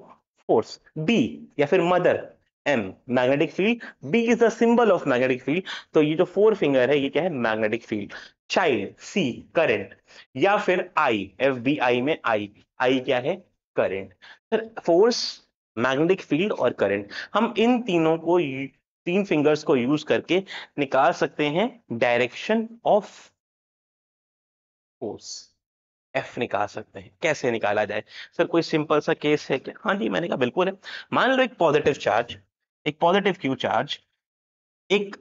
फोर्स, B या फिर mother M, magnetic field, B is the symbol of magnetic field, तो ये जो फोर फिंगर है ये क्या है, magnetic field. Child C, current, या फिर I, FBI में I क्या है, current. Sir force, magnetic field और करंट, हम इन तीनों को, तीन फिंगर्स को यूज करके निकाल सकते हैं डायरेक्शन ऑफ फोर्स। F निकाल सकते हैं, कैसे निकाला जाए। सर कोई सिंपल सा केस है क्या, हाँ जी मैंने कहा बिल्कुल है। मान लो एक पॉजिटिव चार्ज, एक पॉजिटिव क्यू चार्ज एक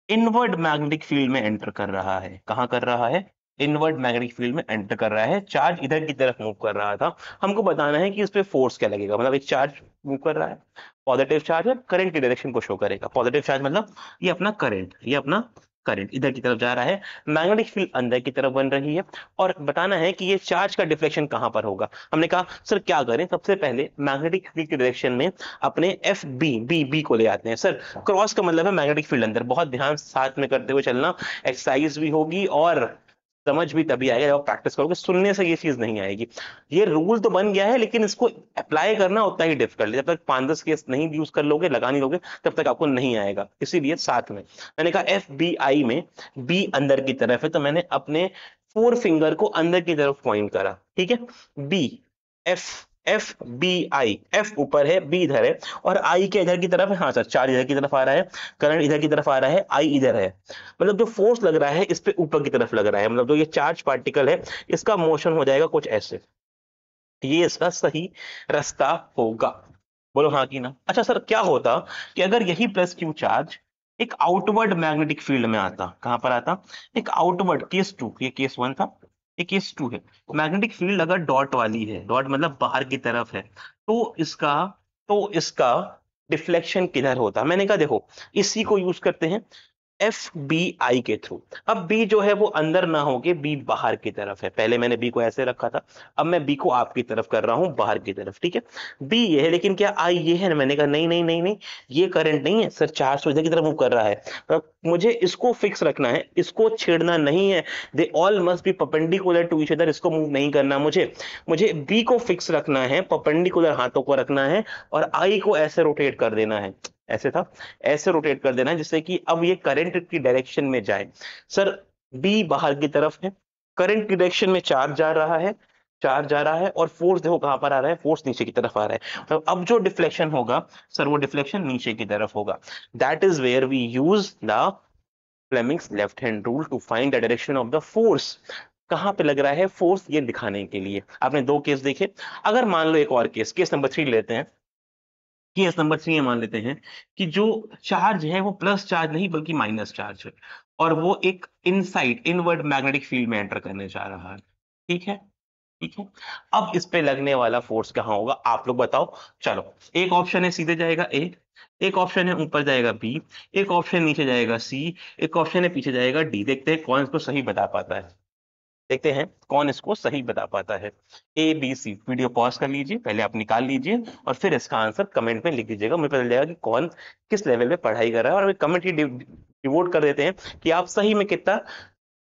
इनवर्ड मैग्नेटिक फील्ड में एंटर कर रहा है। कहां कर रहा है, इनवर्ड मैग्नेटिक फील्ड में एंटर कर रहा है। चार्ज इधर की तरफ मूव कर रहा था, हमको बताना है कि इस पे फोर्स क्या लगेगा। मतलब एक चार्ज मूव कर रहा है, पॉजिटिव चार्ज है, करंट की डायरेक्शन को शो करेगा। पॉजिटिव चार्ज मतलब ये अपना करंट, ये अपना करंट इधर की तरफ जा रहा है, मैग्नेटिक फील्ड अंदर की तरफ बन रही है, और बताना है कि ये चार्ज का डिफ्लेक्शन कहां पर होगा। हमने कहा सर क्या करें, सबसे पहले मैग्नेटिक फील्ड की डायरेक्शन में अपने FB को ले आते हैं। सर क्रॉस का मतलब है मैग्नेटिक फील्ड अंदर, बहुत ध्यान साथ में करते हुए चलना, एक्सरसाइज भी होगी और समझ भी तभी आएगा जब प्रैक्टिस करोगे, सुनने से ये चीज नहीं आएगी। ये रूल तो बन गया है लेकिन इसको अप्लाई करना उतना ही डिफिकल्ट है। जब तक 5-10 केस नहीं यूज कर लोगे, लगा नहीं लोगे, तब तक आपको नहीं आएगा। इसीलिए साथ में मैंने कहा FBI में B अंदर की तरफ है, तो मैंने अपने फोर फिंगर को अंदर की तरफ पॉइंट करा। ठीक है, B, FBI, F ऊपर है, B इधर है, और I के इधर की तरफ है। हाँ सर, चार्ज इधर की तरफ आ रहा है, करंट इधर की तरफ आ रहा है, I इधर है। मतलब जो फोर्स लग रहा है इस पे ऊपर की तरफ लग रहा है, मतलब जो ये चार्ज पार्टिकल है इसका मोशन हो जाएगा कुछ ऐसे, ये इसका सही रास्ता होगा। बोलो हाँ कि ना। अच्छा सर क्या होता कि अगर यही प्लस क्यू चार्ज एक आउटवर्ड मैग्नेटिक फील्ड में आता, कहां पर आता, एक आउटवर्ड, केस 2, ये केस 1 था, ये केस 2 है। मैग्नेटिक फील्ड अगर डॉट वाली है, डॉट मतलब बाहर की तरफ है, तो इसका डिफ्लेक्शन किधर होता। मैंने कहा देखो इसी को यूज करते हैं, FBI के थ्रू। अब B जो है वो अंदर ना होके B बाहर की तरफ है, पहले मैंने B को ऐसे रखा था, अब मैं B को आपकी तरफ कर रहा हूं, बाहर की तरफ, ठीक है। B ये है, लेकिन क्या I ये है ना, मैंने कहा नहीं नहीं नहीं नहीं, ये करंट नहीं है सर, चार्ज तो इधर की तरफ मूव कर रहा है, तो मुझे इसको फिक्स रखना है, इसको छेड़ना नहीं है। They all must be perpendicular to each other, इसको मूव नहीं करना मुझे, मुझे B को फिक्स रखना है, परपेंडिकुलर हाथों को रखना है, और I को ऐसे रोटेट कर देना है, ऐसे था, ऐसे रोटेट कर देना है जिससे कि अब ये करंट की डायरेक्शन में जाए। सर बी बाहर की तरफ है, करंट की डायरेक्शन में चार्ज जा रहा है, चार्ज जा रहा है, और फोर्स देखो कहां पर आ रहा है, फोर्स नीचे की तरफ आ रहा है, तो अब जो डिफ्लेक्शन होगा सर वो डिफ्लेक्शन नीचे की तरफ होगा। That is where we use the Fleming's left hand rule to find the direction of the force. कहां पे लग रहा है फोर्स, ये दिखाने के लिए। आपने दो केस देखे, अगर मान लो एक और केस, केस नंबर 3 लेते हैं। केस नंबर 3 मान लेते हैं कि जो चार्ज है वो प्लस चार्ज नहीं बल्कि माइनस चार्ज है, और वो एक इनसाइड इनवर्ड मैग्नेटिक फील्ड में एंटर करने जा रहा है, ठीक है, ठीक है। अब इस पे लगने वाला फोर्स कहां होगा, आप लोग बताओ। चलो, एक ऑप्शन है सीधे जाएगा ए, एक ऑप्शन है ऊपर जाएगा बी, एक ऑप्शन नीचे जाएगा सी, एक ऑप्शन है पीछे जाएगा डी। देखते हैं कौन इसको सही बता पाता है, देखते हैं कौन इसको सही बता पाता है। A B C, video pause कर लीजिए, पहले आप निकाल लीजिए और फिर इसका आंसर कमेंट में लिख दीजिएगा, मुझे पता चल जाएगा कि कौन किस लेवल पे पढ़ाई कर रहा है, और कमेंट ही डिवोट कर देते हैं कि आप सही में कितना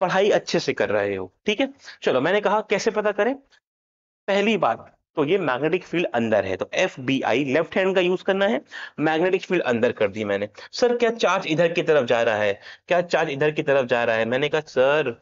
पढ़ाई अच्छे से कर रहे हो, ठीक है। चलो, मैंने कहा कैसे पता करें। पहली बात तो ये मैग्नेटिक फील्ड अंदर है, तो FBI लेफ्ट हैंड का यूज करना है, मैग्नेटिक फील्ड अंदर कर दी मैंने। सर क्या चार्ज इधर की तरफ जा रहा है, क्या चार्ज इधर की तरफ जा रहा है, मैंने कहा सर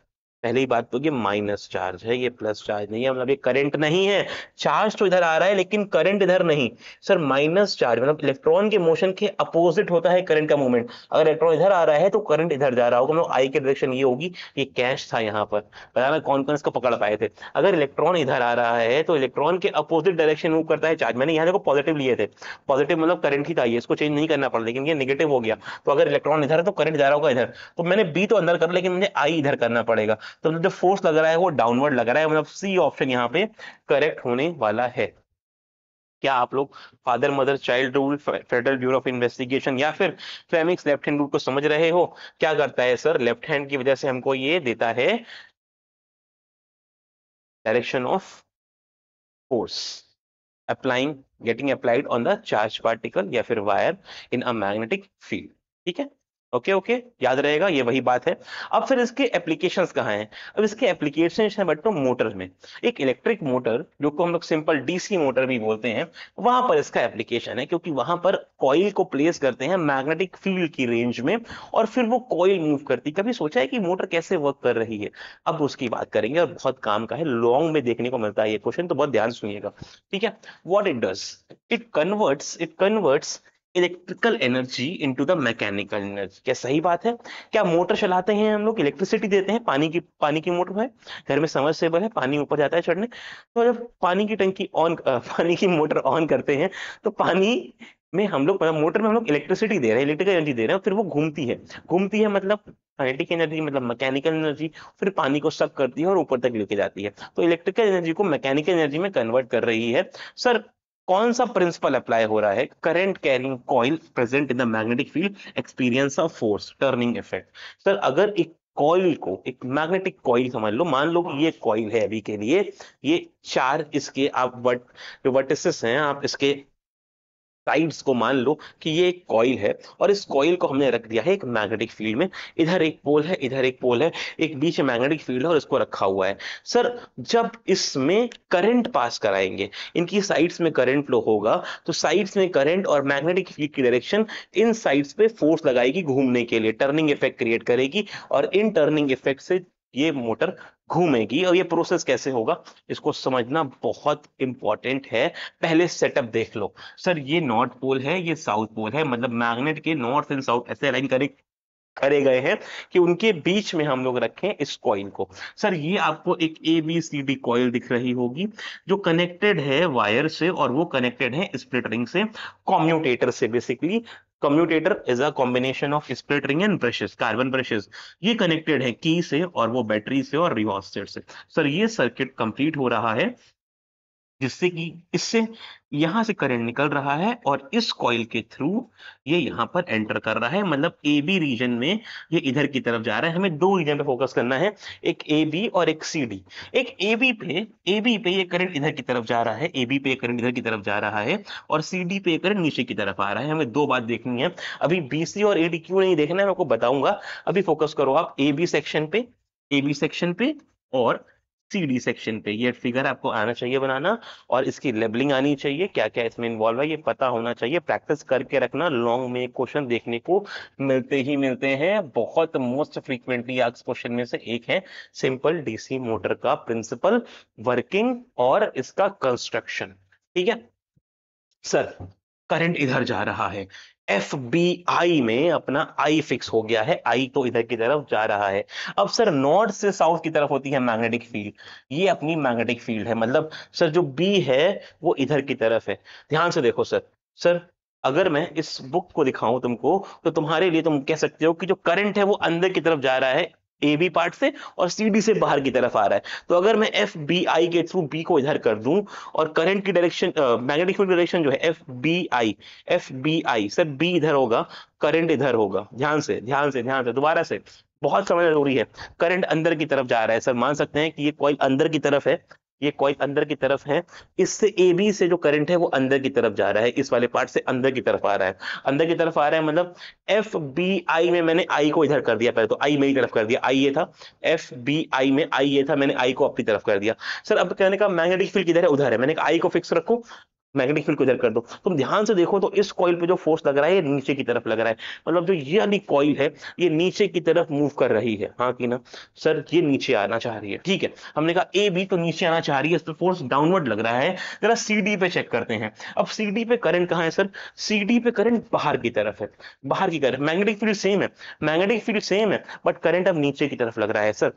पहली बात तो ये माइनस चार्ज है, ये प्लस चार्ज नहीं है, मतलब ये करंट नहीं है। चार्ज तो इधर आ रहा है लेकिन करंट इधर नहीं। सर माइनस चार्ज मतलब इलेक्ट्रॉन के मोशन के अपोजिट होता है करंट का मूवमेंट। अगर इलेक्ट्रॉन इधर आ रहा है तो करंट इधर जा रहा होगा, मतलब आई की डायरेक्शन ये होगी, ये कैश था यहाँ पर, पता ना कौन कौन इसको पकड़ पाए थे। अगर इलेक्ट्रॉन इधर आ रहा है तो इलेक्ट्रॉन के अपोजिट डायरेक्शन मूव करता है चार्ज। मैंने यहाँ देखो पॉजिटिव लिए थे, पॉजिटिव मतलब करंट ही था ये, इसको चेंज नहीं करना पड़ा, लेकिन ये नेगेटिव हो गया। तो अगर इलेक्ट्रॉन इधर है तो करंट जा रहा होगा इधर, तो मैंने बी तो अंदर कर, लेकिन मुझे आई इधर करना पड़ेगा, तो जो फोर्स लग रहा है वो डाउनवर्ड लग रहा है, मतलब सी ऑप्शन यहाँ पे करेक्ट होने वाला है। क्या आप लोग father mother child rule, federal bureau of investigation या फिर फ्लेमिंग्स लेफ्ट हैंड रूल को समझ रहे हो। क्या करता है सर, लेफ्ट हैंड की वजह से हमको ये देता है direction of force applying, getting applied on the charge particle या फिर wire in a magnetic field, ठीक है। ओके ओके, याद रहेगा, ये वही बात है। अब फिर इसके एप्लीकेशंस कहाँ हैं। अब इसके एप्लीकेशंस हैं बट्टो मोटर में। एक इलेक्ट्रिक मोटर जो को हम लोग सिंपल डीसी मोटर भी बोलते हैं, वहां पर इसका एप्लीकेशन है, क्योंकि वहां पर कॉइल को प्लेस करते हैं मैग्नेटिक फील्ड की रेंज में, और फिर वो कॉइल मूव करती। कभी सोचा है कि मोटर कैसे वर्क कर रही है, अब उसकी बात करेंगे, और बहुत काम का है, लॉन्ग में देखने को मिलता है ये क्वेश्चन, तो बहुत ध्यान सुनिएगा, ठीक है। what it does, it converts electrical energy into the mechanical energy. क्या सही बात है। क्या मोटर चलाते हैं हम लोग, इलेक्ट्रिसिटी देते हैं, पानी की मोटर है, घर में समरसेबल है, पानी ऊपर जाता है चढ़ने, तो जब पानी की टंकी ऑन पानी की मोटर ऑन करते हैं तो पानी में हम लोग, मतलब मोटर में हम लोग इलेक्ट्रिसिटी दे रहे हैं, इलेक्ट्रिकल एनर्जी दे रहे हैं, फिर वो घूमती है, घूमती है मतलब काइनेटिक एनर्जी मतलब मैकेनिकल एनर्जी, फिर पानी को सक करती है और ऊपर तक लेके जाती है, तो इलेक्ट्रिकल एनर्जी को मैकेनिकल एनर्जी में कन्वर्ट कर रही है। सर कौन सा प्रिंसिपल अप्लाई हो रहा है, current carrying coil present in the magnetic field experience of force turning effect. Sir अगर एक कॉइल को, एक मैग्नेटिक कॉइल समझ लो, मान लो कि ये कॉइल है अभी के लिए, ये चार इसके आप जो वर्टिसेस हैं, आप इसके साइड्स को मान लो कि ये एक कॉइल है, और इस कॉइल को हमने रख दिया है एक मैग्नेटिक फील्ड में, इधर एक पोल है, इधर एक पोल है, एक बीच में मैग्नेटिक फील्ड है और इसको रखा हुआ है। सर जब इसमें करंट पास कराएंगे, इनकी साइड्स में करंट फ्लो होगा, तो साइड्स में करंट और मैग्नेटिक फील्ड की डायरेक्शन इन साइड्स पे फोर्स लगाएगी घूमने के लिए, टर्निंग इफेक्ट क्रिएट करेगी, और इन टर्निंग इफेक्ट से ये मोटर घूमेगी। और ये प्रोसेस कैसे होगा इसको समझना बहुत इंपॉर्टेंट है। पहले सेटअप देख लो। सर ये नॉर्थ पोल है, ये साउथ पोल है, मतलब मैग्नेट के नॉर्थ एंड साउथ ऐसे अलाइन करे गए हैं कि उनके बीच में हम लोग रखें इस कॉइल को। सर ये आपको एक ABCD कॉइल दिख रही होगी जो कनेक्टेड है वायर से, और वो कनेक्टेड है स्प्लिट रिंग से, कम्यूटेटर से। Basically commutator is a combination of split ring and brushes, carbon brushes. ये कनेक्टेड है की से, और वो बैटरी से और रियोस्टेट से। सर ये सर्किट कंप्लीट हो रहा है जिससे कि इससे यहां से करंट निकल रहा है और इस कॉइल के थ्रू ये यहां पर एंटर कर रहा है, मतलब ए बी रीजन में ये इधर की तरफ जा रहा है। हमें दो रीजन पे फोकस करना है, एक ए बी और एक सी डी। एक ए बी पे ये करंट इधर की तरफ जा रहा है, ए बी पे करंट इधर की तरफ जा रहा है और सी डी पे करंट नीचे की तरफ आ रहा है। हमें दो बात देखनी है। अभी बी सी और ए डी क्यों नहीं देखना है मैं आपको बताऊंगा। अभी फोकस करो आप ए बी सेक्शन पे, ए बी सेक्शन पे और सी डी सेक्शन पे। ये फिगर आपको आना चाहिए बनाना और इसकी लेबलिंग आनी चाहिए, क्या क्या इसमें इन्वॉल्व है ये पता होना चाहिए। प्रैक्टिस करके रखना, लॉन्ग में क्वेश्चन देखने को मिलते ही मिलते हैं। बहुत मोस्ट फ्रीक्वेंटली आस्क्ड क्वेश्चन में से एक है सिंपल डीसी मोटर का प्रिंसिपल, वर्किंग और इसका कंस्ट्रक्शन। ठीक है सर, करंट इधर जा रहा है, एफ बी आई में अपना आई फिक्स हो गया है, आई तो इधर की तरफ जा रहा है। अब सर नॉर्थ से साउथ की तरफ होती है मैग्नेटिक फील्ड, ये अपनी मैग्नेटिक फील्ड है, मतलब सर जो बी है वो इधर की तरफ है। ध्यान से देखो सर, सर अगर मैं इस बुक को दिखाऊं तुमको तो तुम्हारे लिए तुम कह सकते हो कि जो करंट है वो अंदर की तरफ जा रहा है ए बी पार्ट से और सी डी से बाहर की तरफ आ रहा है। तो अगर मैं एफ बी आई के थ्रू बी को इधर कर दूं और करंट की डायरेक्शन, मैग्नेटिक फील्ड डायरेक्शन जो है F B I, F B I sir B इधर होगा, करंट इधर होगा। ध्यान से ध्यान से ध्यान से दोबारा से, बहुत समझना जरूरी है। करंट अंदर की तरफ जा रहा है सर, मान सकते हैं कि ये कॉइल अंदर की तरफ है, ये कॉइल अंदर की तरफ है, इससे ए बी से जो करंट है वो अंदर की तरफ जा रहा है, इस वाले पार्ट से अंदर की तरफ आ रहा है, अंदर की तरफ आ रहा है। मतलब एफ बी आई में मैंने आई को इधर कर दिया, पहले तो आई मेरी तरफ कर दिया, आई ये था, एफ बी आई में आई ये था, मैंने आई को अपनी तरफ कर दिया। सर अब कहने का मैग्नेटिक फील्ड किधर है, उधर है, मैंने कहा आई को फिक्स रखो, मैग्नेटिक फील्ड को इधर कर दो। तुम ध्यान से देखो तो इस कॉइल पे जो फोर्स लग रहा है ये नीचे की तरफ लग रहा है, मतलब जो ये वाली कॉइल है ये नीचे की तरफ मूव कर रही है, हाँ कि ना सर, ये नीचे आना चाह रही है। ठीक है, हमने कहा ए बी तो नीचे आना चाह रही है, इस पर फोर्स डाउनवर्ड लग रहा है। जरा सी डी पे चेक करते हैं। अब सी डी पे करंट कहाँ है सर, सी डी पे करंट बाहर की तरफ है, बाहर की तरफ। मैग्नेटिक फील्ड सेम है, मैग्नेटिक फील्ड सेम है, बट करंट अब नीचे की तरफ लग रहा है सर।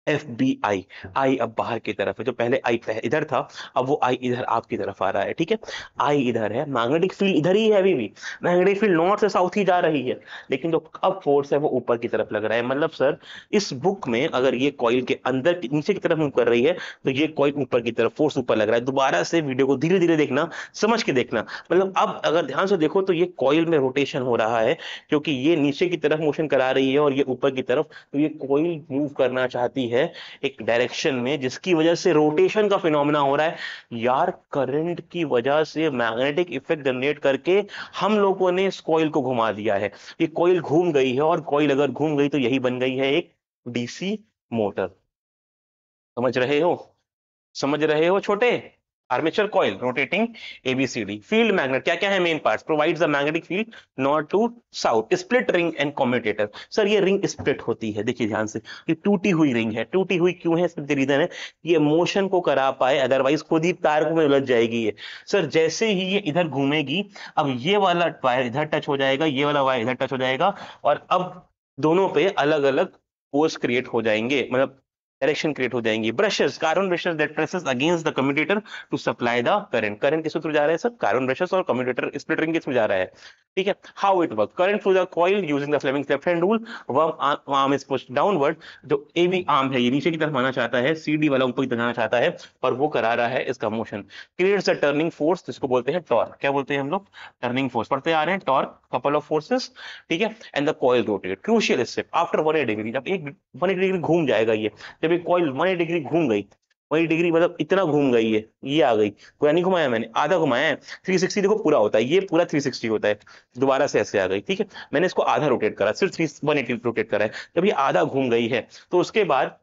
एफ बी आई, आई अब बाहर की तरफ है, जो पहले आई इधर था अब वो आई इधर आपकी तरफ आ रहा है। ठीक है, आई इधर है, मैग्नेटिक फील्ड इधर ही है, अभी भी मैग्नेटिक फील्ड नॉर्थ से साउथ ही जा रही है, लेकिन जो अब फोर्स है वो ऊपर की तरफ लग रहा है। मतलब सर इस बुक में अगर ये कॉइल के अंदर नीचे की तरफ मूव कर रही है तो ये कॉइल ऊपर की तरफ, फोर्स ऊपर लग रहा है। दोबारा से वीडियो को धीरे धीरे देखना, समझ के देखना। मतलब अब अगर ध्यान से देखो तो ये कॉइल में रोटेशन हो रहा है, क्योंकि ये नीचे की तरफ मोशन करा रही है और ये ऊपर की तरफ, तो ये कॉइल मूव करना चाहती है एक डायरेक्शन में जिसकी वजह से रोटेशन का फिनोमेना हो रहा है। यार करंट की वजह से मैग्नेटिक इफेक्ट जनरेट करके हम लोगों ने इस कॉइल को घुमा दिया है, ये कॉइल घूम गई है, और कॉइल अगर घूम गई तो यही बन गई है एक डीसी मोटर। समझ रहे हो, समझ रहे हो छोटे। Armature coil rotating A B C D, field magnet क्या क्या है main parts, provides the magnetic field north to south, split ring and commutator. Sir ये रिंग स्प्लिट होती है, देखिए ध्यान से, ये टूटी हुई रिंग है, टूटी हुई क्यों है, इसमें रीजन है ये मोशन को करा पाए, अदरवाइज खुद ही तार में उलझ जाएगी ये। सर जैसे ही ये इधर घूमेगी, अब ये वाला वायर इधर टच हो जाएगा, ये वाला वायर इधर टच हो जाएगा, और अब दोनों पे अलग अलग फोर्स क्रिएट हो जाएंगे, मतलब डायरेक्शन क्रिएट हो जाएंगी। Brushes, carbon brushes that presses against the commutator to supply the current. Current किस थ्रू जा रहा है सर, कार्बन ब्रशेस, और कम्यूटेटर स्प्लिट रिंग किस में जा रहा है। ठीक है, how it work, current through the coil using the Fleming's left hand rule, worm arm is pushed downward. जो ए बी आर्म है ये नीचे की तरफ आना चाहता है, सी डी वाला ऊपर की तरफ आना चाहता है, और वो करा रहा है इसका motion, creates the turning force, जिसको बोलते हैं टॉर्क। क्या बोलते हैं हम लोग, टर्निंग फोर्स पढ़ते आ रहे हैं, टॉर्क, कपल ऑफ फोर्सेस। ठीक है, and the coil rotate, crucial step after 180 degree, जब एक 180 डिग्री घूम जाएगा ये, जब एक कॉइल 180 डिग्री घूम गई, 180 डिग्री मतलब इतना घूम गई है, ये आ गई, पूरा नहीं घुमाया मैंने, आधा घुमाया है। 360 देखो पूरा होता है, ये पूरा 360 होता है, दोबारा से ऐसे आ गई। ठीक है, मैंने इसको आधा रोटेट करा, सिर्फ 180 रोटेट करा है। जब ये आधा घूम गई है तो उसके बाद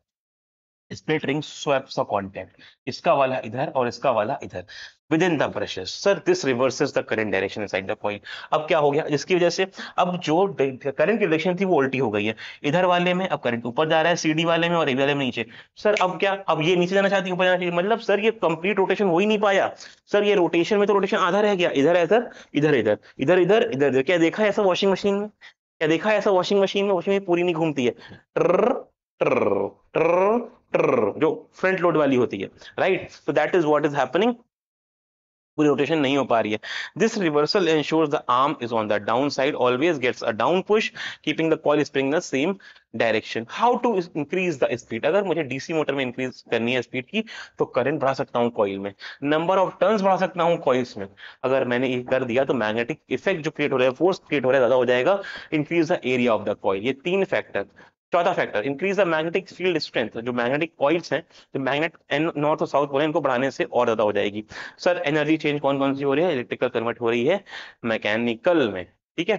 split ring swaps the contact, इसका वाला इधर और इसका वाला इधर, with in the brushes. Sir this reverses the current direction inside the coil. अब क्या हो गया, जिसकी वजह से अब जो करंट की डायरेक्शन थी वो उल्टी हो गई है, इधर वाले में अब करंट ऊपर जा रहा है, सीडी वाले में, और ए वाले में नीचे। सर अब क्या, अब ये नीचे जाना चाहती है, ऊपर जाना चाहिए, मतलब सर ये कंप्लीट रोटेशन हो ही नहीं पाया। सर ये रोटेशन में तो रोटेशन आधा रह गया, इधर इधर इधर इधर इधर इधर इधर। क्या देखा है ऐसा वॉशिंग मशीन में, क्या देखा है ऐसा वॉशिंग मशीन में, वॉशिंग मशीन पूरी नहीं घूमती है, ट्र ट्र ट्र ट्र, जो फ्रंट लोड वाली होती है, right. So that is what is happening पूरी रोटेशन नहीं हो पा रही है। This reversal ensures the arm is on the down side, always gets a down push, keeping the coil spring the same direction. How to increase the speed? अगर मुझे DC motor में increase करनी है स्पीड की, तो current बढ़ा सकता हूँ कॉइल में, नंबर ऑफ टर्न्स बढ़ा सकता हूँ कॉइल्स में। अगर मैंने ये कर दिया तो मैग्नेटिक इफेक्ट जो क्रिएट हो रहा है, फोर्स क्रिएट हो रहा है, ज्यादा हो जाएगा। Increase the area of the coil, ये 3 फैक्टर। चौथा factor, increase the magnetic field strength, जो मैग्नेटिक कॉइल्स हैं, जो मैग्नेट नॉर्थ और साउथ बोले, इनको बढ़ाने से और ज्यादा हो जाएगी। सर एनर्जी चेंज कौन कौन सी हो रही है? इलेक्ट्रिकल कन्वर्ट हो रही है मैकेनिकल में, ठीक है।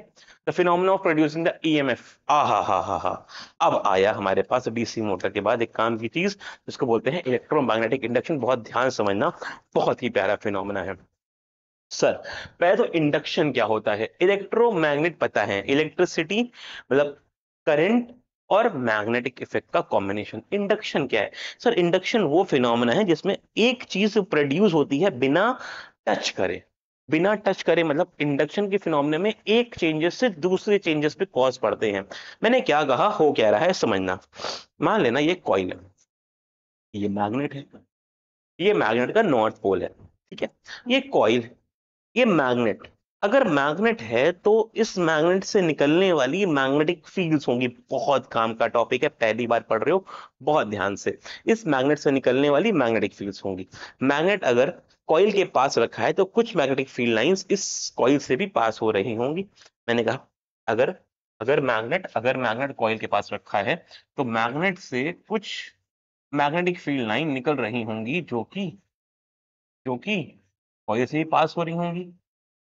The phenomena of producing the EMF, हा। अब आया हमारे पास डीसी मोटर के बाद एक काम की चीज, जिसको बोलते हैं इलेक्ट्रोमैग्नेटिक इंडक्शन। बहुत ध्यान समझना, बहुत ही प्यारा फिनोमेना है। सर पहले तो इंडक्शन क्या होता है? इलेक्ट्रोमैग्नेट पता है, इलेक्ट्रिसिटी मतलब करंट और मैग्नेटिक इफेक्ट का कॉम्बिनेशन। इंडक्शन क्या है? सर इंडक्शन वो फिनोमेना है जिसमें एक चीज प्रोड्यूस होती है बिना टच करे। बिना टच करे मतलब इंडक्शन के फिनोमेना में एक चेंजेस से दूसरे चेंजेस पे कॉज पड़ते हैं। मैंने क्या कहा, हो क्या रहा है समझना। मान लेना ये कॉइल है, ये मैग्नेट है, ये मैग्नेट का नॉर्थ पोल है, ठीक है। ये कॉइल, ये मैग्नेट। अगर मैग्नेट है तो इस मैग्नेट से निकलने वाली मैग्नेटिक फील्ड्स होंगी। बहुत काम का टॉपिक है, पहली बार पढ़ रहे हो, बहुत ध्यान से। इस मैग्नेट से निकलने वाली मैग्नेटिक फील्ड्स होंगी। मैग्नेट अगर कॉइल के पास रखा है तो कुछ मैग्नेटिक फील्ड लाइंस इस कॉइल से भी पास हो रही होंगी। मैंने कहा अगर अगर मैग्नेट कॉइल के पास रखा है तो मैग्नेट से कुछ मैग्नेटिक फील्ड लाइन निकल रही होंगी, जो कि कॉइल से भी पास हो रही होंगी।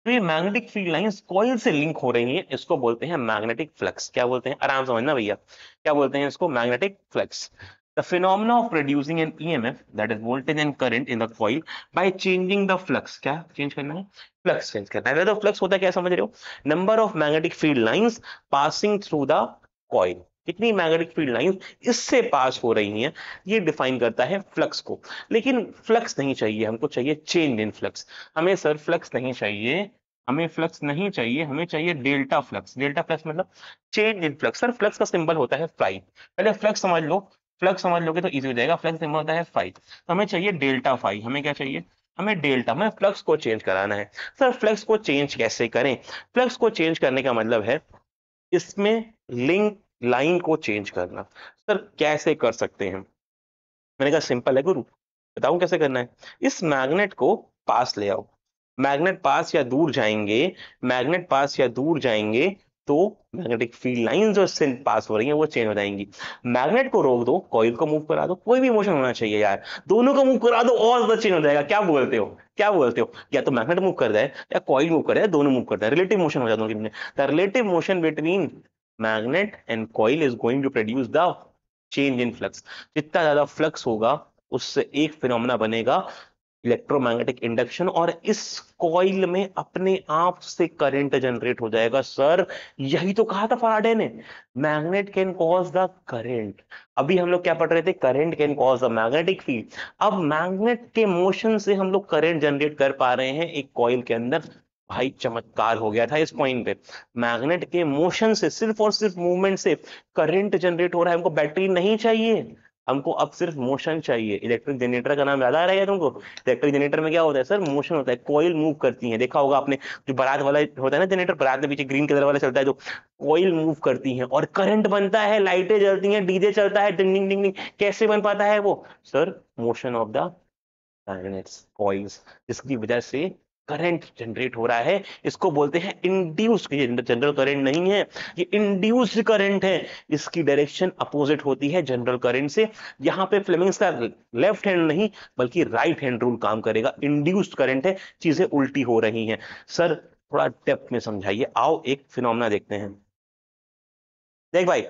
तो ये मैग्नेटिक फील्ड लाइंस कॉइल से लिंक हो रही हैं, इसको बोलते हैं मैग्नेटिक फ्लक्स। क्या बोलते हैं? आराम समझना भैया, क्या बोलते हैं इसको? Magnetic flux. The phenomena of producing an EMF, that is voltage and current in the coil, by changing the flux। क्या चेंज करना है? फ्लक्स चेंज करना है। तो फ्लक्स होता है, क्या समझ रहे हो? Number of magnetic field lines passing through the coil. कितनी मैग्नेटिक फील्ड लाइंस इससे पास हो रही हैं, ये डिफाइन करता है फ्लक्स को। लेकिन फ्लक्स नहीं चाहिए हमको, चाहिए चेंज इन फ्लक्स। हमें सर फ्लक्स नहीं चाहिए, हमें फ्लक्स नहीं चाहिए, हमें चाहिए डेल्टा फ्लक्स। डेल्टा फ्लक्स मतलब change in flux. Sir flux का सिंबल होता है फाई। पहले फ्लक्स समझ लो, फ्लक्स समझ लोगे तो इजी हो जाएगा। फ्लक्स सिंबल होता है फाई, तो हमें चाहिए डेल्टा फाई। हमें क्या चाहिए? हमें डेल्टा, हमें फ्लक्स को चेंज कराना है। सर फ्लक्स को चेंज कैसे करें? फ्लक्स को चेंज करने का मतलब है इसमें लिंक लाइन को चेंज करना। सर कैसे कर सकते हैं? मैंने कहा सिंपल है गुरु, बताऊं कैसे करना है। इस मैग्नेट को पास ले आओ, मैग्नेट पास या दूर जाएंगे, मैग्नेट पास या दूर जाएंगे तो मैग्नेटिक फील्ड लाइन जो इससे पास हो रही है वो चेंज हो जाएंगी। मैग्नेट को रोक दो, कॉइल को मूव करा दो, कोई भी मोशन होना चाहिए यार, दोनों को मूव करा दो और ज्यादा चेंज हो जाएगा। क्या बोलते हो? क्या बोलते हो? या तो मैग्नेट मूव कर जाए या कॉइल मूव कर जाए, दोनों मूव करते हैं, रिलेटिव मोशन हो जाता है। The relative motion between magnet and coil is going to produce the change in flux. जितना ज्यादा फ्लक्स होगा उससे एक फिनोमेना बनेगा इलेक्ट्रोमैग्नेटिक इंडक्शन, और इस कॉइल में अपने आप से करंट जनरेट हो जाएगा। सर यही तो कहा था फैराडे ने, magnet can cause the current. अभी हम लोग क्या पढ़ रहे थे? Current can cause the magnetic field. अब मैग्नेट के मोशन से हम लोग करंट जनरेट कर पा रहे हैं एक कॉइल के अंदर। भाई चमत्कार हो गया था इस पॉइंट पे। मैग्नेट के मोशन से, सिर्फ और सिर्फ मूवमेंट से करंट जनरेट हो रहा है। हमको बैटरी नहीं चाहिए, हमको अब सिर्फ मोशन चाहिए। इलेक्ट्रिक जनरेटर का नाम याद आ रहा है तुमको? इलेक्ट्रिक जनरेटर में क्या होता है सर? मोशन होता है, कॉइल मूव करती है। देखा होगा आपने, जो बारात वाला होता है ना जनरेटर, बारात में पीछे ग्रीन कलर वाला चलता है, जो कॉइल मूव करती है और करंट बनता है, लाइटें जलती हैं, डीजे चलता है, डिंग डिंग डिंग डिंग। कैसे बन पाता है वो? Sir motion of the magnets, coils, जिसकी वजह से करंट जनरेट हो रहा है। इसको बोलते हैं इंड्यूस्ड। ये जनरल करंट नहीं है, ये इंड्यूस्ड करंट है। इसकी डायरेक्शन अपोजिट होती है जनरल करंट से। यहाँ पे फ्लेमिंग्स का लेफ्ट हैंड नहीं बल्कि राइट हैंड रूल काम करेगा। इंड्यूस्ड करंट है, चीजें उल्टी हो रही हैं। सर थोड़ा डेप्थ में समझाइए। आओ एक फिनोमेना देखते हैं। देख भाई,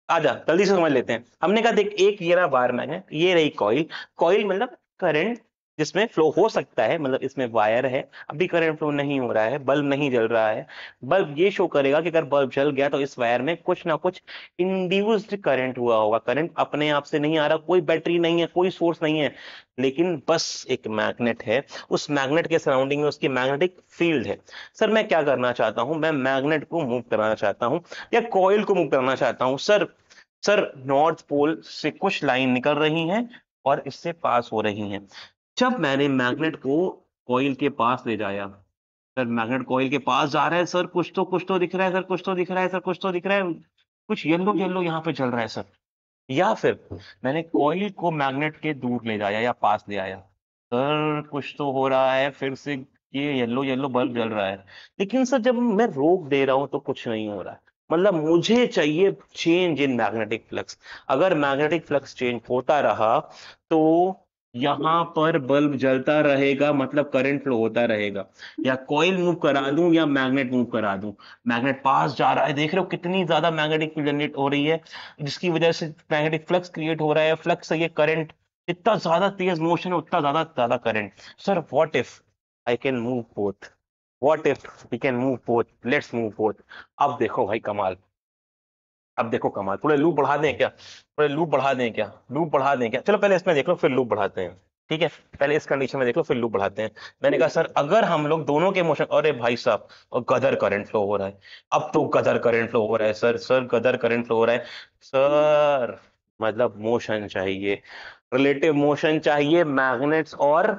आजा जल्दी से समझ लेते हैं। हमने कहा देख, एक ये रहा वायर मैग्नेट, ये रही कॉइल। कॉइल मतलब करंट जिसमें फ्लो हो सकता है, मतलब इसमें वायर है, अभी करंट फ्लो नहीं हो रहा है, बल्ब नहीं जल रहा है। बल्ब ये शो करेगा कि अगर बल्ब जल गया तो इस वायर में कुछ ना कुछ इंड्यूस्ड करंट हुआ होगा। करंट अपने आप से नहीं आ रहा, कोई बैटरी नहीं है, कोई सोर्स नहीं है, लेकिन बस एक मैग्नेट है। उस मैग्नेट के सराउंडिंग में उसकी मैग्नेटिक फील्ड है। सर मैं क्या करना चाहता हूं? मैं मैग्नेट को मूव कराना चाहता हूं या कॉइल को मूव कराना चाहता हूं। सर नॉर्थ पोल से कुछ लाइन निकल रही हैं और इससे पास हो रही हैं। जब मैंने मैग्नेट को कॉइल के पास ले जाया, सर मैग्नेट कॉइल के पास जा रहा है सर, कुछ तो दिख रहा है सर, कुछ तो दिख रहा है सर, कुछ तो दिख रहा है, कुछ येलो येलो यहाँ पे चल रहा है सर। या फिर मैंने कॉइल को मैग्नेट के दूर ले जाया या पास ले आया, सर कुछ तो हो रहा है फिर से, ये येलो येलो बल्ब जल रहा है, लेकिन सर जब मैं रोक दे रहा हूं तो कुछ नहीं हो रहा है। मतलब मुझे चाहिए चेंज इन मैग्नेटिक फ्लक्स। अगर मैग्नेटिक फ्लक्स चेंज होता रहा तो यहाँ पर बल्ब जलता रहेगा, मतलब करंट फ्लो होता रहेगा। या कॉइल मूव करा दूं या मैग्नेट मूव करा दूं, मैग्नेट पास जा रहा है, देख रहे हो कितनी ज्यादा मैग्नेटिक फील्ड जनरेट हो रही है, जिसकी वजह से मैग्नेटिक फ्लक्स क्रिएट हो रहा है। फ्लक्स से ये करंट, जितना ज्यादा तेज मोशन है उतना ज्यादा ज्यादा current. Sir what if I can move both, what if we can move both, let's move both. अब देखो भाई कमाल, अब देखो कमाल, थोड़े लूप बढ़ा दें क्या, थोड़े लूप बढ़ा दें क्या, लूप बढ़ा दें क्या, चलो पहले इसमें देख लो फिर लूप बढ़ाते हैं। ठीक है, पहले इस कंडीशन में देख लो फिर लूप बढ़ाते हैं। मैंने कहा सर अगर हम लोग दोनों के मोशन, अरे भाई साहब और गदर करंट फ्लो हो रहा है, अब तो गदर करंट फ्लो हो रहा है सर, सर गदर करंट फ्लो हो रहा है सर। मतलब मोशन चाहिए, रिलेटिव मोशन चाहिए मैग्नेट्स और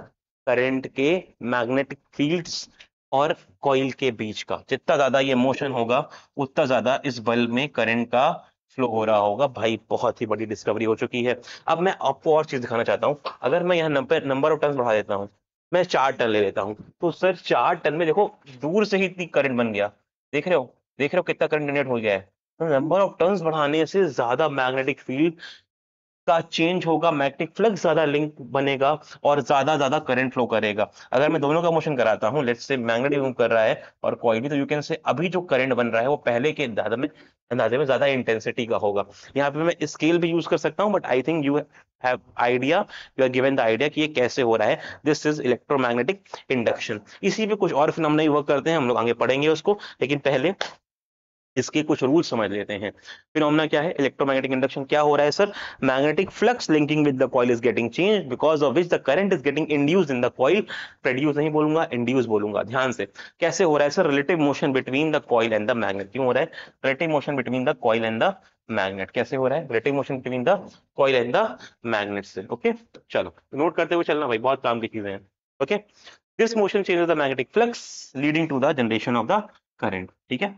करंट के, मैग्नेटिक फील्ड्स और कॉइल के बीच का। जितना ज्यादा ये मोशन होगा उतना ज्यादा इस बल्ब में करंट का फ्लो हो रहा होगा। भाई बहुत ही बड़ी डिस्कवरी हो चुकी है। अब मैं आपको और चीज दिखाना चाहता हूँ, अगर मैं यहाँ नंबर ऑफ टर्न्स बढ़ा देता हूँ, मैं 4 टर्न ले लेता हूँ, तो सर 4 टर्न में देखो दूर से ही इतनी करंट बन गया, देख रहे हो, देख रहे हो कितना करंट जनरेट हो गया है। तो नंबर ऑफ टर्न्स बढ़ाने से ज्यादा मैग्नेटिक फील्ड का चेंज होगा, मैग्नेटिक फ्लक्स ज्यादा लिंक बनेगा और ज्यादा ज्यादा करंट फ्लो करेगा। अगर मैं दोनों का मोशन कराता हूं, लेट्स से मैग्नेट भी मूव कर रहा है और कॉइल भी, तो यू कैन से अभी जो करंट बन रहा है वो पहले के अंदाजे में ज्यादा इंटेंसिटी का होगा। यहाँ पे मैं स्केल भी यूज कर सकता हूँ, but I think you have idea, you are given the idea कि ये कैसे हो रहा है। This is electromagnetic induction. इसी पे कुछ और फिनोमेना वर्क करते हैं, हम लोग आगे पढ़ेंगे उसको, लेकिन पहले इसके कुछ रूल समझ लेते हैं। फिनोमेना क्या है, इलेक्ट्रोमैग्नेटिक इंडक्शन क्या हो रहा है sir, magnetic flux linking with the coil is getting change because of which the current is getting induced in the coil. Produce नहीं बोलूंगा, इंड्यूस बोलूंगा, ध्यान से। कैसे हो रहा है sir, relative motion between the coil and the magnet. क्यों हो रहा है relative motion between the coil and the magnet, कैसे हो रहा है relative motion between the coil and the magnet से। ओके, चलो नोट करते हुए चलना भाई, बहुत काम की चीजें हैं। Okay, this motion changes the magnetic flux leading to the generation of the current. ठीक है,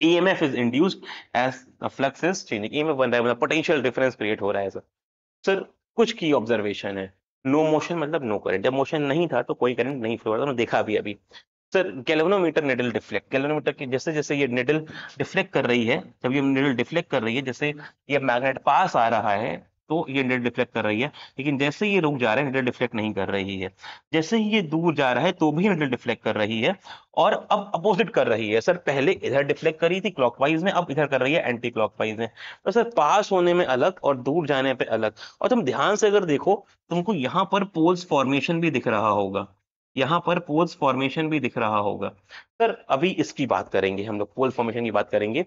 EMF is induced as the flux is changing। EMF बन रहा है, मतलब पोटेंशियल डिफरेंस क्रिएट हो रहा है सर। सर कुछ की ऑब्जर्वेशन है, नो मोशन मतलब नो करंट, जब मोशन नहीं था तो कोई करंट नहीं फ्लो हो रहा था, हमने देखा भी अभी। Sir galvanometer needle deflect, galvanometer की जैसे जैसे ये निडल डिफ्लेक्ट कर रही है, जब ये निडल डिफ्लेक्ट कर रही है, जैसे ये मैग्नेट पास आ रहा है तो ये निडल डिफ्लेक्ट कर रही है, लेकिन जैसे ये रुक जा रहा है निडल डिफ्लेक्ट नहीं कर रही है। जैसे ही ये दूर जा रहा है तो भी निडल डिफ्लेक्ट कर रही है, और अब अपोजिट कर रही है सर, पहले इधर डिफ्लेक्ट करी थी क्लॉकवाइज में, अब इधर कर रही है एंटी क्लॉकवाइज में। तो सर पास होने में अलग और दूर जाने पे अलग। और तुम ध्यान से अगर देखो, तुमको यहाँ पर पोल्स फॉर्मेशन भी दिख रहा होगा, यहाँ पर पोल्स फॉर्मेशन भी दिख रहा होगा। सर अभी इसकी बात करेंगे हम लोग, पोल फॉर्मेशन की बात करेंगे।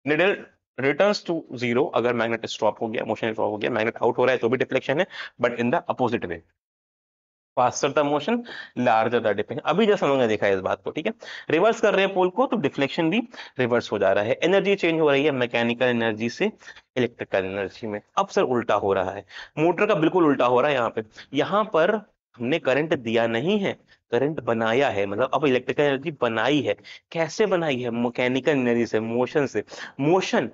निडल रिटर्न्स टू जीरो अगर मैग्नेट स्टॉप हो गया, मोशन स्टॉप हो गया, मैग्नेट आउट हो रहा है तो भी डिफ्लेक्शन है, but in the opposite way. Faster the motion, larger the deflection. अभी जैसे हम लोगों ने देखा है इस बात को, ठीक है, रिवर्स कर रहे हैं पोल को तो डिफ्लेक्शन भी रिवर्स हो जा रहा है। एनर्जी चेंज हो रही है मैकेनिकल एनर्जी से इलेक्ट्रिकल एनर्जी में। अब सर उल्टा हो रहा है, मोटर का बिल्कुल उल्टा हो रहा है। यहाँ पर हमने करंट दिया नहीं है, करंट बनाया है, मतलब अब इलेक्ट्रिकल एनर्जी बनाई है। कैसे बनाई है, मैकेनिकल एनर्जी से, मोशन से। Motion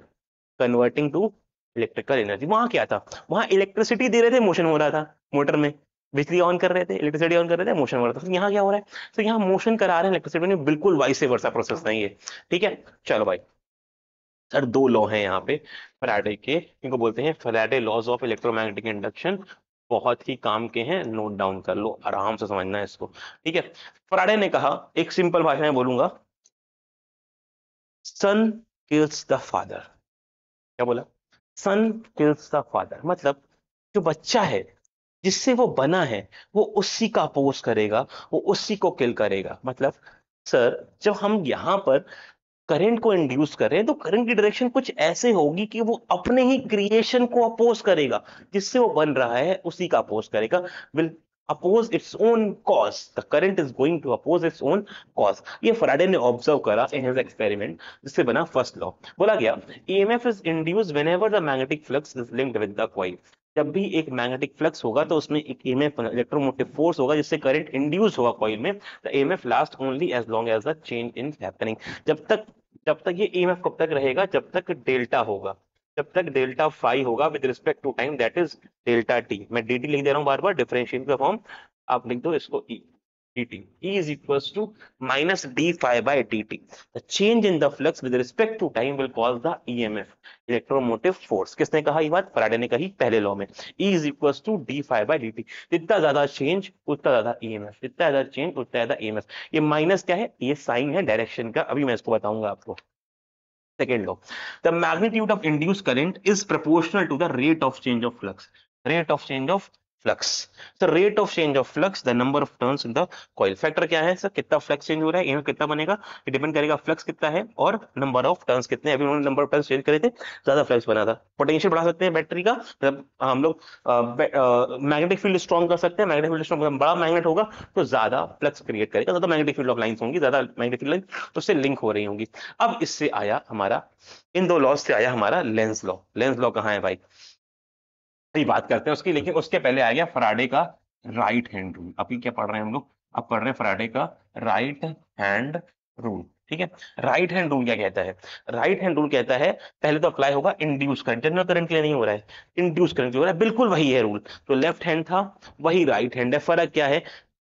converting to electrical energy. वहां क्या था, वहां इलेक्ट्रिसिटी दे रहे थे, मोशन हो रहा था मोटर में, बिजली ऑन कर रहे थे, इलेक्ट्रिसिटी ऑन कर रहे थे, मोशन हो रहा था। तो यहाँ क्या हो रहा है, तो यहाँ मोशन करा रहे हैं इलेक्ट्रिसिटी में, बिल्कुल वाइस वर्सा प्रोसेस नहीं है। ठीक है, चलो भाई। सर दो लॉ हैं यहाँ पे फैराडे के, इनको बोलते हैं Faraday laws of electromagnetic induction. बहुत ही काम के हैं, नोट डाउन कर लो, आराम से समझना है इसको। ठीक है, फैराडे ने कहा, एक सिंपल भाषा में बोलूंगा, सन किल्स द फादर। क्या बोला, सन किल्स द फादर, मतलब जो बच्चा है जिससे वो बना है वो उसी का अपोज करेगा, वो उसी को किल करेगा। मतलब सर जब हम यहाँ पर करंट को इंड्यूस कर रहे हैं तो करंट की डायरेक्शन कुछ ऐसे होगी कि वो अपने ही क्रिएशन को अपोज करेगा, जिससे वो बन रहा है उसी का अपोज करेगा, will oppose its own cause. The current is going to oppose its own cause. ये फैराडे ने ऑब्जर्व करा इन हिज एक्सपेरिमेंट, जिससे बना फर्स्ट लॉ। बोला गया EMF is induced whenever the magnetic flux is linked with the coil. जब भी एक मैग्नेटिक फ्लक्स होगा तो उसमें एक ईएमएफ इलेक्ट्रोमोटिव फोर्स होगा जिससे करंट इंड्यूस होगा कॉइल में। The EMF last only as long as the change in happening. जब तक जब तक ये ईएमएफ कब तक रहेगा, जब तक डेल्टा होगा, जब तक डेल्टा फाई होगा with respect to time, that is delta T. मैं dt लिख दे रहा हूँ बार बार, डिफरेंशियल का फॉर्म आप लिख दो इसको ई, dt E is equals to minus d phi by dt. The change in the flux with respect to time will cause the EMF, electromotive force. किसने कहा ये बात? फैराडे ने कही पहले लॉ में। E is equals to d phi by dt। जितना ज्यादा चेंज उतना ज्यादा EMF, जितना ज्यादा चेंज उतना ज्यादा EMF। ये माइनस क्या है? ये साइन है डायरेक्शन का, अभी मैं इसको बताऊंगा आपको। Second law, the magnitude of induced current is proportional to the rate of change of flux. Rate of change of flux. So rate of change of flux, the number of turns in the coil. Factor क्या है sir? कितना flux change हो रहा है, यहाँ कितना बनेगा, ये डिपेंड करेगा फ्लक्स कितना है और नंबर ऑफ टर्न्स कितने। अभी उन्होंने नंबर ऑफ टर्न्स चेंज करे थे, ज्यादा फ्लक्स बना था। पोटेंशियल बढ़ा सकते हैं बैटरी का, मतलब हम लोग मैग्नेटिक फील्ड स्ट्रॉन्ग कर सकते हैं। मैग्नेटिक फील्ड स्ट्रॉन्ग, बड़ा मैग्नेट होगा तो ज्यादा फ्लक्स क्रिएट करेगा, ज्यादा मैग्नेटिक फील्ड ऑफ लाइंस होंगी, ज्यादा मैग्नेटिक फील्ड लाइन तो उससे लिंक हो रही होंगी। अब इससे आया हमारा, इन दो लॉज से आया हमारा लेंस लॉ। लेंस लॉ कहाँ है भाई, अभी बात करते हैं उसकी, लेकिन उसके पहले आ गया फैराडे का राइट हैंड रूल। अभी क्या पढ़ रहे हैं हम लोग? अब पढ़ रहे हैं फैराडे का राइट हैंड रूल। ठीक है, राइट हैंड रूल क्या कहता है? राइट हैंड रूल कहता है, पहले तो अप्लाई होगा इंड्यूस करंट, जनरल करंट के लिए नहीं हो रहा है, इंड्यूस करंट हो रहा है, बिल्कुल वही है रूल। तो लेफ्ट हैंड था वही राइट हैंड है। फर्क क्या है?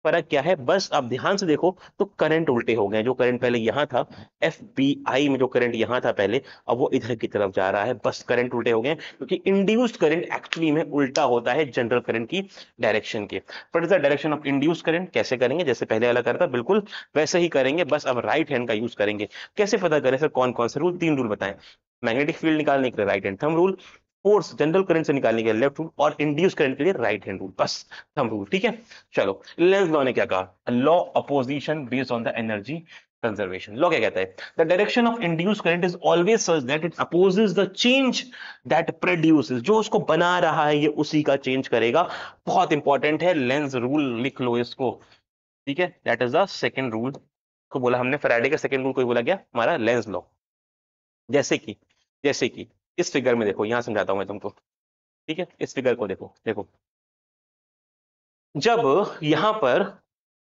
फर्क क्या है? बस आप ध्यान से देखो तो करंट उल्टे हो गए। जो करंट पहले यहां था, FBI में जो करंट यहां था पहले, अब वो इधर की तरफ जा रहा है। बस करंट उल्टे हो गए, क्योंकि इंड्यूस्ड करंट एक्चुअली में उल्टा होता है जनरल करंट की डायरेक्शन के। What is the direction of induced current? कैसे करेंगे? जैसे पहले वाला करता बिल्कुल वैसे ही करेंगे, बस अब राइट हैंड का यूज करेंगे। कैसे पता करें सर? कौन कौन से रूल? 3 रूल बताएं। मैग्नेटिक फील्ड निकालने के लिए right hand thumb rule, force general current से निकालने के लिए लेफ्ट रूल, और इंड्यूस करंट के लिए राइट हैंड रूल, बस थंब रूल। ठीक है, चलो लेंस लॉ ने क्या कहा? Law opposition based on the energy conservation. Law क्या कहता है? The direction of induce current is always such that it opposes the change that produces. जो उसको बना रहा है ये उसी का चेंज करेगा। बहुत इंपॉर्टेंट है, लेंस रूल लिख लो इसको। ठीक है, that is the second rule को बोला हमने, फैराडे का सेकंड रूल को बोला गया हमारा लेंस लॉ। जैसे कि इस फिगर में देखो, यहां समझाता हूं मैं तुमको। ठीक है, इस फिगर को देखो, देखो जब यहां पर,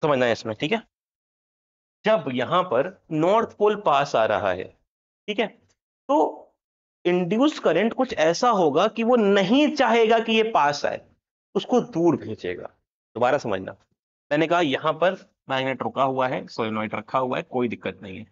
समझना है इसमें, ठीक है, जब यहां पर नॉर्थ पोल पास आ रहा है, ठीक है, तो इंड्यूस्ड करंट कुछ ऐसा होगा कि वो नहीं चाहेगा कि ये पास आए, उसको दूर भेजेगा। दोबारा समझना, मैंने कहा यहां पर मैग्नेट रुका हुआ है, सोलेनोइड रखा हुआ है, कोई दिक्कत नहीं है।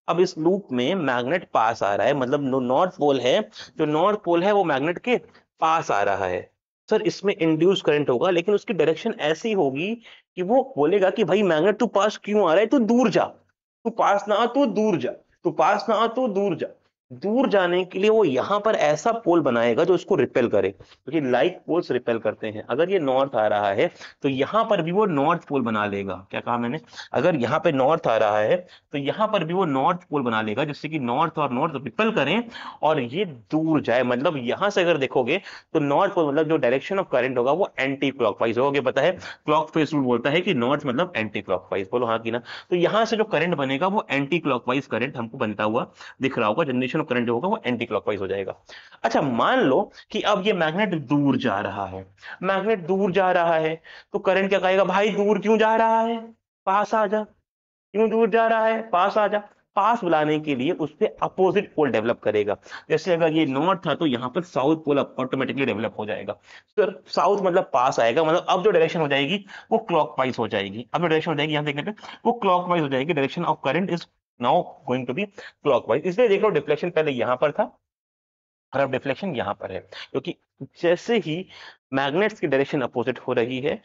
अब इस लूप में मैग्नेट पास आ रहा है, मतलब नॉर्थ पोल है, जो नॉर्थ पोल है वो मैग्नेट के पास आ रहा है। सर इसमें इंड्यूस करंट होगा, लेकिन उसकी डायरेक्शन ऐसी होगी कि वो बोलेगा कि भाई मैग्नेट तू पास क्यों आ रहा है, तू दूर जा, तू पास ना आ, तू दूर जा, तू पास ना आ, तू दूर जा। दूर जाने के लिए वो यहां पर ऐसा पोल बनाएगा जो इसको रिपेल करे, क्योंकि लाइक पोल्स रिपेल करते हैं। अगर ये नॉर्थ आ रहा है तो यहां पर भी वो नॉर्थ पोल बना लेगा। क्या कहा मैंने? अगर यहाँ पे नॉर्थ आ रहा है तो यहां पर भी वो नॉर्थ पोल बना लेगा, जिससे कि नॉर्थ और नॉर्थ रिपेल करें और ये दूर जाए। मतलब यहां से अगर देखोगे तो नॉर्थ पोल, मतलब जो डायरेक्शन ऑफ करंट होगा वो एंटी क्लॉकवाइज होगा। पता है क्लॉक फेस रूल बोलता है कि नॉर्थ मतलब एंटी क्लॉकवाइज, बोलो हाँ की ना। तो यहां से जो करंट बनेगा वो एंटी क्लॉकवाइज करंट हमको बनता हुआ दिख रहा होगा। जनरेशन ऑफ करंट जो होगा वो एंटी क्लॉकवाइज हो जाएगा। अच्छा, मान लो कि अब ये मैग्नेट दूर जा रहा है, मैग्नेट दूर जा रहा है, तो करंट क्या कहेगा? भाई दूर क्यों जा रहा है, पास आ जा। क्यों दूर जा रहा है, पास आ जा। पास बुलाने के लिए उस पे अपोजिट पोल डेवलप करेगा। जैसे अगर ये नॉर्थ था तो यहाँ पर साउथ पोल ऑटोमेटिकली डेवलप हो जाएगा। सर साउथ मतलब पास आएगा, मतलब अब जो डायरेक्शन हो जाएगी वो क्लॉकवाइज हो जाएगी। अब जो डायरेक्शन हो जाएगी यहाँ देखने पे वो क्लॉकवाइज हो जाएगी। Direction of current is now going to be clockwise. इसलिए देख लो डिफ्लेक्शन पहले यहां पर था और अब डिफ्लेक्शन यहां पर है, क्योंकि जैसे ही मैग्नेट्स की डायरेक्शन अपोजिट हो रही है,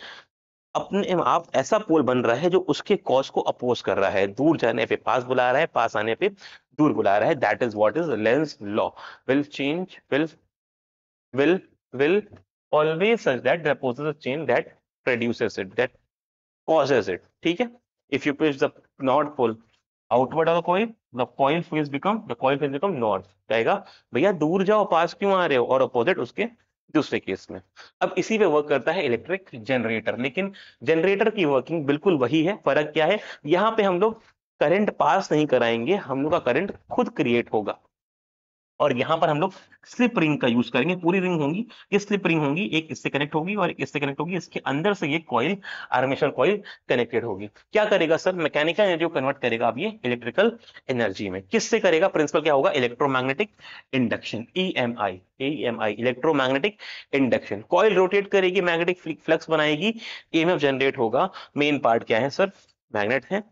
अपने आप ऐसा पोल बन रहा है जो उसके कॉज को अपोज कर रहा है। दूर जाने पे पास बुला रहा है, पास आने पे दूर बुला रहा है। That is what is Lenz law. Will change will always such that there opposes a chain that produces it, that causes it. ठीक है, if you push the north pole outward of the coil, the coil face become north। कहेगा भैया दूर जाओ, पास क्यों आ रहे हो, और अपोजिट उसके दूसरे केस में। अब इसी पे वर्क करता है इलेक्ट्रिक जनरेटर, लेकिन जनरेटर की वर्किंग बिल्कुल वही है। फर्क क्या है? यहाँ पे हम लोग करंट पास नहीं कराएंगे, हम लोग का करंट खुद क्रिएट होगा। और यहां पर हम लोग स्लिप रिंग का यूज करेंगे। पूरी रिंग होंगी, ये स्लिप रिंग होंगी, एक इससे कनेक्ट होगी और एक इससे कनेक्ट होगी। इसके अंदर से ये कॉइल, आर्मेचर कॉइल कनेक्टेड होगी। क्या करेगा सर? मैकेनिकल एनर्जी को कन्वर्ट करेगा अब ये इलेक्ट्रिकल एनर्जी में। किससे करेगा? प्रिंसिपल क्या होगा? Electromagnetic induction, EMI, EMI electromagnetic induction. Coil rotate करेगी, मैग्नेटिक फ्लक्स बनाएगी, ईएमएफ जनरेट होगा। मेन पार्ट क्या है सर? मैग्नेट है,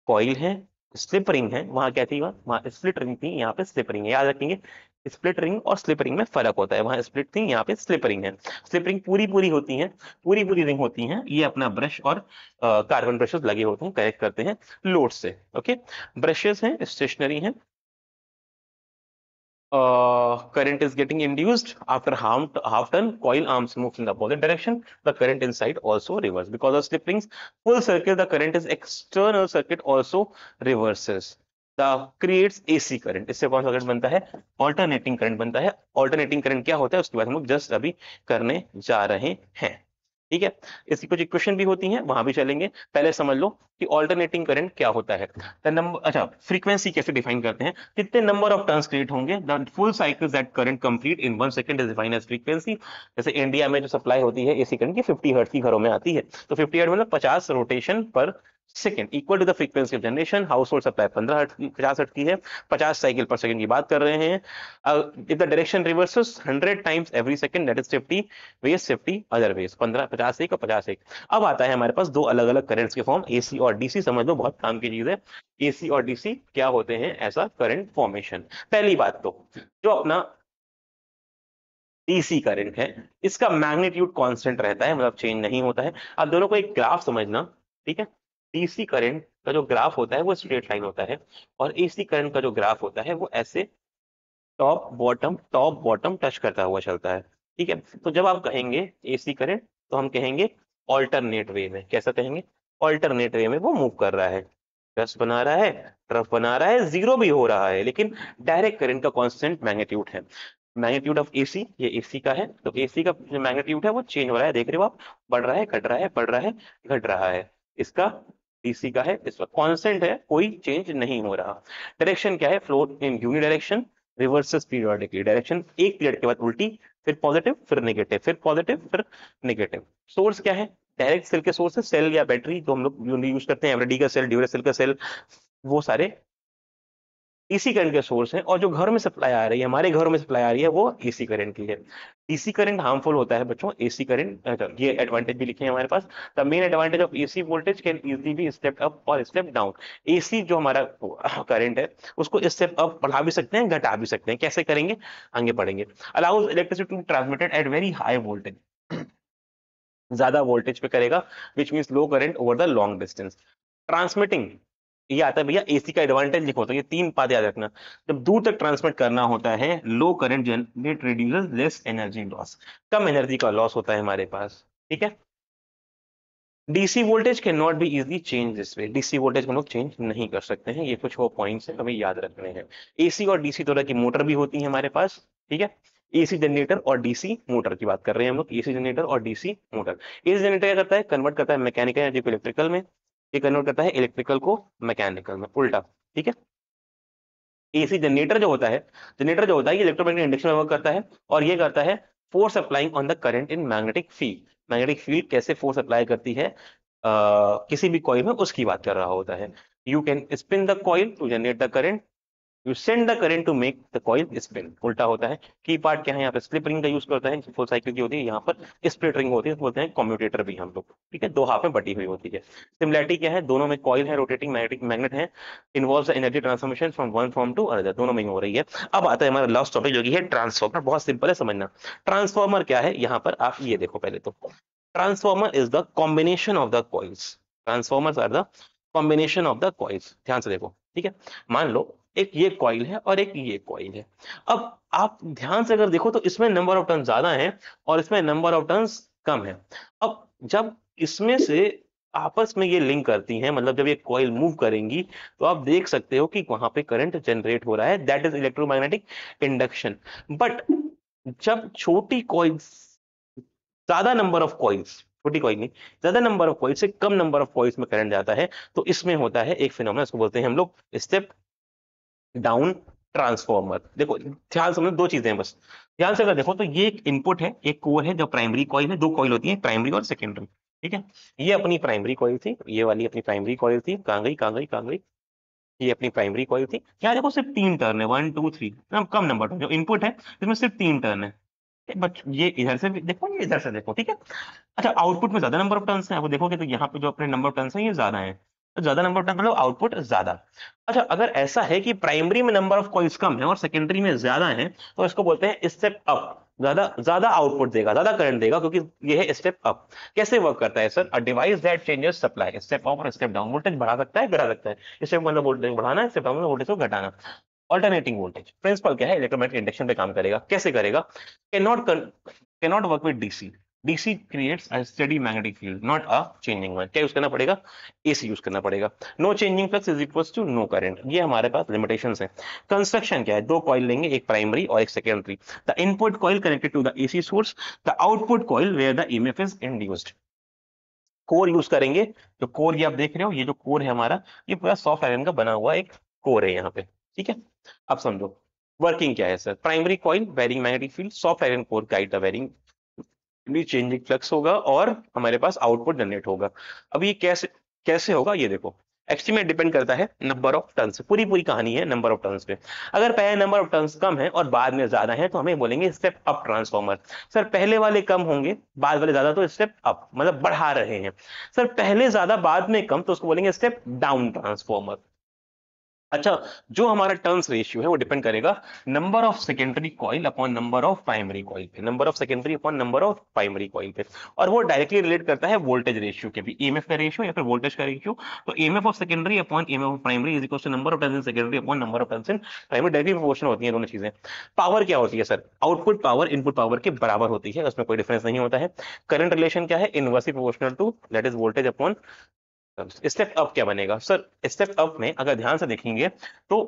कॉइल है, स्लिप रिंग है। वहां क्या थी? वहां स्प्लिट रिंग थी, यहाँ पे स्लिप रिंग है। याद रखेंगे, स्प्लिट रिंग और स्लिप रिंग में फर्क होता है। वहां स्प्लिट थी, यहाँ पे स्लिप रिंग है। स्लिप रिंग पूरी पूरी होती है, पूरी पूरी रिंग होती है। ये अपना ब्रश और कार्बन ब्रशेस लगे होते हैं, कनेक्ट करते हैं लोड से। ओके, ब्रशेस हैं, स्टेशनरी हैं। Current is getting induced after half turn, coil arms moves in the opposite direction, the current inside also reverse. Because of slip rings full circle, the current is external circuit also reverses, the creates AC current. इससे कौन सा current बनता है? Alternating current बनता है। Alternating current क्या होता है उसके बाद हम लोग जस्ट अभी करने जा रहे हैं। ठीक है, इसकी कुछ इक्वेशन भी होती हैं, वहां भी चलेंगे। पहले समझ लो कि ऑल्टरनेटिंग करंट क्या होता है। नंबर, अच्छा, फ्रीक्वेंसी कैसे डिफाइन करते हैं? कितने नंबर ऑफ टर्न्स क्रिएट होंगे, the full cycle that current complete in 1 second is defined as frequency. जैसे इंडिया में जो सप्लाई होती है एसी करंट की 50 हर्ट्ज की घरों में आती है, तो 50 हर्ट्ज मतलब 50 rotation per second equal to the frequency of generation. Household supply 15 hertz 50 hertz की है, 50 साइकिल पर सेकंड की बात कर रहे हैं। If the direction reverses 100 times every second, that is 50 ways, 50 other ways, 15, 50 एक और 50 एक। अब आता है हमारे पास दो अलग अलग करंट्स के फॉर्म, एसी और डीसी। समझ लो, बहुत काम की चीज है। एसी और डीसी क्या होते हैं ऐसा करंट फॉर्मेशन। पहली बात तो जो अपना डीसी करंट है, इसका मैग्नीट्यूड कांस्टेंट रहता है, मतलब चेंज नहीं होता है। आप दोनों को एक ग्राफ समझना, ठीक है? डीसी करंट का जो ग्राफ होता है वो स्ट्रेट लाइन होता है, और एसी करंट का जो ग्राफ होता है वो ऐसे टॉप बॉटम टच करता हुआ चलता है। ठीक है, तो जब आप कहेंगे एसी करंट, तो हम कहेंगे ऑल्टरनेट वे में। कैसा कहेंगे? ऑल्टरनेट वे में वो मूव कर रहा है, प्लस बना रहा है, ट्रफ बना रहा है, जीरो भी हो रहा है, लेकिन डायरेक्ट करंट का कांस्टेंट मैग्नीट्यूड है। मैग्नीट्यूड ऑफ एसी, ये एसी का है, तो एसी का जो मैग्नीट्यूड है वो चेंज हो रहा है, देख रहे हो आप, बढ़ रहा है, घट रहा है, बढ़ रहा है, घट रहा है। इसका डीसी का है, इसका कांस्टेंट है, कोई चेंज नहीं हो रहा। डायरेक्शन क्या है? Flow in uni direction, reverses periodically. Direction एक पीरियड के बाद उल्टी, फिर पॉजिटिव, फिर नेगेटिव, फिर पॉजिटिव, फिर नेगेटिव। सोर्स क्या है? डायरेक्ट सेल के सोर्स है, सेल या बैटरी जो हम लोग यूज करते हैं, एवरेडी का सेल, ड्यूरेसेल का सेल, वो सारे एसी करंट के सोर्स हैं। और जो घर में सप्लाई आ रही है, हमारे घरों में सप्लाई आ रही है, वो एसी करंट की है। डीसी करंट हार्मफुल होता है बच्चों, एसी करंट, ये एडवांटेज भी लिखे हैं हमारे पास। The main advantage of AC voltage can easily be step up और स्टेप डाउन। एसी जो हमारा करंट है उसको स्टेप अप बढ़ा भी सकते हैं, घटा भी सकते हैं। कैसे करेंगे आगे पढ़ेंगे। Allows electricity transmitted at very high voltage, ज्यादा वोल्टेज पे करेगा, which means low current over the long distance. Transmitting, ये आता है भैया एसी का एडवांटेज लिखो, तो ये तीन बात याद रखना। जब दूर तक ट्रांसमिट करना होता है, low current generate reduces less energy loss, कम एनर्जी का लॉस होता है हमारे पास। ठीक है, DC voltage can not be easily change this way, DC voltage को लोग चेंज नहीं कर सकते हैं। ये कुछ वो पॉइंट्स है हमें याद रखने हैं। एसी और डीसी तरह की मोटर भी होती है हमारे पास। ठीक है, एसी जनरेटर और डीसी मोटर की बात कर रहे हैं हम लोग, एसी जनरेटर और डीसी मोटर। एसी जनरेटर क्या करता है? कन्वर्ट करता है मैकेनिकल एनर्जी को इलेक्ट्रिकल में, ये कन्वर्ट करता है इलेक्ट्रिकल को मैकेनिकल में, उल्टा। ठीक है, एसी जनरेटर जो होता है, ये इलेक्ट्रोमैग्नेटिक इंडक्शन में वर्क करता है, और ये करता है force applying on the current in magnetic field. Magnetic field कैसे फोर्स अप्लाई करती है किसी भी कॉइल में, उसकी बात कर रहा होता है। You can spin the coil to generate the current, you send the current to make the coil spin, उल्टा होता है। की पार्ट क्या है? यहाँ पे स्लिप रिंग का यूज करता है, फुल साइकिल की होती है, यहाँ पर स्प्लिट रिंग होती है, तो बोलते हैं कम्यूटेटर भी हम लोग। ठीक है, दो हाफ में बटी हुई होती है। सिमिलैरिटी क्या है? दोनों में कॉइल है, रोटेटिंग मैग्नेटिक मैग्नेट है, involves energy transformation from one form to another, दोनों में ही हो रही है। अब आता है हमारा लास्ट टॉपिक जो कि है ट्रांसफॉर्मर। बहुत सिंपल है समझना। ट्रांसफॉर्मर क्या है? यहाँ पर आप ये देखो पहले तो, transformer is the combination of the coils, transformers are the combination of the coils. ध्यान से देखो, ठीक है, मान लो एक ये कॉइल है और एक ये कॉइल है। अब आप ध्यान से अगर देखो तो इसमें नंबर ऑफ टर्न ज्यादा है और इसमें नंबर ऑफ टर्न्स कम है। अब जब इसमें से आपस में ये लिंक करती हैं, मतलब जब ये कॉइल मूव करेंगी, तो आप देख सकते हो कि वहां पे करंट जनरेट हो रहा है, that is electromagnetic induction. But जब छोटी कॉइल्स, ज्यादा नंबर ऑफ कॉइल्स, छोटी कॉइल नहीं, ज्यादा नंबर ऑफ कॉइल से कम नंबर ऑफ कॉइल्स में करंट जाता है, तो इसमें होता है एक फिनोमेना, इसको बोलते हैं हम लोग स्टेप डाउन ट्रांसफॉर्मर। देखो ध्यान समझो, दो चीजें हैं बस, ध्यान से अगर देखो तो ये एक इनपुट है, एक कोर है, जो प्राइमरी कॉइल है, दो कॉइल होती है, प्राइमरी और सेकेंडरी। ठीक है, ये अपनी प्राइमरी कॉइल थी, ये वाली अपनी प्राइमरी कॉइल थी, कहाँ गई कहाँ गई कहाँ गई, ये अपनी प्राइमरी कॉइल थी। यहाँ देखो सिर्फ 3 टर्न है, 1 2 3, कम नंबर टर्न जो इनपुट है इसमें सिर्फ 3 टर्न है। बट ये इधर से भी देखो, ये इधर से देखो, ठीक है। अच्छा, आउटपुट में ज्यादा नंबर ऑफ टर्न्स हैं, आप देखोगे तो यहाँ पे जो अपने नंबर ऑफ टर्न्स हैं ये ज्यादा है, तो ज्यादा नंबर ऑफ टर्न मतलब आउटपुट ज्यादा। अच्छा, अगर ऐसा है कि प्राइमरी में नंबर ऑफ कॉइल्स कम है और सेकेंडरी में ज्यादा है, तो इसको बोलते हैं स्टेप अप, ज्यादा ज्यादा आउटपुट देगा, ज्यादा करंट देगा, क्योंकि ये है स्टेप अप। कैसे वर्क करता है sir? A device that changes supply, step up और स्टेप डाउन, वोल्टेज बढ़ा सकता है, घटा सकता है। स्टेप मतलब वोल्टेज बढ़ाना, स्टेप डाउन मतलब वोल्टेज को घटाना। ऑल्टरनेटिंग वोल्टेज प्रिंसिपल क्या है? इलेक्ट्रोमैग्नेटिक इंडक्शन पे काम करेगा। कैसे करेगा? Cannot work with DC. DC creates a steady magnetic field, not a changing one. क्या यूज करना पड़ेगा? एसी यूज करना पड़ेगा। No changing flux is equals to no current, ये हमारे पास लिमिटेशंस है। कंस्ट्रक्शन क्या है? दो कॉइल लेंगे, एक प्राइमरी और एक secondary. The input coil connected to the AC source, the output coil where the EMF is induced. Core use करेंगे। जो कोर ये आप देख रहे हो, ये जो कोर है हमारा, ये पूरा सॉफ्ट आयरन का बना हुआ एक कोर है यहाँ पे। ठीक है, अब समझो वर्किंग क्या है sir. Primary coil varying magnetic field, soft iron core guide the varying changing flux होगा, और हमारे पास आउटपुट जनरेट होगा। अब ये कैसे कैसे होगा ये देखो। एक्चुअली में डिपेंड करता है नंबर ऑफ टर्न्स, पूरी पूरी कहानी है नंबर ऑफ टर्न्स पे। अगर पहले नंबर ऑफ टर्न्स कम है और बाद में ज्यादा है तो हमें बोलेंगे स्टेप अप ट्रांसफॉर्मर। सर पहले वाले कम होंगे, बाद वाले ज्यादा, तो स्टेप अप मतलब बढ़ा रहे हैं। सर पहले ज्यादा बाद में कम, तो उसको बोलेंगे स्टेप डाउन ट्रांसफॉर्मर। अच्छा, जो हमारा टर्न्स रेशियो है वो डिपेंड करेगा number of secondary coil upon number of primary coil पे, number of secondary upon number of primary coil पे। और वो डायरेक्टली रिलेट करता है वोल्टेज रेशियो के भी, ईएमएफ का रेशियो या फिर वोल्टेज का रेशियो। तो EMF of secondary upon EMF of primary is equal to number of turns in secondary upon number of turns in primary. Directly proportional होती है दोनों चीजें। पावर क्या होती है sir? Output power input power के बराबर होती है, उसमें कोई डिफरेंस नहीं होता है। करंट रिलेशन क्या है? Inversely proportional to that is voltage upon. Step up क्या बनेगा सर? स्टेप अप में अगर ध्यान से देखेंगे तो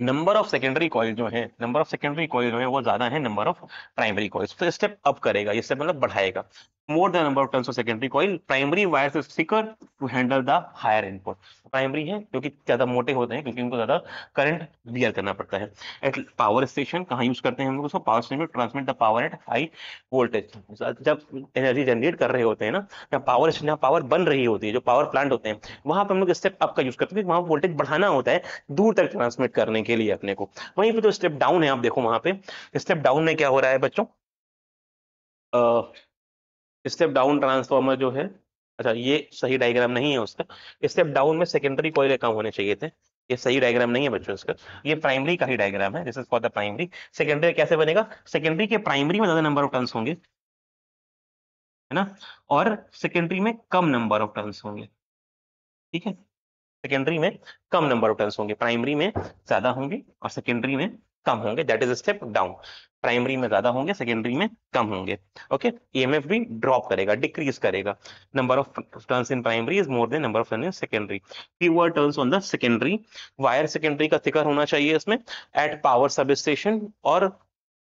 नंबर ऑफ सेकेंडरी कॉइल जो है, नंबर ऑफ सेकेंडरी कॉइल जो है वो ज्यादा है नंबर ऑफ प्राइमरी कॉइल्स, तो स्टेप अप करेगा, ये स्टेप मतलब बढ़ाएगा। More the number of turns of secondary coil, primary wires is thicker to handle the higher input. Primary है क्योंकि ज्यादा मोटे होते हैं, क्योंकि उनको ज्यादा करंट बियर करना पड़ता है। एट पावर स्टेशन कहाँ यूज करते हैं हम लोग उसको? पावर स्टेशन में transmit the power at high voltage. जब एनर्जी जनरेट कर रहे होते हैं ना, या पावर स्टेशन, यहाँ पावर बन रही होती है, जो पावर प्लांट होते हैं, वहां पर हम लोग स्टेप अप का यूज करते हैं, वहां वोल्टेज बढ़ाना होता है दूर तक ट्रांसमिट करने के लिए अपने को। वहीं पे जो स्टेप डाउन है, आप देखो वहां पे स्टेप डाउन में क्या हो रहा है बच्चों? स्टेप डाउन ट्रांसफॉर्मर जो है, अच्छा ये सही डायग्राम नहीं है उसका। स्टेप डाउन में सेकेंडरी कॉइल कम होने चाहिए थे, ये सही डायग्राम नहीं है बच्चों इसका। ये प्राइमरी का ही डायग्राम है, this is for the primary. Secondary कैसे बनेगा? सेकेंडरी के प्राइमरी में ज्यादा नंबर ऑफ टर्न्स होंगे, है ना, और सेकेंडरी में कम नंबर ऑफ टर्न्स होंगे। ठीक है, सेकेंडरी में कम नंबर ऑफ टर्न्स होंगे, प्राइमरी में ज्यादा होंगे और सेकेंडरी में कम होंगे, that is step down. Primary में ज्यादा होंगे, सेकेंडरी में कम होंगे। ओके, ईएमएफ भी ड्रॉप करेगा, डिक्रीज करेगा। Number of turns in primary is more than number of turns in secondary. Fever turns on the secondary wire, secondary का थिकर होना चाहिए इसमें। एट पावर सब स्टेशन और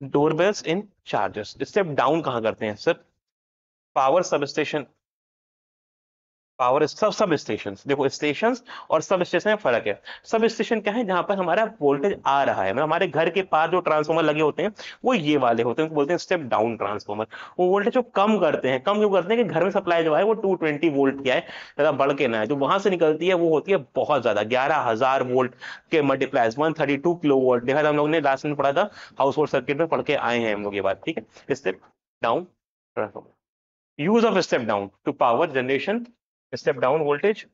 डोरबेल्स इन चार्जर्स। स्टेप डाउन कहाँ करते हैं sir? Power sub station, power sub station. देखो station और सब स्टेशन में फर्क है। सब स्टेशन क्या है? जहां पर हमारा वोल्टेज आ रहा है, मतलब हमारे घर के पास जो ट्रांसफॉर्मर लगे होते हैं वो ये वाले होते हैं, उनको बोलते हैं स्टेप डाउन ट्रांसफॉर्मर। वो वोल्टेज जो कम करते हैं, कम क्यों करते हैं? कि घर में सप्लाई जो है वो 220 वोल्ट क्या है, ज्यादा बढ़ के ना है, जो वहां से निकलती है वो होती है बहुत ज्यादा, 11,000 वोल्ट के मल्टीप्लाइज 132 किलो वोल्ट। देखा था हम लोग ने लास्ट में पढ़ा था, हाउस होल्ड सर्किट में पढ़ के आए हैं हम लोग ये बात। ठीक है, step down transformer. Use of step down to power generation, step down voltage.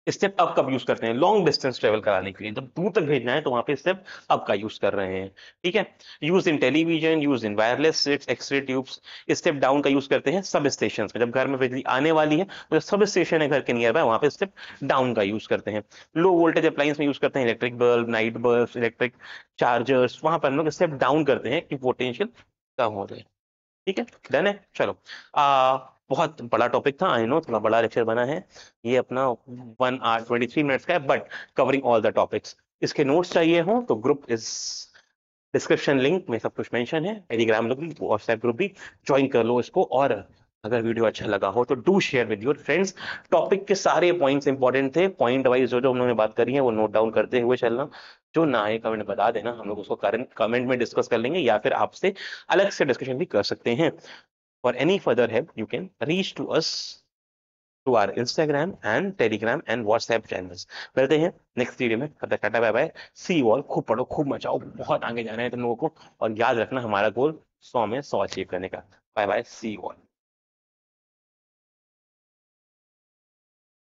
Step up कब यूज करते हैं? लॉन्ग डिस्टेंस ट्रेवल कराने के लिए, जब दूर तक भेजना है तो वहां पे स्टेप अप का यूज कर रहे हैं। ठीक है, use in television, use in wireless sets, x ray tubes. Step down का यूज करते हैं सब स्टेशन में, जब घर में बिजली आने वाली है तो सब स्टेशन है घर के नियर बाय, वहां पे स्टेप डाउन का यूज करते हैं। लो वोल्टेज अप्लायंस में यूज करते हैं, electric bulb, night bulb, electric chargers, वहां पर हम लोग स्टेप डाउन करते हैं कि पोटेंशियल कम हो जाए। ठीक है, डन है, चलो। बहुत बड़ा टॉपिक था, आई नो, थोड़ा बड़ा लेक्चर बना है ये अपना, 1 hour 23 minutes का है, but covering all the topics. इसके नोट्स चाहिए हो तो ग्रुप इज डिस्क्रिप्शन लिंक में सब कुछ मेंशन है, टेलीग्राम ग्रुप भी, व्हाट्सएप ग्रुप भी, ज्वाइन कर लो इसको। और अगर वीडियो अच्छा लगा हो तो do share with your friends. Topic के सारे पॉइंट्स इंपॉर्टेंट थे, पॉइंट वाइज जो जो हम लोगों ने बात करी है वो नोट डाउन करते हुए चलना। जो ना आए कमेंट बता देना, हम लोग उसको करंट कमेंट में डिस्कस कर लेंगे या फिर आपसे अलग से डिस्कशन भी कर सकते हैं। For any further help you can reach to us to our Instagram and Telegram and WhatsApp channels. मिलते हैं नेक्स्ट वीडियो में, तब तक tata bye bye, see you all. खूब पढ़ो, खूब मचाओ, बहुत आगे जाना है तुम लोगों को, और याद रखना हमारा गोल 100 में 100 अचीव करने का। Bye bye, see you all.